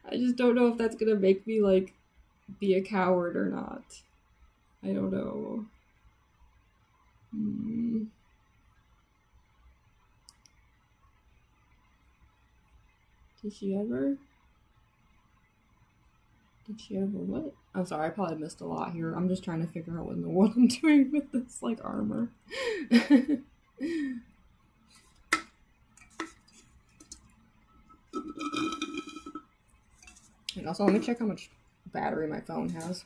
Speaker 2: I just don't know if that's gonna make me, like, be a coward or not. I don't know. Did she ever what? I'm sorry, I probably missed a lot here. I'm just trying to figure out what in the world I'm doing with this, like, armor. And also, let me check how much battery my phone has.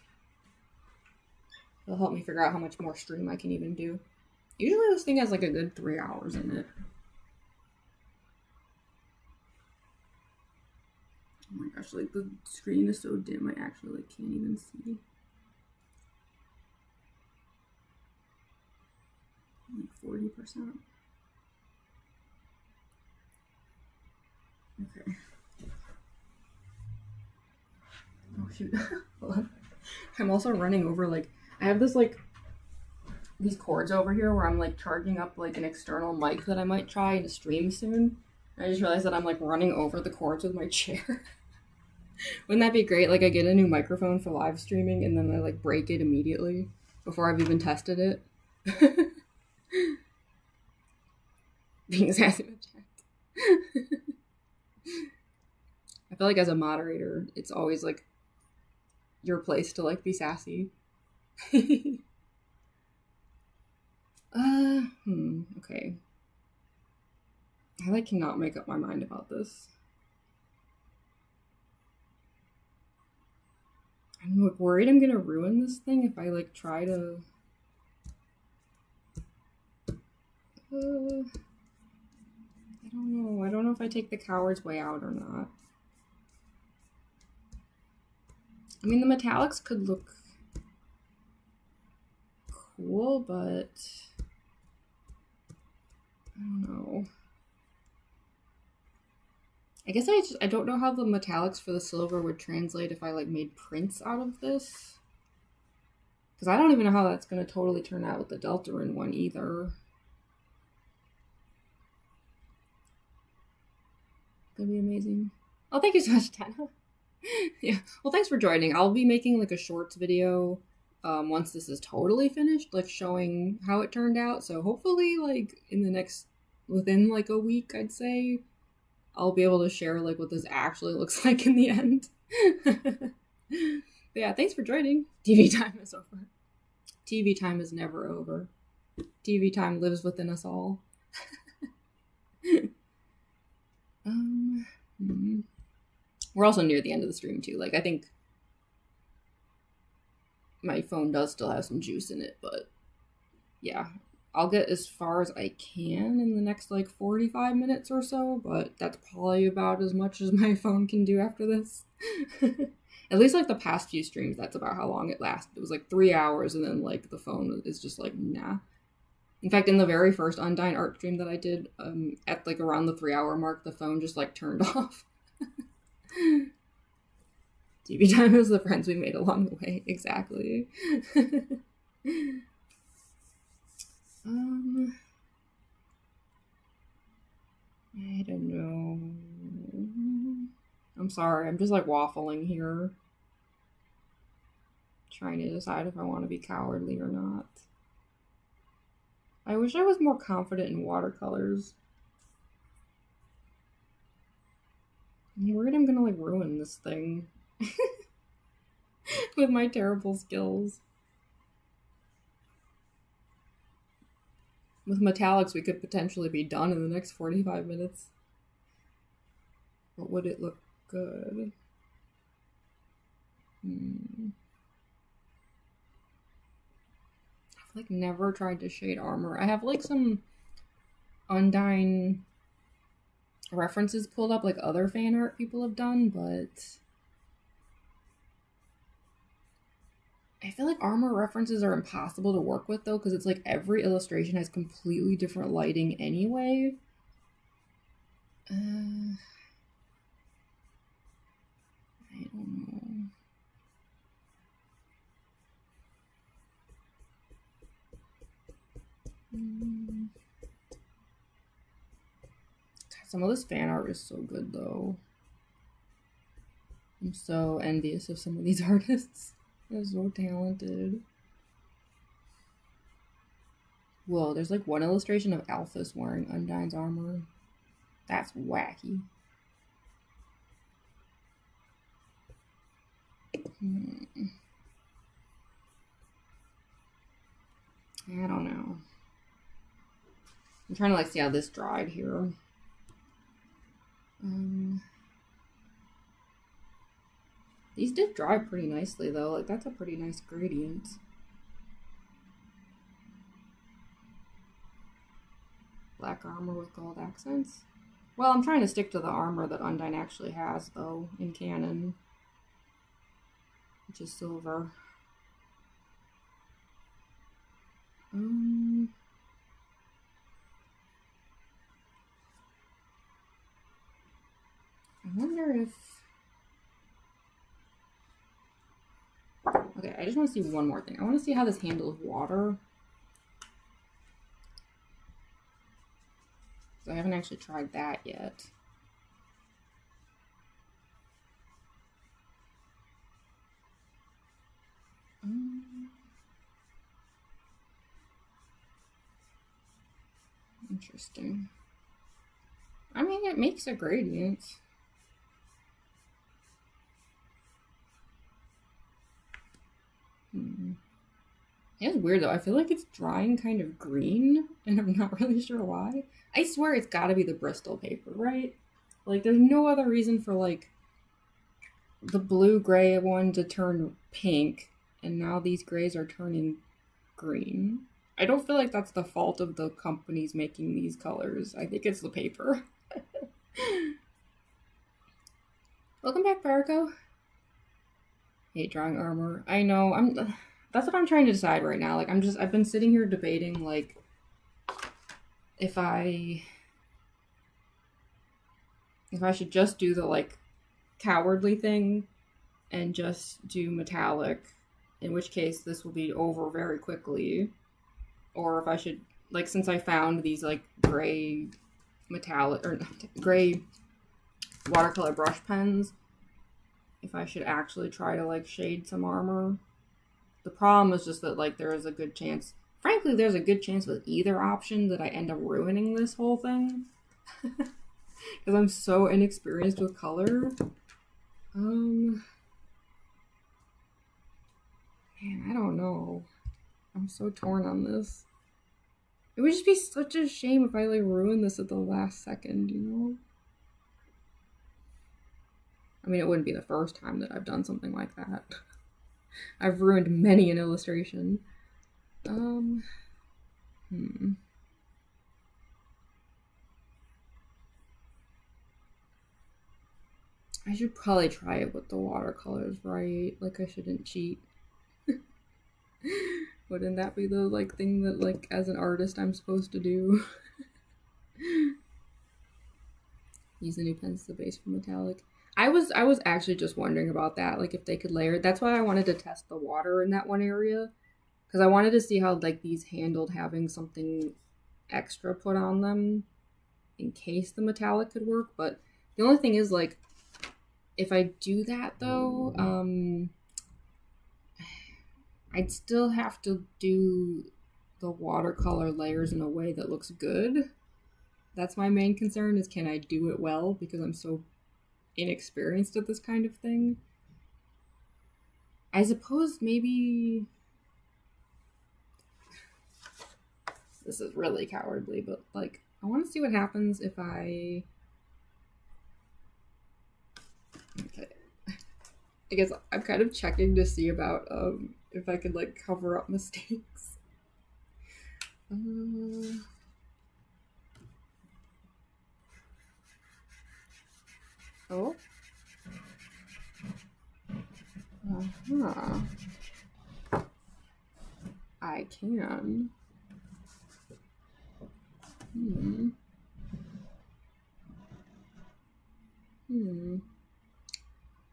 Speaker 2: It'll help me figure out how much more stream I can even do. Usually this thing has, like, a good 3 hours in it. Oh my gosh, like, the screen is so dim I actually, like, can't even see. Like 40%. Okay. Oh shoot. Hold on. I'm also running over, like, I have this, like, these cords over here where I'm, like, charging up, like, an external mic that I might try to stream soon. And I just realized that I'm, like, running over the cords with my chair. Wouldn't that be great? Like, I get a new microphone for live streaming and then I, like, break it immediately before I've even tested it. Being sassy with chat. I feel like as a moderator, it's always, like, your place to, like, be sassy. Okay. I, like, cannot make up my mind about this. I'm, like, worried I'm gonna ruin this thing if I, like, try to... I don't know. I don't know if I take the coward's way out or not. I mean, the metallics could look cool, but I don't know. I guess I don't know how the metallics for the silver would translate if I, like, made prints out of this. Because I don't even know how that's going to totally turn out with the Deltarune one either. Gonna be amazing. Oh, thank you so much, Tana. Yeah. Well, thanks for joining. I'll be making like a shorts video once this is totally finished, like showing how it turned out. So hopefully like within like a week, I'd say, I'll be able to share like what this actually looks like in the end. Yeah, thanks for joining. TV time is over. TV time is never over. TV time lives within us all. Hmm. We're also near the end of the stream too. Like I think my phone does still have some juice in it, but yeah, I'll get as far as I can in the next like 45 minutes or so, but that's probably about as much as my phone can do after this. At least like the past few streams, that's about how long it lasted. It was like 3 hours, and then like the phone is just like, nah. In fact, in the very first Undyne art stream that I did, at like around the 3 hour mark, the phone just like turned off. TV time is the friends we made along the way. Exactly. I don't know. I'm sorry, I'm just like waffling here. Trying to decide if I want to be cowardly or not. I wish I was more confident in watercolors. I'm worried I'm gonna like ruin this thing with my terrible skills. With metallics, we could potentially be done in the next 45 minutes. But would it look good? I've like never tried to shade armor. I have like some Undyne references pulled up, like other fan art people have done, but I feel like armor references are impossible to work with though, because it's like every illustration has completely different lighting anyway. I don't know. Some of this fan art is so good though. I'm so envious of some of these artists. They're so talented. Whoa, there's like one illustration of Alphys wearing Undyne's armor. That's wacky. I don't know. I'm trying to like see how this dried here. These did dry pretty nicely though. Like that's a pretty nice gradient. Black armor with gold accents. Well, I'm trying to stick to the armor that Undyne actually has though in canon, which is silver. I wonder if... Okay, I just want to see one more thing. I want to see how this handles water. I haven't actually tried that yet. Interesting. I mean, it makes a gradient. It's weird though. I feel like it's drying kind of green, and I'm not really sure why. I swear it's gotta be the Bristol paper, right? Like, there's no other reason for, like, the blue-gray one to turn pink, and now these grays are turning green. I don't feel like that's the fault of the companies making these colors. I think it's the paper. Welcome back, Barico. Hate drawing armor. I know, that's what I'm trying to decide right now. Like, I've been sitting here debating, like, if I should just do the, like, cowardly thing and just do metallic, in which case this will be over very quickly, or if I should, like, since I found these, like, gray metallic, or gray watercolor brush pens if I should actually try to like shade some armor. The problem is just that like there is a good chance, frankly, there's a good chance with either option that I end up ruining this whole thing because I'm so inexperienced with color. Man, I don't know. I'm so torn on this. It would just be such a shame if I like ruined this at the last second, you know? I mean, it wouldn't be the first time that I've done something like that. I've ruined many an illustration. I should probably try it with the watercolors, right? Like, I shouldn't cheat. Wouldn't that be the like thing that like as an artist I'm supposed to do? Use the new pen as the base for metallic. I was actually just wondering about that, like if they could layer. That's why I wanted to test the water in that one area, because I wanted to see how like these handled having something extra put on them in case the metallic could work. But the only thing is like if I do that though, I'd still have to do the watercolor layers in a way that looks good. That's my main concern, is can I do it well, because I'm so inexperienced at this kind of thing. I suppose maybe this is really cowardly, but like I want to see what happens if I I guess I'm kind of checking to see about if I could like cover up mistakes. Oh. Uh-huh. I can.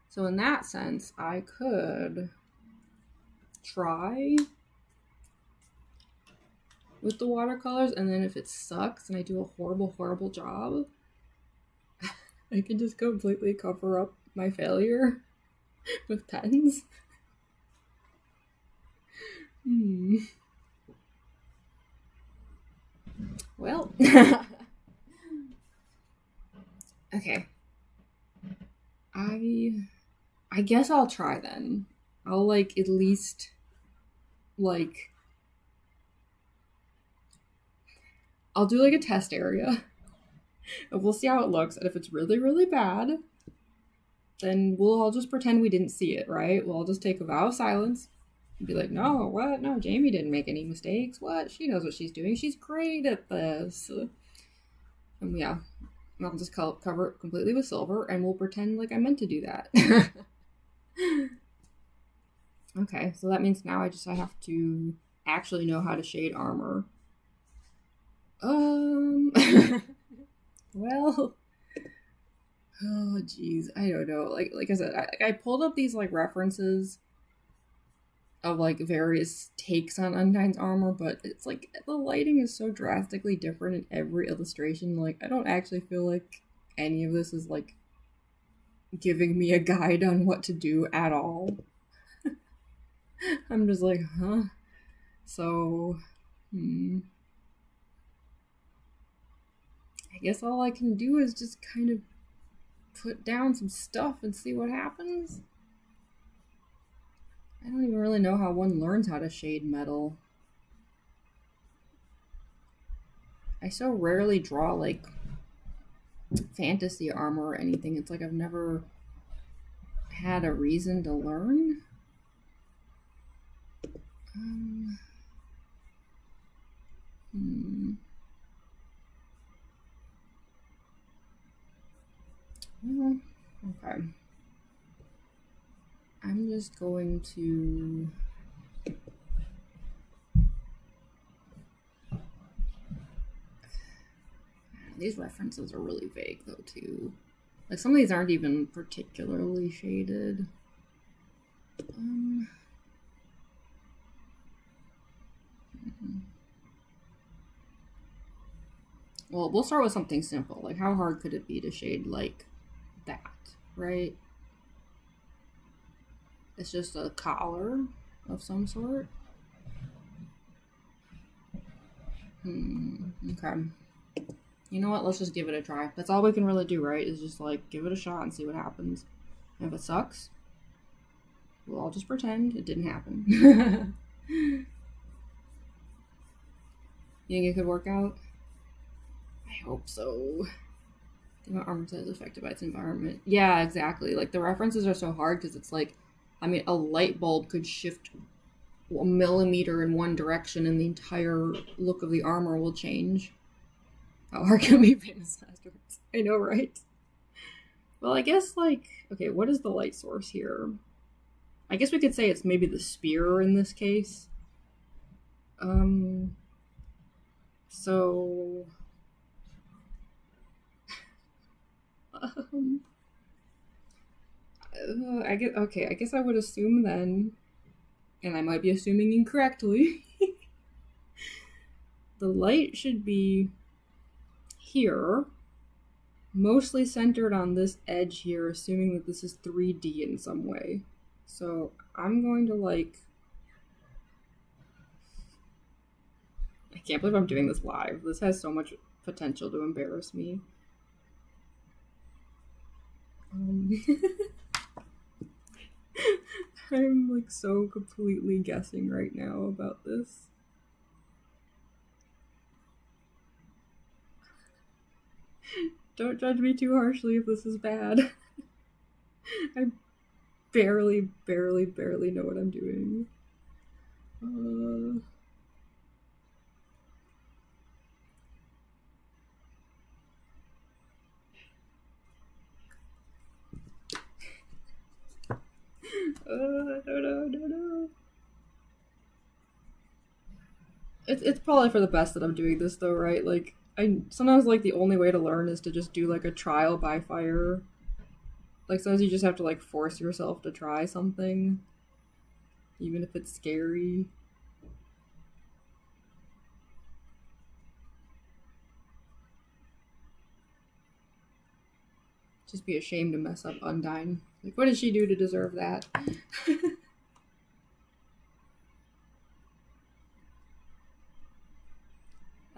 Speaker 2: So in that sense, I could try with the watercolors, and then if it sucks and I do a horrible job, I can just completely cover up my failure with pens. Well. Okay. I guess I'll try then. I'll like at least like I'll do like a test area and we'll see how it looks, and if it's really bad, then we'll all just pretend we didn't see it, right? We'll all just take a vow of silence and be like, no, what? No, Jamie didn't make any mistakes. What? She knows what she's doing. She's great at this. And yeah, I'll just cover it completely with silver, and we'll pretend like I meant to do that. Okay, so that means now I have to actually know how to shade armor. Well, oh geez, I don't know. Like I said, I pulled up these like references of like various takes on Undyne's armor, but it's like the lighting is so drastically different in every illustration. Like I don't actually feel like any of this is like giving me a guide on what to do at all. I'm just like, huh? So, I guess all I can do is just kind of put down some stuff and see what happens. I don't even really know how one learns how to shade metal. I so rarely draw like fantasy armor or anything. It's like I've never had a reason to learn. Well, okay. I'm just going to these references are really vague though too. Like some of these aren't even particularly shaded. Well, we'll start with something simple. Like how hard could it be to shade like that, right? It's just a collar of some sort. Okay. You know what? Let's just give it a try. That's all we can really do, right? Is just like give it a shot and see what happens. And if it sucks, we'll all just pretend it didn't happen. You think it could work out? I hope so. The armor set is affected by its environment. Yeah, exactly. Like the references are so hard because it's like, I mean, a light bulb could shift a millimeter in one direction and the entire look of the armor will change. How hard can we be famous afterwards? I know, right? Well, I guess, like, okay, what is the light source here? I guess we could say it's maybe the spear in this case. So. I guess, okay, I guess I would assume then, and I might be assuming incorrectly, the light should be here, mostly centered on this edge here, assuming that this is 3D in some way. So I'm going to like... I can't believe I'm doing this live. This has so much potential to embarrass me. I'm like so completely guessing right now about this. Don't judge me too harshly if this is bad. I barely know what I'm doing. No. It's probably for the best that I'm doing this though, right? Like I sometimes like the only way to learn is to just do like a trial by fire. Like sometimes you just have to like force yourself to try something, even if it's scary. Just be ashamed to mess up Undyne. Like, what did she do to deserve that?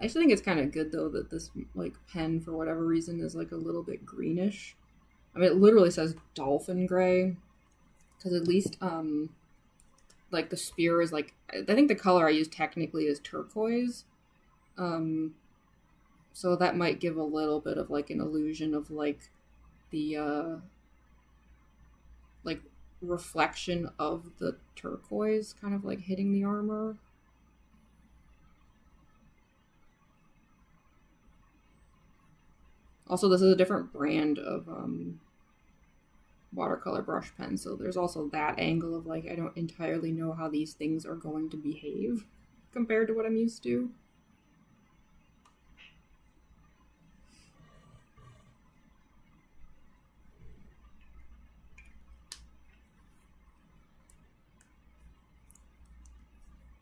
Speaker 2: I actually think it's kind of good though that this like pen, for whatever reason, is like a little bit greenish. I mean, it literally says dolphin gray, because at least like the spear is like, I think the color I use technically is turquoise. So that might give a little bit of like an illusion of like the like reflection of the turquoise kind of like hitting the armor. Also, this is a different brand of watercolor brush pen, so there's also that angle of like I don't entirely know how these things are going to behave compared to what I'm used to.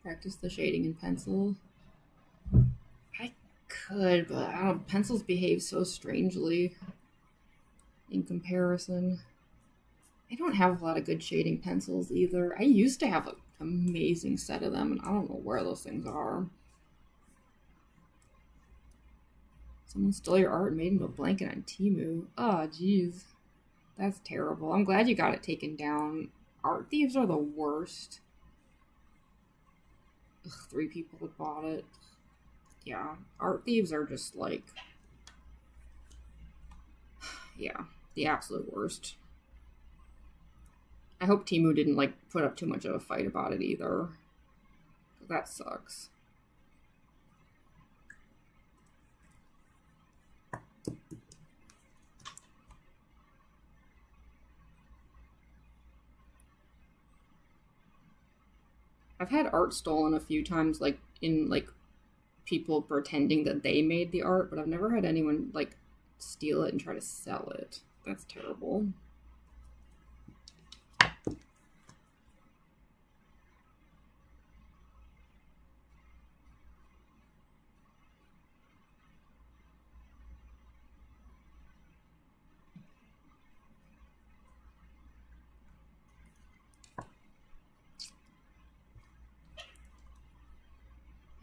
Speaker 2: Practice the shading in pencil. I could, but I don't know, pencils behave so strangely in comparison. I don't have a lot of good shading pencils either. I used to have an amazing set of them, and I don't know where those things are. Someone stole your art and made into a blanket on Temu. Oh, jeez. That's terrible. I'm glad you got it taken down. Art thieves are the worst. Ugh, 3 people had bought it. Yeah, art thieves are just like... yeah, the absolute worst. I hope Temu didn't like put up too much of a fight about it either. That sucks. I've had art stolen a few times, like in like people pretending that they made the art, but I've never had anyone like steal it and try to sell it. That's terrible.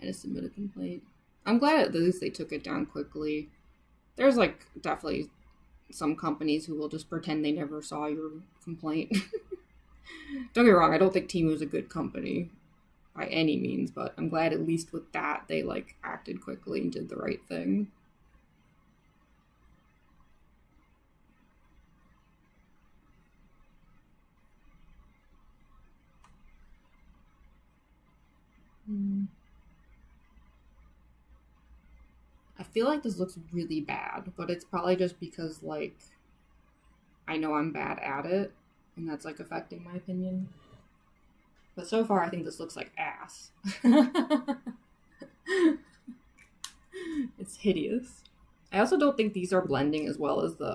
Speaker 2: I just submit a complaint. I'm glad at least they took it down quickly. There's like definitely some companies who will just pretend they never saw your complaint. Don't get me wrong, I don't think Temu's a good company by any means, but I'm glad at least with that they like acted quickly and did the right thing. I feel like this looks really bad, but it's probably just because like I know I'm bad at it and that's like affecting my opinion. But so far I think this looks like ass. It's hideous. I also don't think these are blending as well as the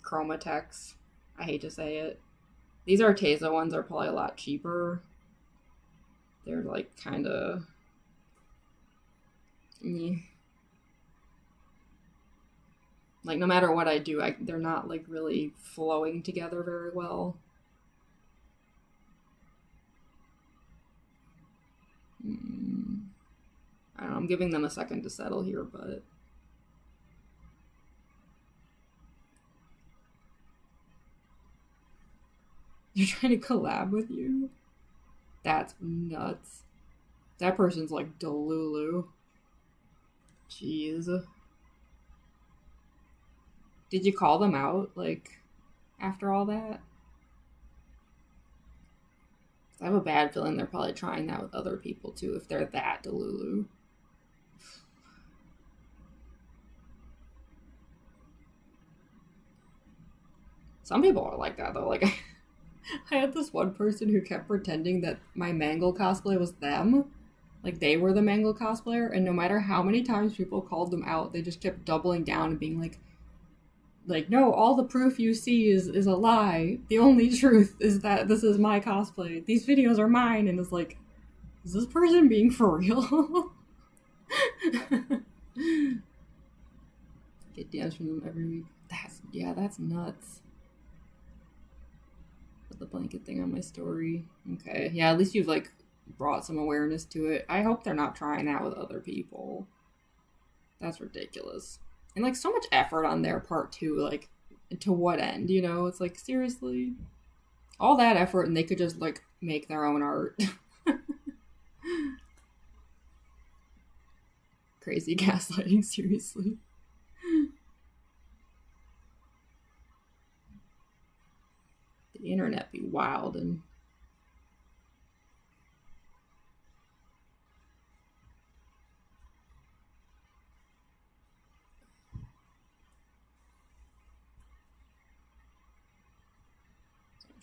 Speaker 2: Chromatex. I hate to say it. These Arteza ones are probably a lot cheaper. They're like kind of... Like no matter what I do, they're not like really flowing together very well. I don't know, I'm giving them a second to settle here, but... They're trying to collab with you? That's nuts. That person's like Delulu. Jeez. Did you call them out, like, after all that? I have a bad feeling they're probably trying that with other people, too, if they're that Delulu. Some people are like that, though. Like, I had this one person who kept pretending that my Mangle cosplay was them. Like, they were the Mangle cosplayer, and no matter how many times people called them out, they just kept doubling down and being like, no, all the proof you see is a lie. The only truth is that this is my cosplay. These videos are mine. And it's like, is this person being for real? Get DMs from them every week. That's nuts. Put the blanket thing on my story. Okay. Yeah, at least you've like brought some awareness to it. I hope they're not trying that with other people. That's ridiculous. And like so much effort on their part too, like to what end, you know? It's like seriously, all that effort and they could just like make their own art. Crazy gaslighting, seriously. The internet be wild and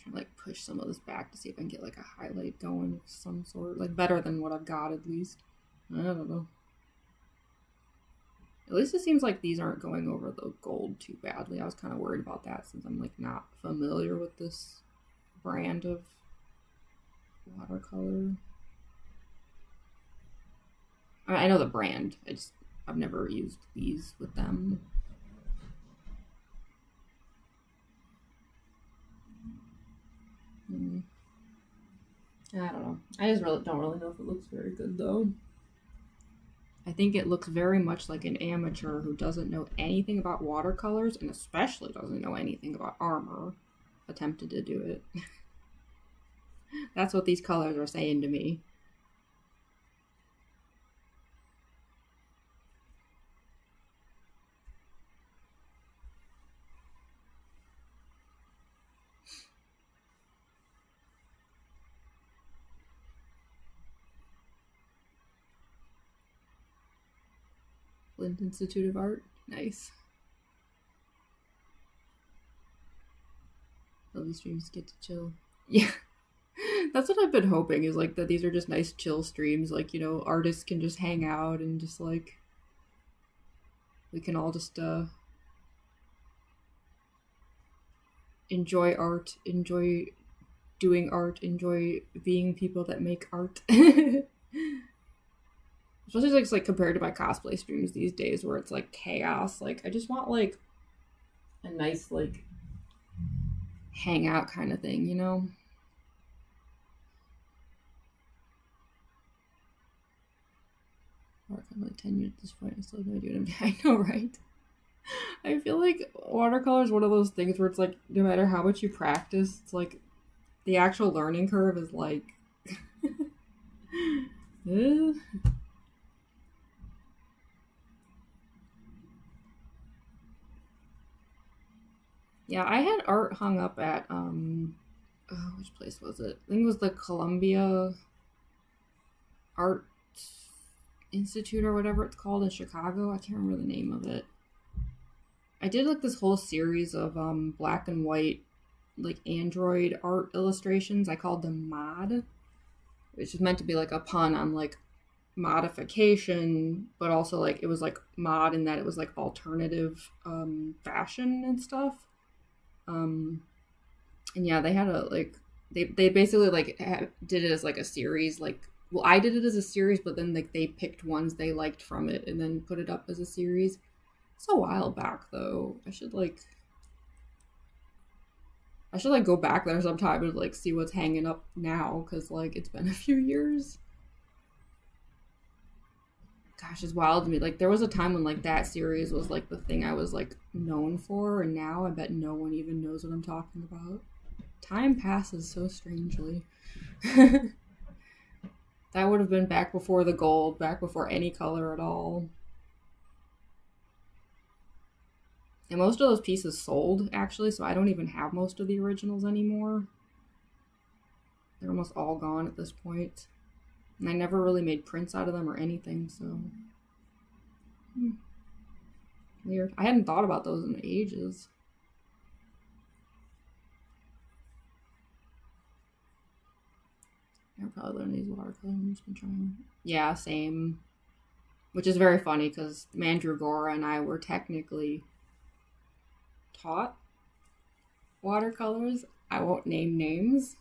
Speaker 2: trying to like push some of this back to see if I can get like a highlight going of some sort, like better than what I've got at least. I don't know. At least it seems like these aren't going over the gold too badly. I was kind of worried about that since I'm like not familiar with this brand of watercolor. I know the brand. I've never used these with them. I don't know. I just don't really know if it looks very good though. I think it looks very much like an amateur who doesn't know anything about watercolors and especially doesn't know anything about armor attempted to do it. That's what these colors are saying to me. Flint Institute of Art. Nice. Love these streams get to chill. Yeah. That's what I've been hoping is like that these are just nice chill streams. Like, you know, artists can just hang out and just like we can all just enjoy art, enjoy doing art, enjoy being people that make art. Especially like compared to my cosplay streams these days where it's like chaos. Like I just want like a nice like hangout kind of thing, you know? Park in like 10 years at this point. I still have no idea what I'm doing. I know, right? I feel like watercolor is one of those things where it's like no matter how much you practice, it's like the actual learning curve is like eh. Yeah, I had art hung up at which place was it? I think it was the Columbia Art Institute or whatever it's called in Chicago. I can't remember the name of it. I did like this whole series of black and white like Android art illustrations. I called them mod, which is meant to be like a pun on like modification, but also like it was like mod in that it was like alternative fashion and stuff. And yeah, they had a like they basically like did it as like a series. Like, well, I did it as a series, but then like they picked ones they liked from it and then put it up as a series. It's a while back though. I should like go back there sometime and like see what's hanging up now, because like it's been a few years. Gosh, it's wild to me. Like there was a time when like that series was like the thing I was like known for, and now I bet no one even knows what I'm talking about. Time passes so strangely. That would have been back before the gold, back before any color at all. And most of those pieces sold, actually, so I don't even have most of the originals anymore. They're almost all gone at this point. And I never really made prints out of them or anything, so... Weird. I hadn't thought about those in ages. I'll probably learn these watercolors and trying. Yeah, same. Which is very funny, because Mandragora and I were technically taught watercolors. I won't name names,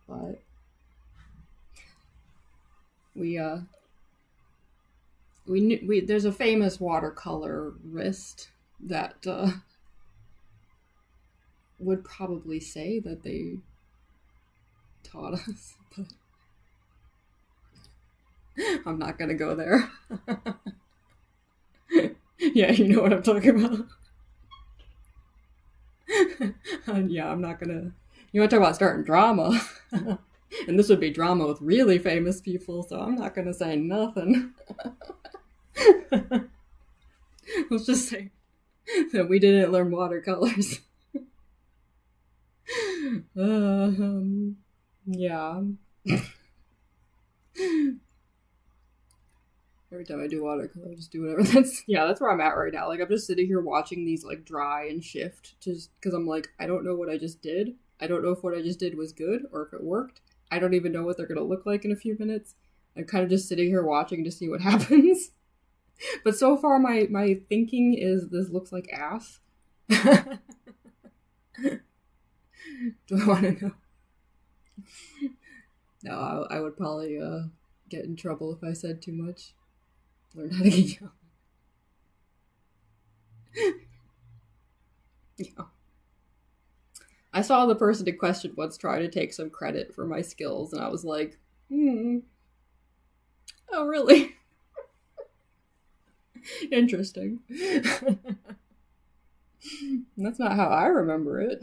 Speaker 2: but we there's a famous watercolorist that would probably say that they taught us, but I'm not gonna go there. Yeah, you know what I'm talking about. Yeah, I'm not gonna. You want to talk about starting drama? And this would be drama with really famous people, so I'm not gonna say nothing. Let's just say that we didn't learn watercolors. Yeah. Every time I do watercolor, I just do whatever. That's where I'm at right now. Like I'm just sitting here watching these like dry and shift, just because I'm like, I don't know what I just did. I don't know if what I just did was good or if it worked. I don't even know what they're gonna look like in a few minutes. I'm kind of just sitting here watching to see what happens. But so far, my thinking is this looks like ass. Do I want to know? No, I would probably get in trouble if I said too much. Learn how to get yelled. Yeah. I saw the person in question once try to take some credit for my skills, and I was like, oh, really? Interesting. That's not how I remember it.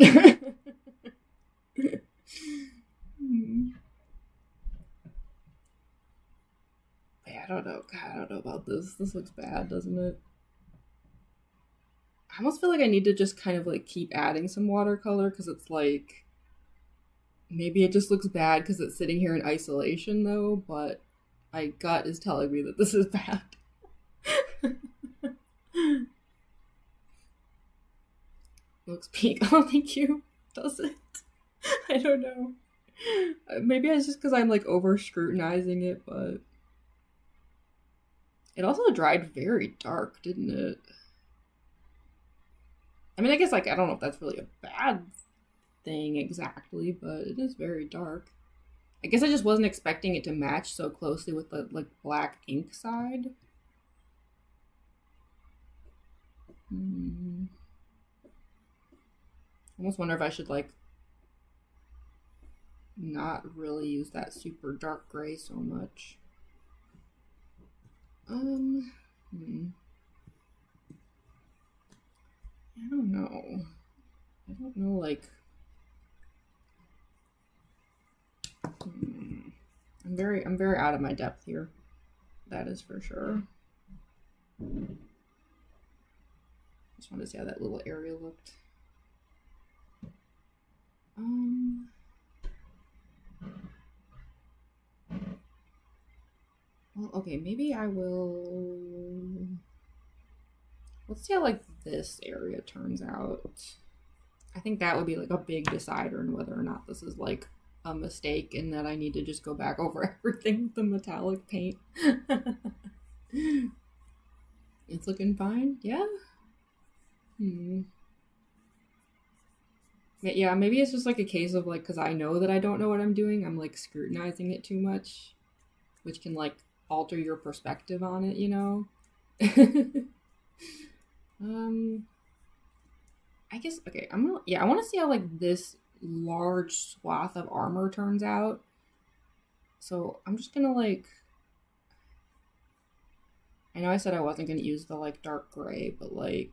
Speaker 2: Yeah, I don't know. God, I don't know about this. This looks bad, doesn't it? I almost feel like I need to just kind of like keep adding some watercolor, because it's like maybe it just looks bad because it's sitting here in isolation though, but my gut is telling me that this is bad. Looks pink. Oh, thank you. Does it? I don't know. Maybe it's just because I'm like over scrutinizing it, but it also dried very dark, didn't it? I mean, I guess like I don't know if that's really a bad thing exactly, but it is very dark. I guess I just wasn't expecting it to match so closely with the like black ink side. I almost wonder if I should like not really use that super dark gray so much. Hmm. I don't know. I don't know, like, I'm very out of my depth here. That is for sure. Just wanted to see how that little area looked. Um, well, okay, maybe I will. Let's see how, like, this area turns out. I think that would be, like, a big decider in whether or not this is, like, a mistake and that I need to just go back over everything with the metallic paint. It's looking fine, yeah? Yeah, maybe it's just, like, a case of, like, because I know that I don't know what I'm doing, I'm, like, scrutinizing it too much, which can, like, alter your perspective on it, you know? um, I guess, okay, I want to see how, like, this large swath of armor turns out. So I'm just gonna, like, I know I said I wasn't gonna use the, like, dark gray, but, like,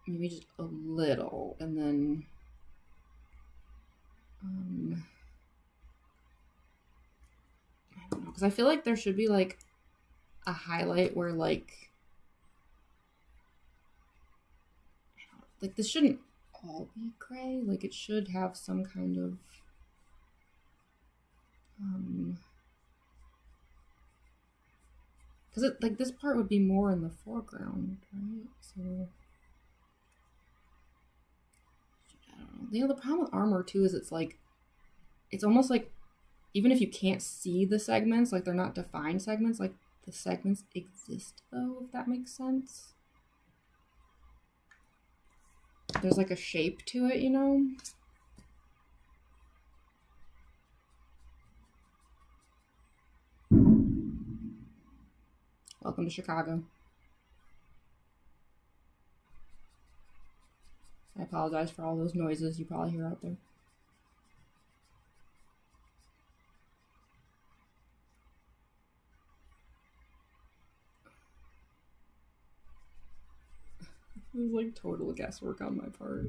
Speaker 2: maybe just a little, and then, I don't know, because I feel like there should be, like, a highlight where, like, this shouldn't all be gray. Like, it should have some kind of because it, like, this part would be more in the foreground, right? So I don't know. You know, the problem with armor too is it's almost like even if you can't see the segments, like, they're not defined segments, like, the segments exist though, if that makes sense. There's, like, a shape to it, you know? Welcome to Chicago. I apologize for all those noises you probably hear out there. It was, like, total guesswork on my part.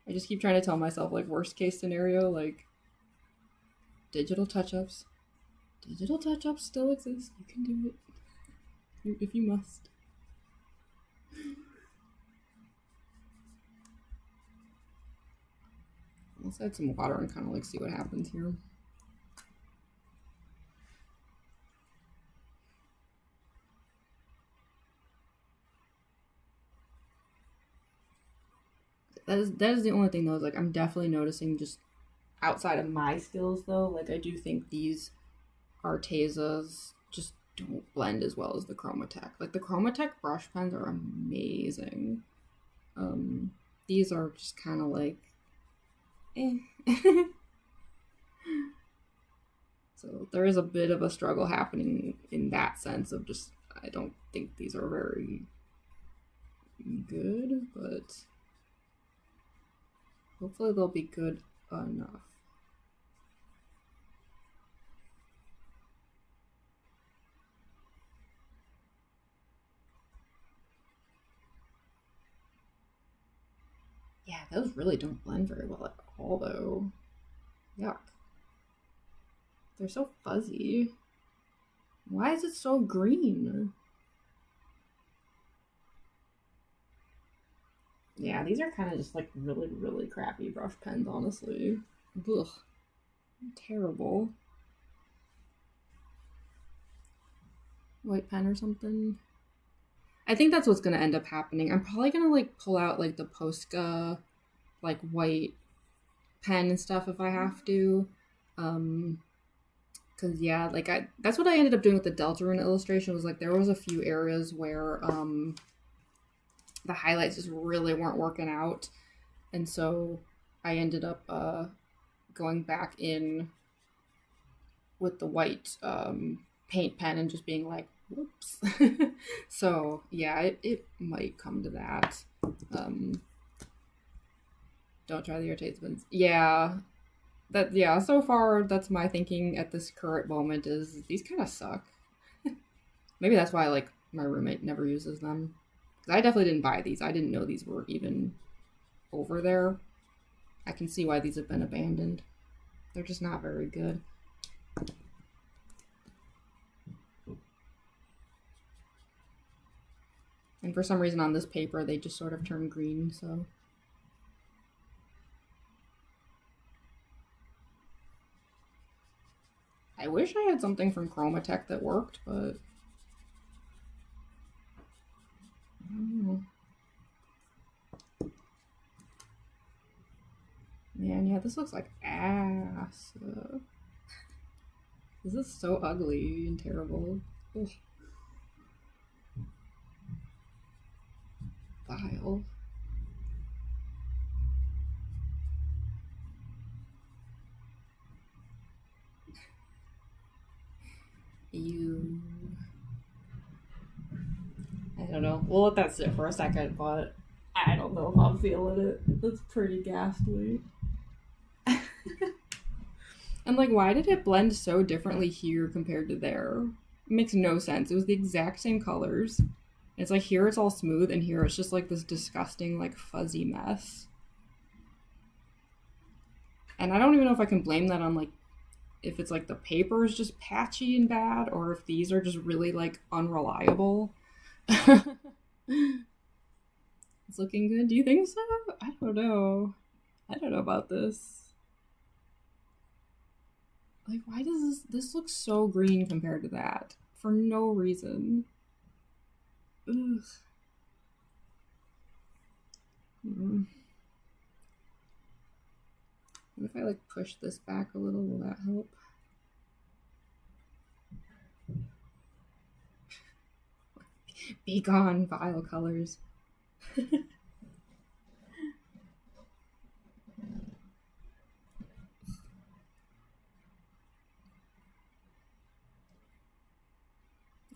Speaker 2: I just keep trying to tell myself, like, worst case scenario, like, digital touch-ups. Digital touch-ups still exist. You can do it. If you must. Let's add some water and kind of, like, see what happens here. That is the only thing though, is, like, I'm definitely noticing, just outside of my skills though, like, I do think these Artezas just don't blend as well as the Chromatech. Like, the Chromatech brush pens are amazing. These are just kind of like, eh. So there is a bit of a struggle happening in that sense of just, I don't think these are very good, but hopefully they'll be good enough. Yeah, those really don't blend very well at all, though. Yuck. They're so fuzzy. Why is it so green? Yeah, these are kind of just, like, really, really crappy brush pens, honestly. Ugh. Terrible. White pen or something. I think that's what's going to end up happening. I'm probably going to, like, pull out, like, the Posca, like, white pen and stuff if I have to. Because, yeah, like, that's what I ended up doing with the Deltarune illustration, was, like, there was a few areas where the highlights just really weren't working out. And so I ended up going back in with the white paint pen and just being like, Whoops. So yeah, it might come to that. Um, don't try the irritate spins. Yeah, so far that's my thinking at this current moment is these kind of suck. Maybe that's why like my roommate never uses them. 'Cause I definitely didn't buy these. I didn't know these were even over there. I can see why these have been abandoned. They're just not very good. And for some reason on this paper they just sort of turn green, so I wish I had something from Chromatech that worked, but I don't know. Man, yeah, this looks like ass. This is so ugly and terrible. Ugh. Vile. Ew. I don't know. We'll let that sit for a second, but I don't know if I'm feeling it. It's pretty ghastly. And like, why did it blend so differently here compared to there? It makes no sense. It was the exact same colors. It's like here it's all smooth, and here it's just like this disgusting, like fuzzy mess. And I don't even know if I can blame that on like if it's like the paper is just patchy and bad, or if these are just really like unreliable. It's looking good. Do you think so? I don't know. I don't know about this. Like, why does this look so green compared to that? For no reason. Ugh. Mm. What if I like push this back a little? Will that help? Be gone, vile colors.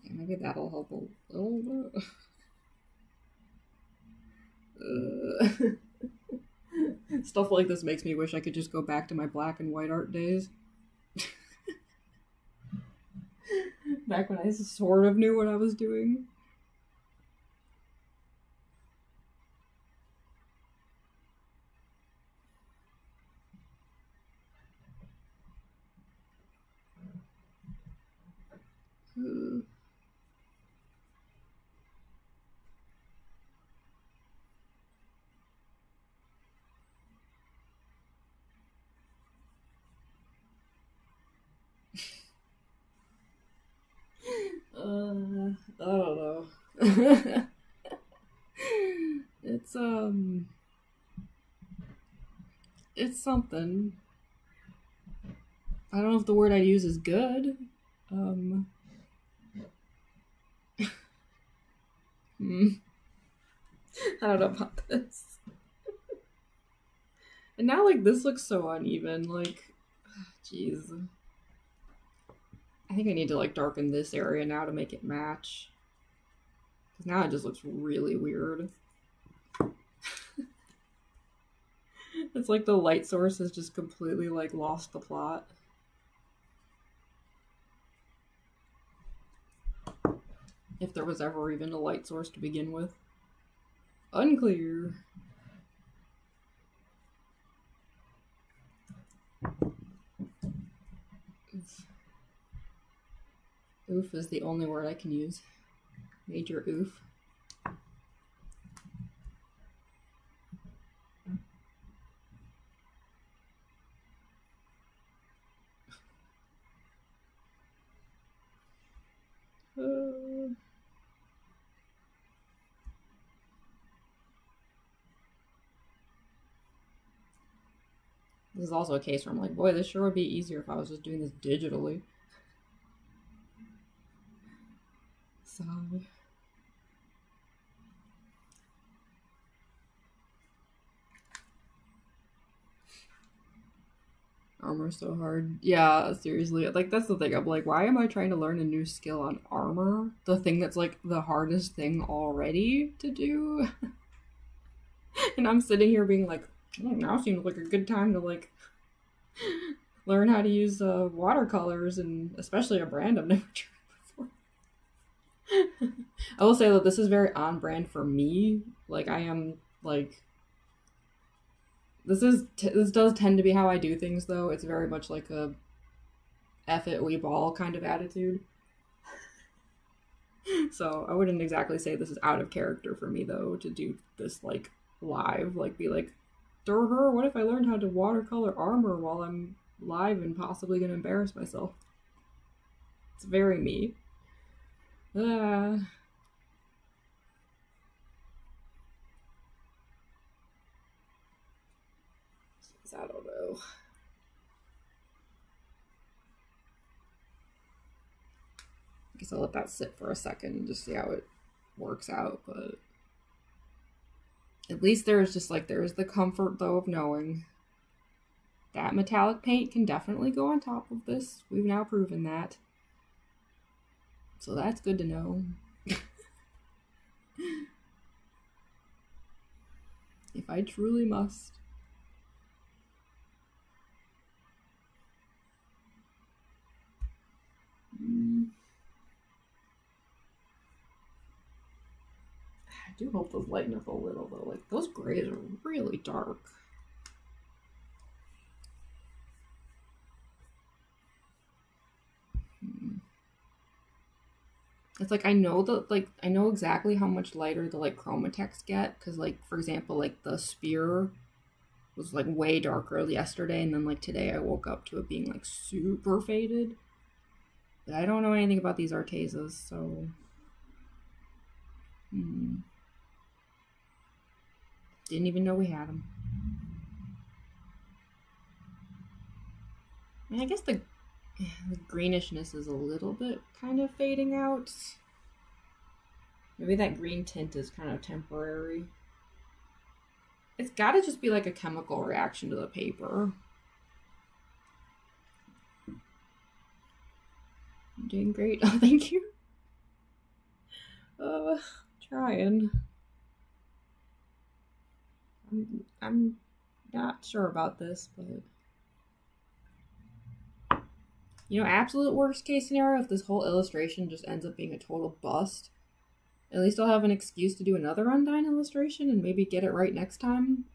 Speaker 2: Yeah, maybe that'll help a little bit. Stuff like this makes me wish I could just go back to my black and white art days. Back when I sort of knew what I was doing. I don't know. It's it's something. I don't know if the word I'd use is good. Um, I don't know about this. And now, like, this looks so uneven. Like, jeez. I think I need to, like, darken this area now to make it match. Because now it just looks really weird. It's like the light source has just completely, like, lost the plot. If there was ever even a light source to begin with. Unclear. Oof is the only word I can use. Major oof. This is also a case where I'm like, boy, this sure would be easier if I was just doing this digitally. So... Armor's so hard. Yeah, seriously. Like, that's the thing. I'm like, why am I trying to learn a new skill on armor? The thing that's, like, the hardest thing already to do? And I'm sitting here being like, oh, now seems like a good time to, like, learn how to use watercolors, and especially a brand I've never tried before. I will say that this is very on brand for me. Like, I am, like, this does tend to be how I do things, though. It's very much like a F it, we ball kind of attitude. So I wouldn't exactly say this is out of character for me, though, to do this, like, live. Like, be like, Durher, what if I learned how to watercolor armor while I'm live and possibly gonna embarrass myself? It's very me. I don't know. I guess I'll let that sit for a second and just see how it works out, but at least there's just like, there's the comfort though of knowing that metallic paint can definitely go on top of this. We've now proven that. So that's good to know. If I truly must. I do hope those lighten up a little though. Like, those grays are really dark. It's like, I know that, like, I know exactly how much lighter the, like, chromatics get, because, like, for example, like, the spear was, like, way darker yesterday, and then, like, today I woke up to it being, like, super faded. But I don't know anything about these Artezas, so... Didn't even know we had them. I mean, I guess the greenishness is a little bit kind of fading out. Maybe that green tint is kind of temporary. It's gotta just be like a chemical reaction to the paper. I'm doing great. Oh, thank you. Trying. I'm not sure about this, but... You know, absolute worst case scenario, if this whole illustration just ends up being a total bust, at least I'll have an excuse to do another Undyne illustration and maybe get it right next time.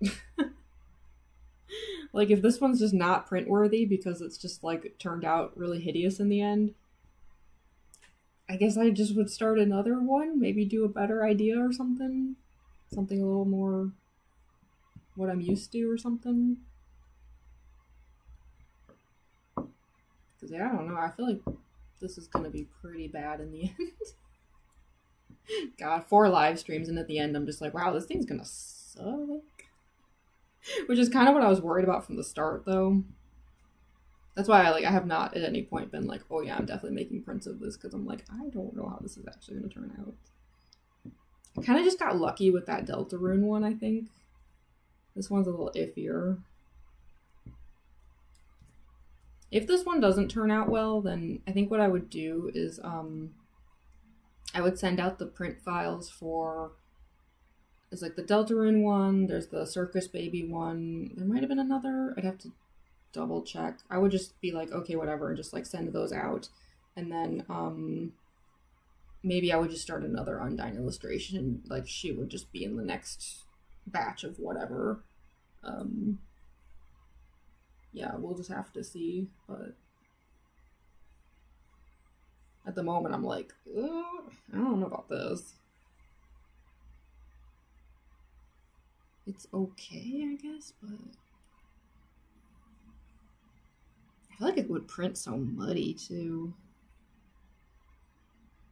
Speaker 2: Like, if this one's just not print worthy because it's just, like, turned out really hideous in the end, I guess I just would start another one, maybe do a better idea or something. Something a little more what I'm used to or something. Because, yeah, I don't know. I feel like this is going to be pretty bad in the end. God, 4 live streams, and at the end I'm just like, wow, this thing's going to suck. Which is kind of what I was worried about from the start, though. That's why I have not at any point been like, oh yeah, I'm definitely making prints of this, because I'm like, I don't know how this is actually going to turn out. I kind of just got lucky with that Deltarune one, I think. This one's a little iffier. If this one doesn't turn out well, then I think what I would do is I would send out the print files for... There's like the Deltarune one, there's the Circus Baby one, there might have been another, I'd have to double check. I would just be like, okay, whatever, and just like send those out. And then maybe I would just start another Undyne illustration, and like she would just be in the next batch of whatever. Yeah, we'll just have to see, but at the moment I'm like, I don't know about this. It's okay, I guess, but I feel like it would print so muddy too.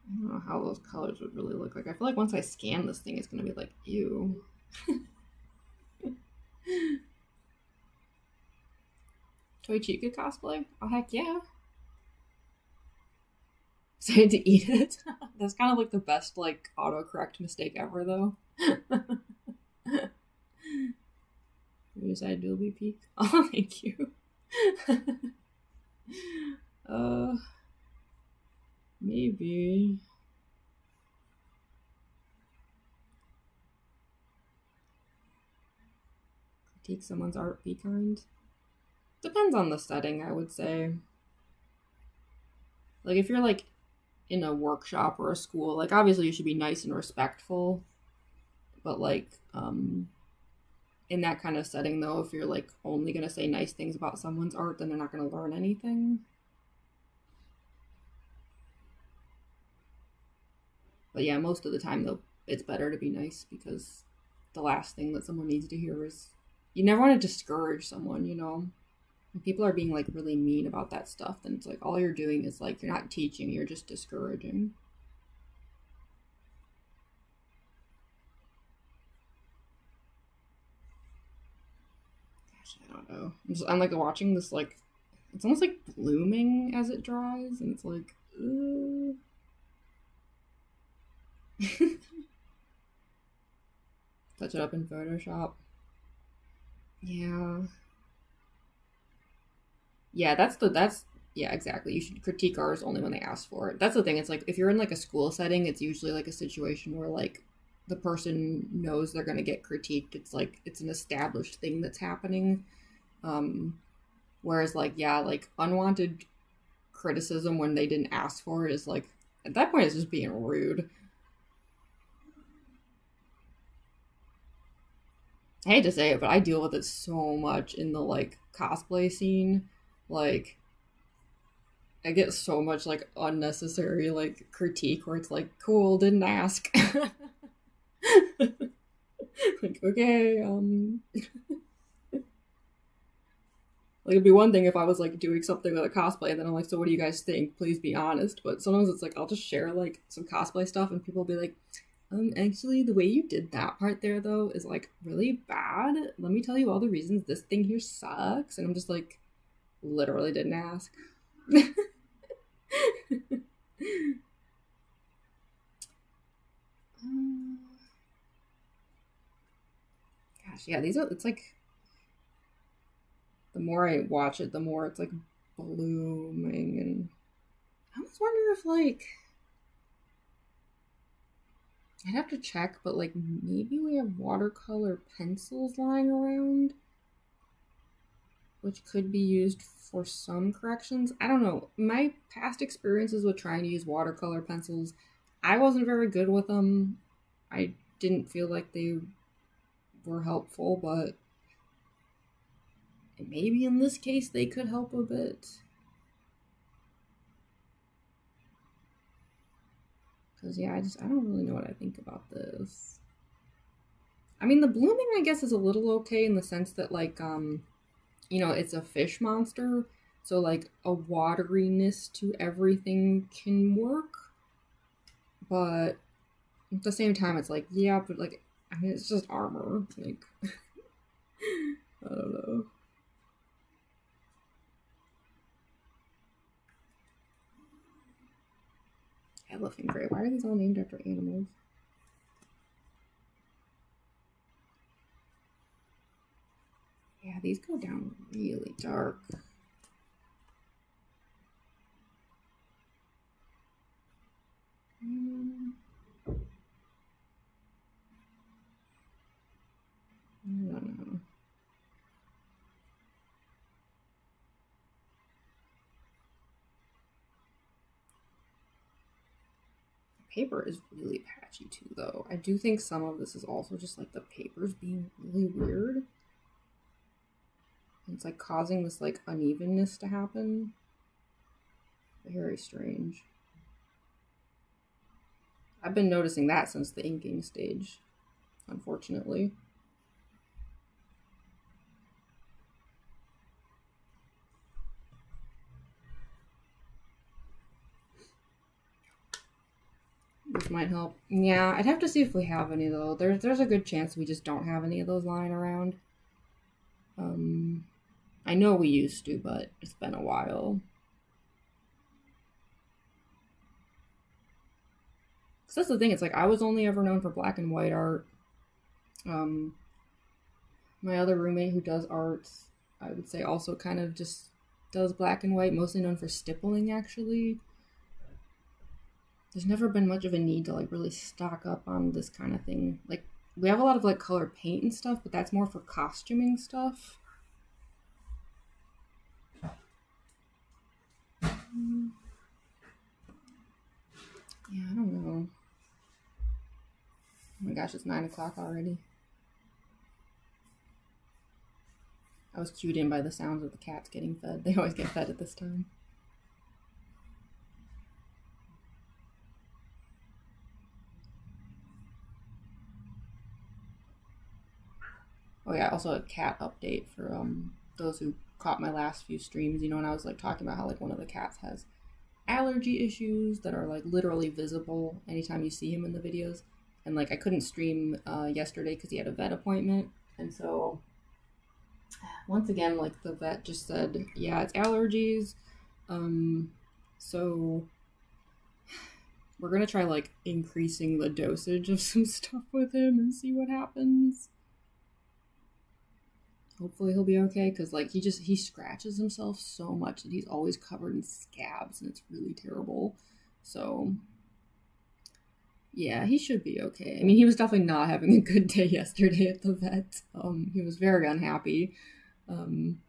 Speaker 2: I don't know how those colors would really look like. I feel like once I scan this thing, it's gonna be like, ew. Toy Chica cosplay? Oh, heck yeah. Excited to eat it. That's kind of like the best, like, autocorrect mistake ever, though. You decided to be peak? Oh, thank you. uh, maybe. Critique someone's art, be kind. Depends on the setting, I would say. Like, if you're, like, in a workshop or a school, like, obviously you should be nice and respectful. But, like, in that kind of setting, though, if you're, like, only gonna say nice things about someone's art, then they're not gonna learn anything. But yeah, most of the time, though, it's better to be nice because the last thing that someone needs to hear is you never want to discourage someone, you know? When people are being like really mean about that stuff, then it's like all you're doing is like you're not teaching, you're just discouraging. Gosh, I don't know. I'm like watching this like it's almost like blooming as it dries, and it's like, touch it up in Photoshop. Yeah, yeah, that's yeah, exactly. You should critique ours only when they ask for it. That's the thing. It's like if you're in like a school setting, it's usually like a situation where like the person knows they're going to get critiqued. It's like it's an established thing that's happening. Um Whereas like yeah, like unwanted criticism when they didn't ask for it is like at that point it's just being rude. I hate to say it, but I deal with it so much in the like cosplay scene. Like I get so much like unnecessary like critique where it's like, cool, didn't ask. Like, okay, like it'd be one thing if I was like doing something with a cosplay and then I'm like, so what do you guys think? Please be honest. But sometimes it's like I'll just share like some cosplay stuff and people will be like, actually the way you did that part there though is like really bad. Let me tell you all the reasons this thing here sucks. And I'm just like, literally didn't ask. Gosh, yeah, these are it's like the more I watch it, the more it's like blooming and I almost wonder if like I'd have to check, but like maybe we have watercolor pencils lying around, which could be used for some corrections. I don't know. My past experiences with trying to use watercolor pencils, I wasn't very good with them. I didn't feel like they were helpful, but maybe in this case they could help a bit. Because yeah, I don't really know what I think about this. I mean, the blooming I guess is a little okay in the sense that like it's a fish monster, so like a wateriness to everything can work. But at the same time, it's like yeah, but like I mean, it's just armor. Like I don't know. Elephant gray. Why are these all named after animals? Yeah, these go down really dark. I don't know. Paper is really patchy too, though. I do think some of this is also just like the paper's being really weird. It's like causing this like unevenness to happen. Very strange. I've been noticing that since the inking stage, unfortunately. Which might help. Yeah, I'd have to see if we have any though. There's a good chance we just don't have any of those lying around. I know we used to, but it's been a while. Cause that's the thing. It's like I was only ever known for black and white art. Um, my other roommate who does art, I would say also kind of just does black and white, mostly known for stippling actually. There's never been much of a need to like really stock up on this kind of thing. Like we have a lot of like color paint and stuff, but that's more for costuming stuff. Yeah, I don't know. Oh my gosh, it's 9 o'clock already. I was cued in by the sounds of the cats getting fed. They always get fed at this time. Oh yeah, also a cat update for those who caught my last few streams, you know, and I was like talking about how like one of the cats has allergy issues that are like literally visible anytime you see him in the videos. And like I couldn't stream yesterday because he had a vet appointment, and so once again, like the vet just said, yeah, it's allergies. So we're gonna try like increasing the dosage of some stuff with him and see what happens. Hopefully he'll be okay, because like he scratches himself so much that he's always covered in scabs and it's really terrible. So yeah, he should be okay. I mean, he was definitely not having a good day yesterday at the vet. He was very unhappy. And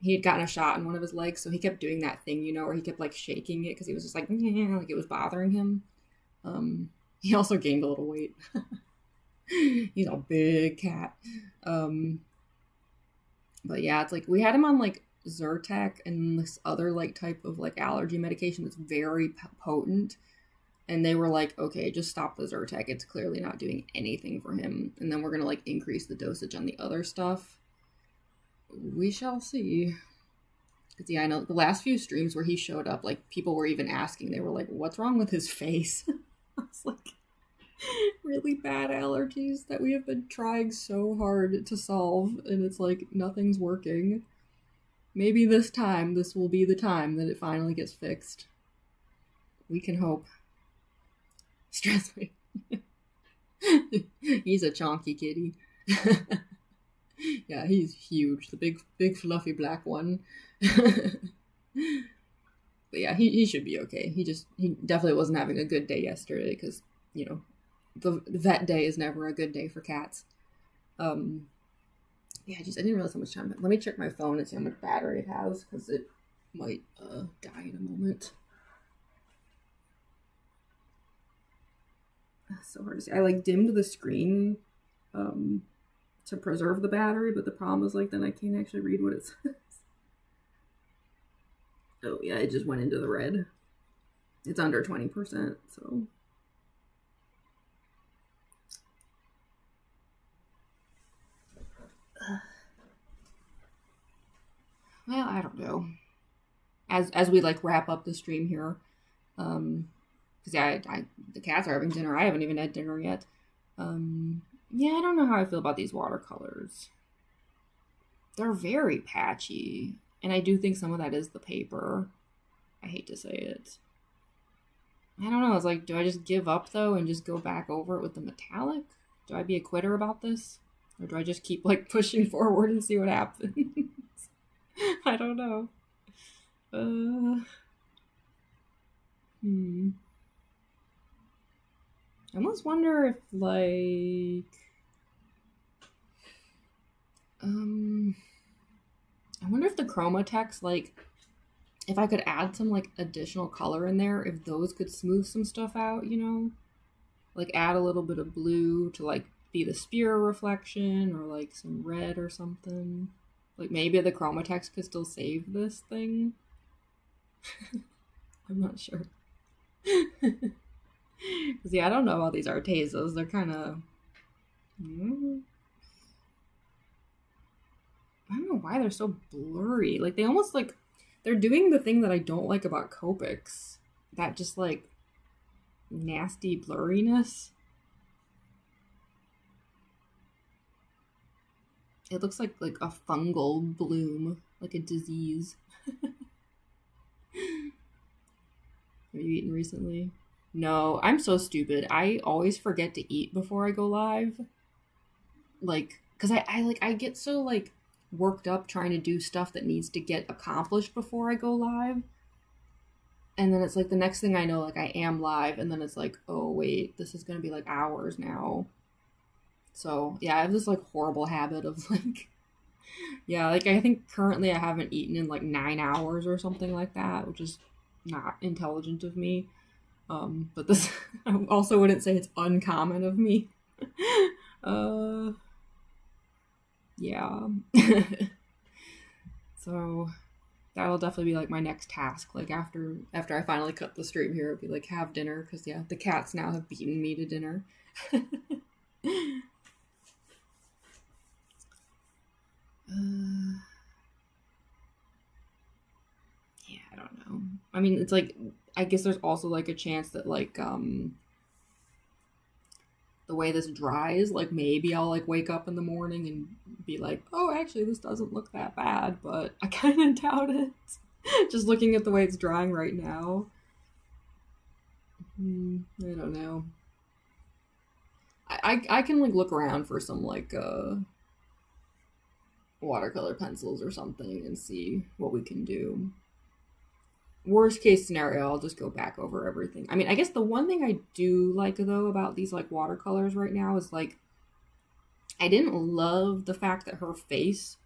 Speaker 2: he had gotten a shot in one of his legs, so he kept doing that thing, you know, where he kept like shaking it because he was just like it was bothering him. He also gained a little weight. He's a big cat. But yeah, it's like we had him on like Zyrtec and this other like type of like allergy medication that's very potent. And they were like, okay, just stop the Zyrtec. It's clearly not doing anything for him. And then we're going to like increase the dosage on the other stuff. We shall see. Because yeah, I know the last few streams where he showed up, like people were even asking, they were like, what's wrong with his face? I was like, really bad allergies that we have been trying so hard to solve, and it's like nothing's working. Maybe this time, this will be the time that it finally gets fixed. We can hope. Stress me. He's a chonky kitty. Yeah, he's huge. The big fluffy black one. But yeah, he should be okay. He definitely wasn't having a good day yesterday because, you know, the vet day is never a good day for cats. Yeah, I didn't realize how much time. Let me check my phone and see how much battery it has, because it might die in a moment. That's so hard to see. I like dimmed the screen to preserve the battery, but the problem is like then I can't actually read what it says. Oh yeah, it just went into the red. It's under 20%, so. Well, I don't know. As we like wrap up the stream here, because yeah, the cats are having dinner. I haven't even had dinner yet. Yeah, I don't know how I feel about these watercolors. They're very patchy, and I do think some of that is the paper. I hate to say it. I don't know. It's like, do I just give up though and just go back over it with the metallic? Do I be a quitter about this, or do I just keep like pushing forward and see what happens? I don't know. I almost wonder if like I wonder if the chroma text, like if I could add some like additional color in there, if those could smooth some stuff out, you know? Like add a little bit of blue to like be the spear reflection, or like some red or something. Like maybe the chroma text could still save this thing. I'm not sure. Because yeah, I don't know about these Artezas. They're kind of... I don't know why they're so blurry. Like they almost like... They're doing the thing that I don't like about Copics. That just like nasty blurriness. It looks like a fungal bloom, like a disease. Have you eaten recently? No, I'm so stupid. I always forget to eat before I go live. Like, cause I get so like worked up trying to do stuff that needs to get accomplished before I go live. And then it's like the next thing I know, like I am live, and then it's like, oh wait, this is gonna be like hours now. So yeah, I have this like horrible habit of like, yeah, like I think currently I haven't eaten in like 9 hours or something like that, which is not intelligent of me. But this I also wouldn't say it's uncommon of me. uh, yeah. So that'll definitely be like my next task. Like after I finally cut the stream here, it'll be like have dinner because yeah, the cats now have beaten me to dinner. Yeah, I don't know. I mean, it's like I guess there's also like a chance that like the way this dries, like maybe I'll like wake up in the morning and be like, oh, actually this doesn't look that bad, but I kind of doubt it. Just looking at the way it's drying right now. I don't know. I can like look around for some like watercolor pencils or something and see what we can do. Worst case scenario, I'll just go back over everything. I mean, I guess the one thing I do like though about these like watercolors right now is like I didn't love the fact that her face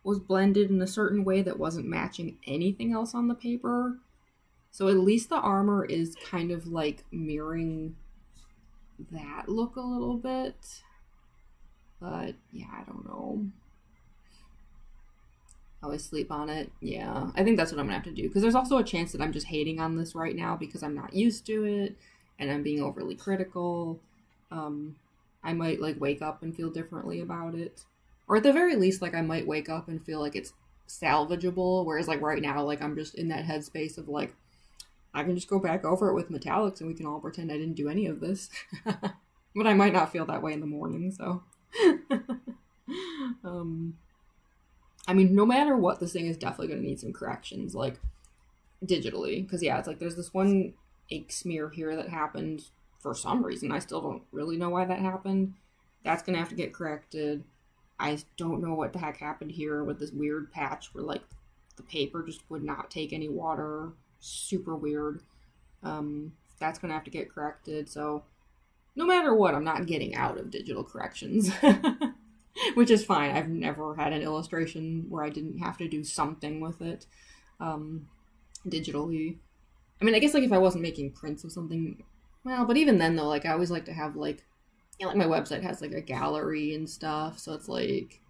Speaker 2: was blended in a certain way that wasn't matching anything else on the paper. So at least the armor is kind of like mirroring that look a little bit. But yeah, I don't know. Always sleep on it. Yeah, I think that's what I'm gonna have to do because there's also a chance that I'm just hating on this right now because I'm not used to it and I'm being overly critical. I might like wake up and feel differently about it, or at the very least, like I might wake up and feel like it's salvageable. Whereas like right now, like I'm just in that headspace of like I can just go back over it with metallics and we can all pretend I didn't do any of this. But I might not feel that way in the morning, so. I mean, no matter what, this thing is definitely going to need some corrections, like digitally. Because, yeah, it's like there's this one ink smear here that happened for some reason. I still don't really know why that happened. That's going to have to get corrected. I don't know what the heck happened here with this weird patch where, like, the paper just would not take any water. Super weird. That's going to have to get corrected. So, no matter what, I'm not getting out of digital corrections. Which is fine. I've never had an illustration where I didn't have to do something with it digitally. I mean, I guess like if I wasn't making prints of something, well, but even then though, like I always like to have like, you know, like my website has like a gallery and stuff, so it's like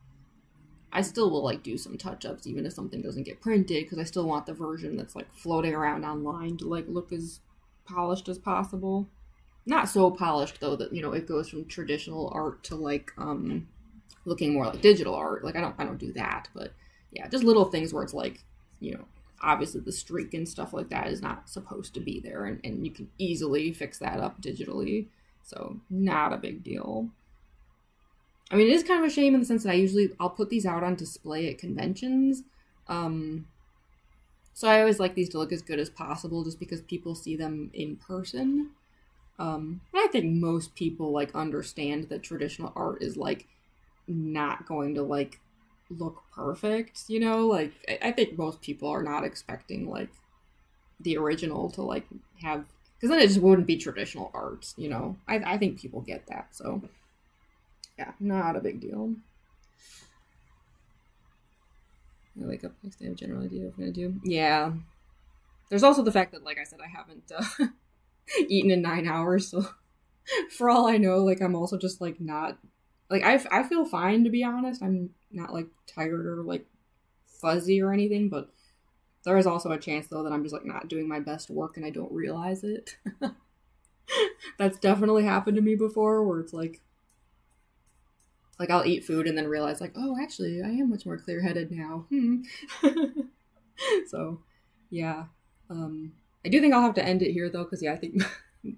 Speaker 2: I still will like do some touch-ups even if something doesn't get printed because I still want the version that's like floating around online to like look as polished as possible. Not so polished though that, you know, it goes from traditional art to like looking more like digital art. Like I don't do that, but yeah, just little things where it's like, you know, obviously the streak and stuff like that is not supposed to be there, and you can easily fix that up digitally. So not a big deal. I mean, it is kind of a shame in the sense that I'll put these out on display at conventions. So I always like these to look as good as possible just because people see them in person. And I think most people like understand that traditional art is like not going to like look perfect, you know? Like I think most people are not expecting like the original to like have, because then it just wouldn't be traditional art, you know? I think people get that, so yeah, not a big deal. I wake up next day, I have a general idea of what I'm gonna do. Yeah. There's also the fact that, like I said, I haven't eaten in 9 hours, so for all I know, like I'm also just like not like I feel fine, to be honest. I'm not like tired or like fuzzy or anything, but there is also a chance though that I'm just like not doing my best work and I don't realize it. That's definitely happened to me before where it's like I'll eat food and then realize like, oh, actually I am much more clear-headed now. So yeah, I do think I'll have to end it here though, because yeah, I think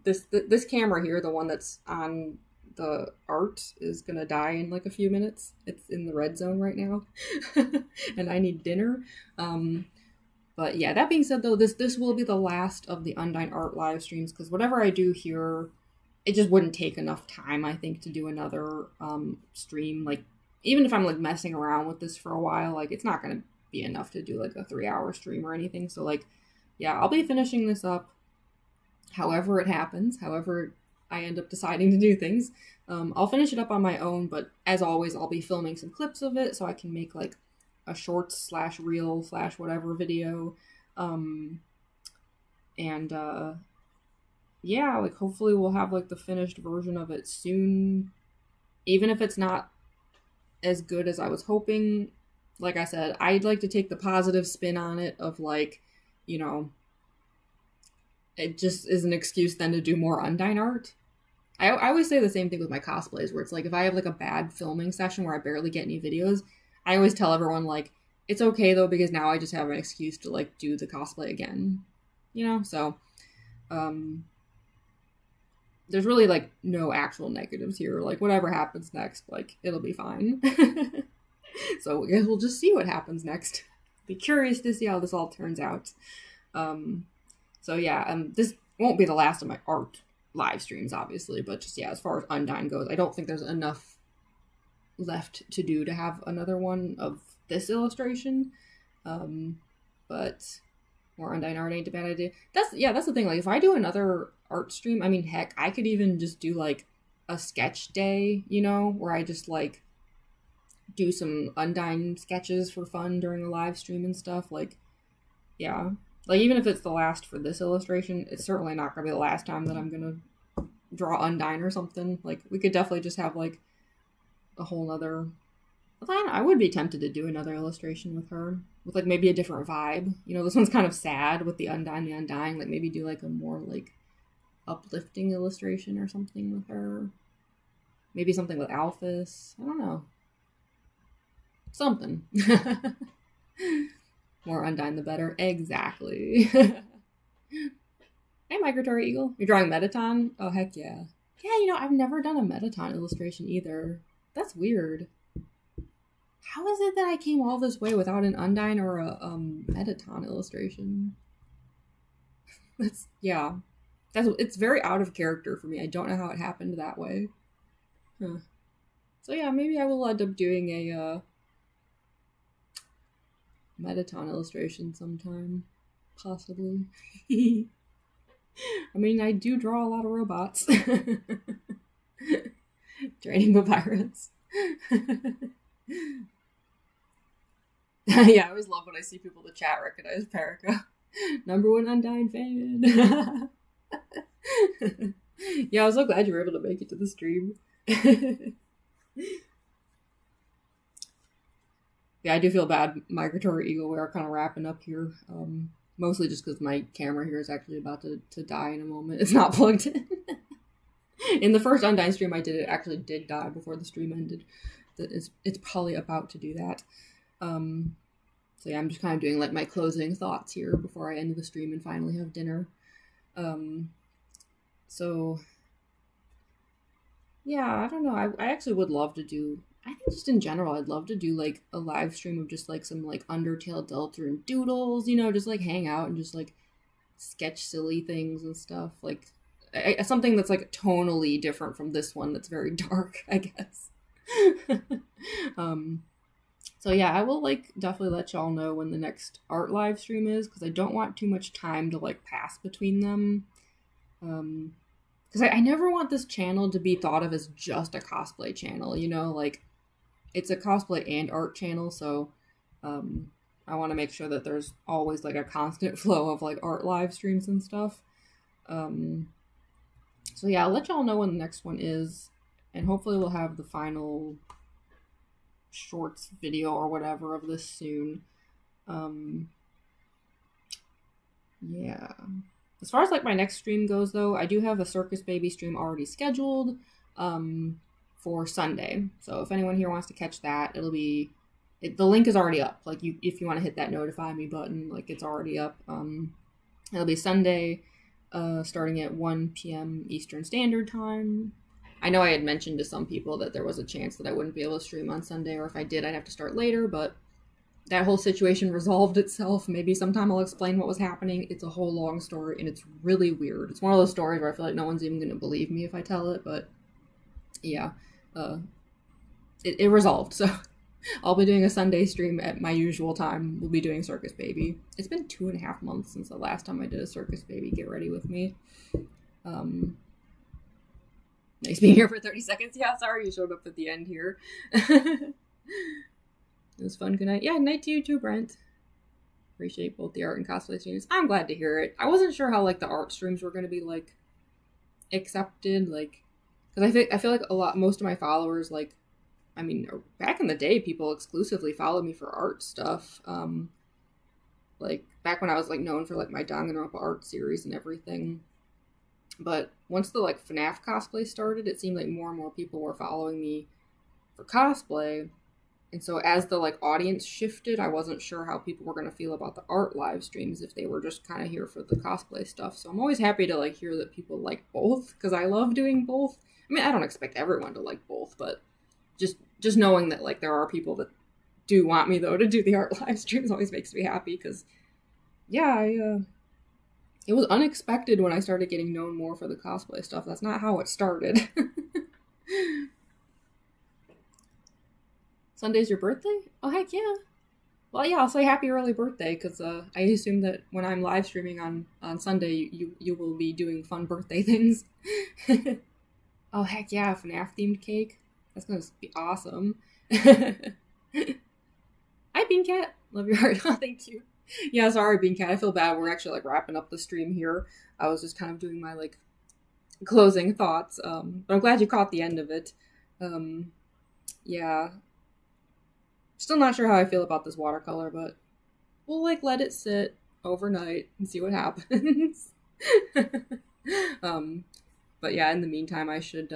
Speaker 2: this camera here, the one that's on the art, is gonna die in like a few minutes. It's in the red zone right now, and I need dinner. But yeah, that being said though, this will be the last of the Undyne art live streams because whatever I do here, it just wouldn't take enough time, I think, to do another stream like even if I'm like messing around with this for a while, like it's not gonna be enough to do like a 3 hour stream or anything. So like, yeah, I'll be finishing this up however it happens, however I end up deciding to do things. I'll finish it up on my own, but as always, I'll be filming some clips of it so I can make like a short slash reel slash whatever video. Um, and yeah, like hopefully we'll have like the finished version of it soon. Even if it's not as good as I was hoping, like I said, I'd like to take the positive spin on it of like, you know, it just is an excuse then to do more Undyne art. I always say the same thing with my cosplays, where it's like if I have like a bad filming session where I barely get any videos, I always tell everyone like it's okay though because now I just have an excuse to like do the cosplay again, you know. So there's really like no actual negatives here. Like whatever happens next, like it'll be fine. So I guess we'll just see what happens next. Be curious to see how this all turns out. So yeah, this won't be the last of my art live streams, obviously, but just yeah, as far as Undyne goes, I don't think there's enough left to do to have another one of this illustration. But more Undyne art ain't a bad idea. That's the thing. Like if I do another art stream, I mean, heck, I could even just do like a sketch day, you know, where I just like do some Undyne sketches for fun during a live stream and stuff. Like, yeah. Like, even if it's the last for this illustration, it's certainly not going to be the last time that I'm going to draw Undyne or something. Like, we could definitely just have, like, a whole nother... I would be tempted to do another illustration with her. With, like, maybe a different vibe. You know, this one's kind of sad with the Undyne, the Undying. Like, maybe do, like, a more, like, uplifting illustration or something with her. Maybe something with Alphys. I don't know. Something. More Undyne the better. Exactly. Hey, Migratory Eagle. You're drawing Metaton? Oh, heck yeah. Yeah, you know, I've never done a Metaton illustration either. That's weird. How is it that I came all this way without an Undyne or a Metaton illustration? It's very out of character for me. I don't know how it happened that way. Huh. So yeah, maybe I will end up doing a Metaton illustration sometime. Possibly. I mean, I do draw a lot of robots. Draining Papyrus. Yeah, I always love when I see people in the chat recognize Perica. Number one Undyne fan. Yeah, I was so glad you were able to make it to the stream. Yeah, I do feel bad, Migratory Eagle. We are kind of wrapping up here. Mostly just because my camera here is actually about to die in a moment. It's not plugged in. In the first Undyne stream I did, it actually did die before the stream ended. It's probably about to do that. So yeah, I'm just kind of doing like my closing thoughts here before I end the stream and finally have dinner. So yeah, I don't know. I actually would love to do... I think just in general, I'd love to do like a live stream of just like some like Undertale Delta and doodles, you know, just like hang out and just like sketch silly things and stuff. Like something that's like tonally different from this one that's very dark, I guess. So yeah, I will like definitely let y'all know when the next art live stream is, because I don't want too much time to like pass between them. Because I never want this channel to be thought of as just a cosplay channel, you know, like it's a cosplay and art channel, so I want to make sure that there's always like a constant flow of like art live streams and stuff. So yeah, I'll let y'all know when the next one is, and hopefully we'll have the final shorts video or whatever of this soon. Yeah. As far as like my next stream goes though, I do have a Circus Baby stream already scheduled for Sunday. So if anyone here wants to catch that, the link is already up. Like if you want to hit that notify me button, like it's already up. It'll be Sunday, starting at 1 p.m. Eastern Standard Time. I know I had mentioned to some people that there was a chance that I wouldn't be able to stream on Sunday, or if I did, I'd have to start later, but that whole situation resolved itself. Maybe sometime I'll explain what was happening. It's a whole long story, and it's really weird. It's one of those stories where I feel like no one's even going to believe me if I tell it, but yeah. it resolved. So I'll be doing a Sunday stream at my usual time. We'll be doing Circus Baby. It's been 2.5 months since the last time I did a Circus Baby. Get ready with me. Nice being here for 30 seconds. Yeah, sorry you showed up at the end here. It was fun. Good night. Yeah, night to you too, Brent. Appreciate both the art and cosplay students. I'm glad to hear it. I wasn't sure how like the art streams were going to be like accepted, like because I feel like most of my followers, like, I mean, back in the day, people exclusively followed me for art stuff. Like back when I was like known for like my Danganronpa art series and everything. But once the like FNAF cosplay started, it seemed like more and more people were following me for cosplay. And so as the like audience shifted, I wasn't sure how people were going to feel about the art live streams if they were just kind of here for the cosplay stuff. So I'm always happy to like hear that people like both, because I love doing both. I mean, I don't expect everyone to like both, but just knowing that like there are people that do want me though to do the art live streams always makes me happy, because yeah, it was unexpected when I started getting known more for the cosplay stuff. That's not how it started. Sunday's your birthday? Oh, heck yeah. Well, yeah, I'll say happy early birthday, because I assume that when I'm live streaming on Sunday, you will be doing fun birthday things. Oh, heck yeah, FNAF themed cake. That's going to be awesome. Hi, Beancat. Love your heart. Oh, thank you. Yeah, sorry, Beancat. I feel bad. We're actually like wrapping up the stream here. I was just kind of doing my like closing thoughts. But I'm glad you caught the end of it. Yeah. Still not sure how I feel about this watercolor, but we'll like let it sit overnight and see what happens. But yeah, in the meantime, I should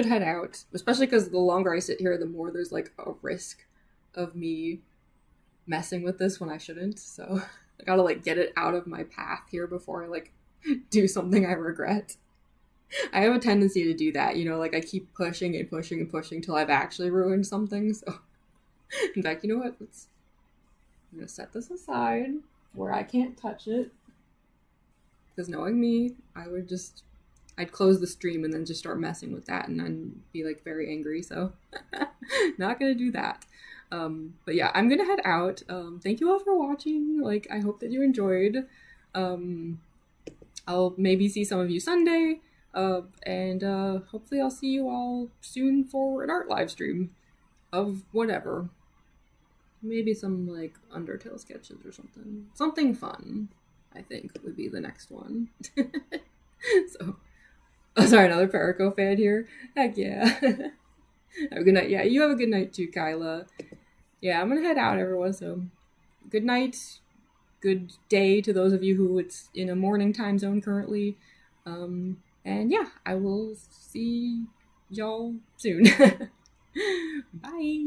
Speaker 2: head out, especially because the longer I sit here, the more there's like a risk of me messing with this when I shouldn't. So I gotta like get it out of my path here before I like do something I regret. I have a tendency to do that, you know, like I keep pushing and pushing and pushing till I've actually ruined something. So in fact, you know what? I'm gonna set this aside where I can't touch it. Because knowing me, I'd close the stream and then just start messing with that and then be like very angry. So not gonna do that. But yeah, I'm gonna head out. Thank you all for watching. Like, I hope that you enjoyed. I'll maybe see some of you Sunday. And hopefully I'll see you all soon for an art live stream of whatever. Maybe some like Undertale sketches or something. Something fun, I think, would be the next one. So, oh, sorry, another Perico fan here. Heck yeah. Have a good night. Yeah, you have a good night too, Kyla. Yeah, I'm gonna head out, everyone. So, good night. Good day to those of you who it's in a morning time zone currently. And yeah, I will see y'all soon. Bye.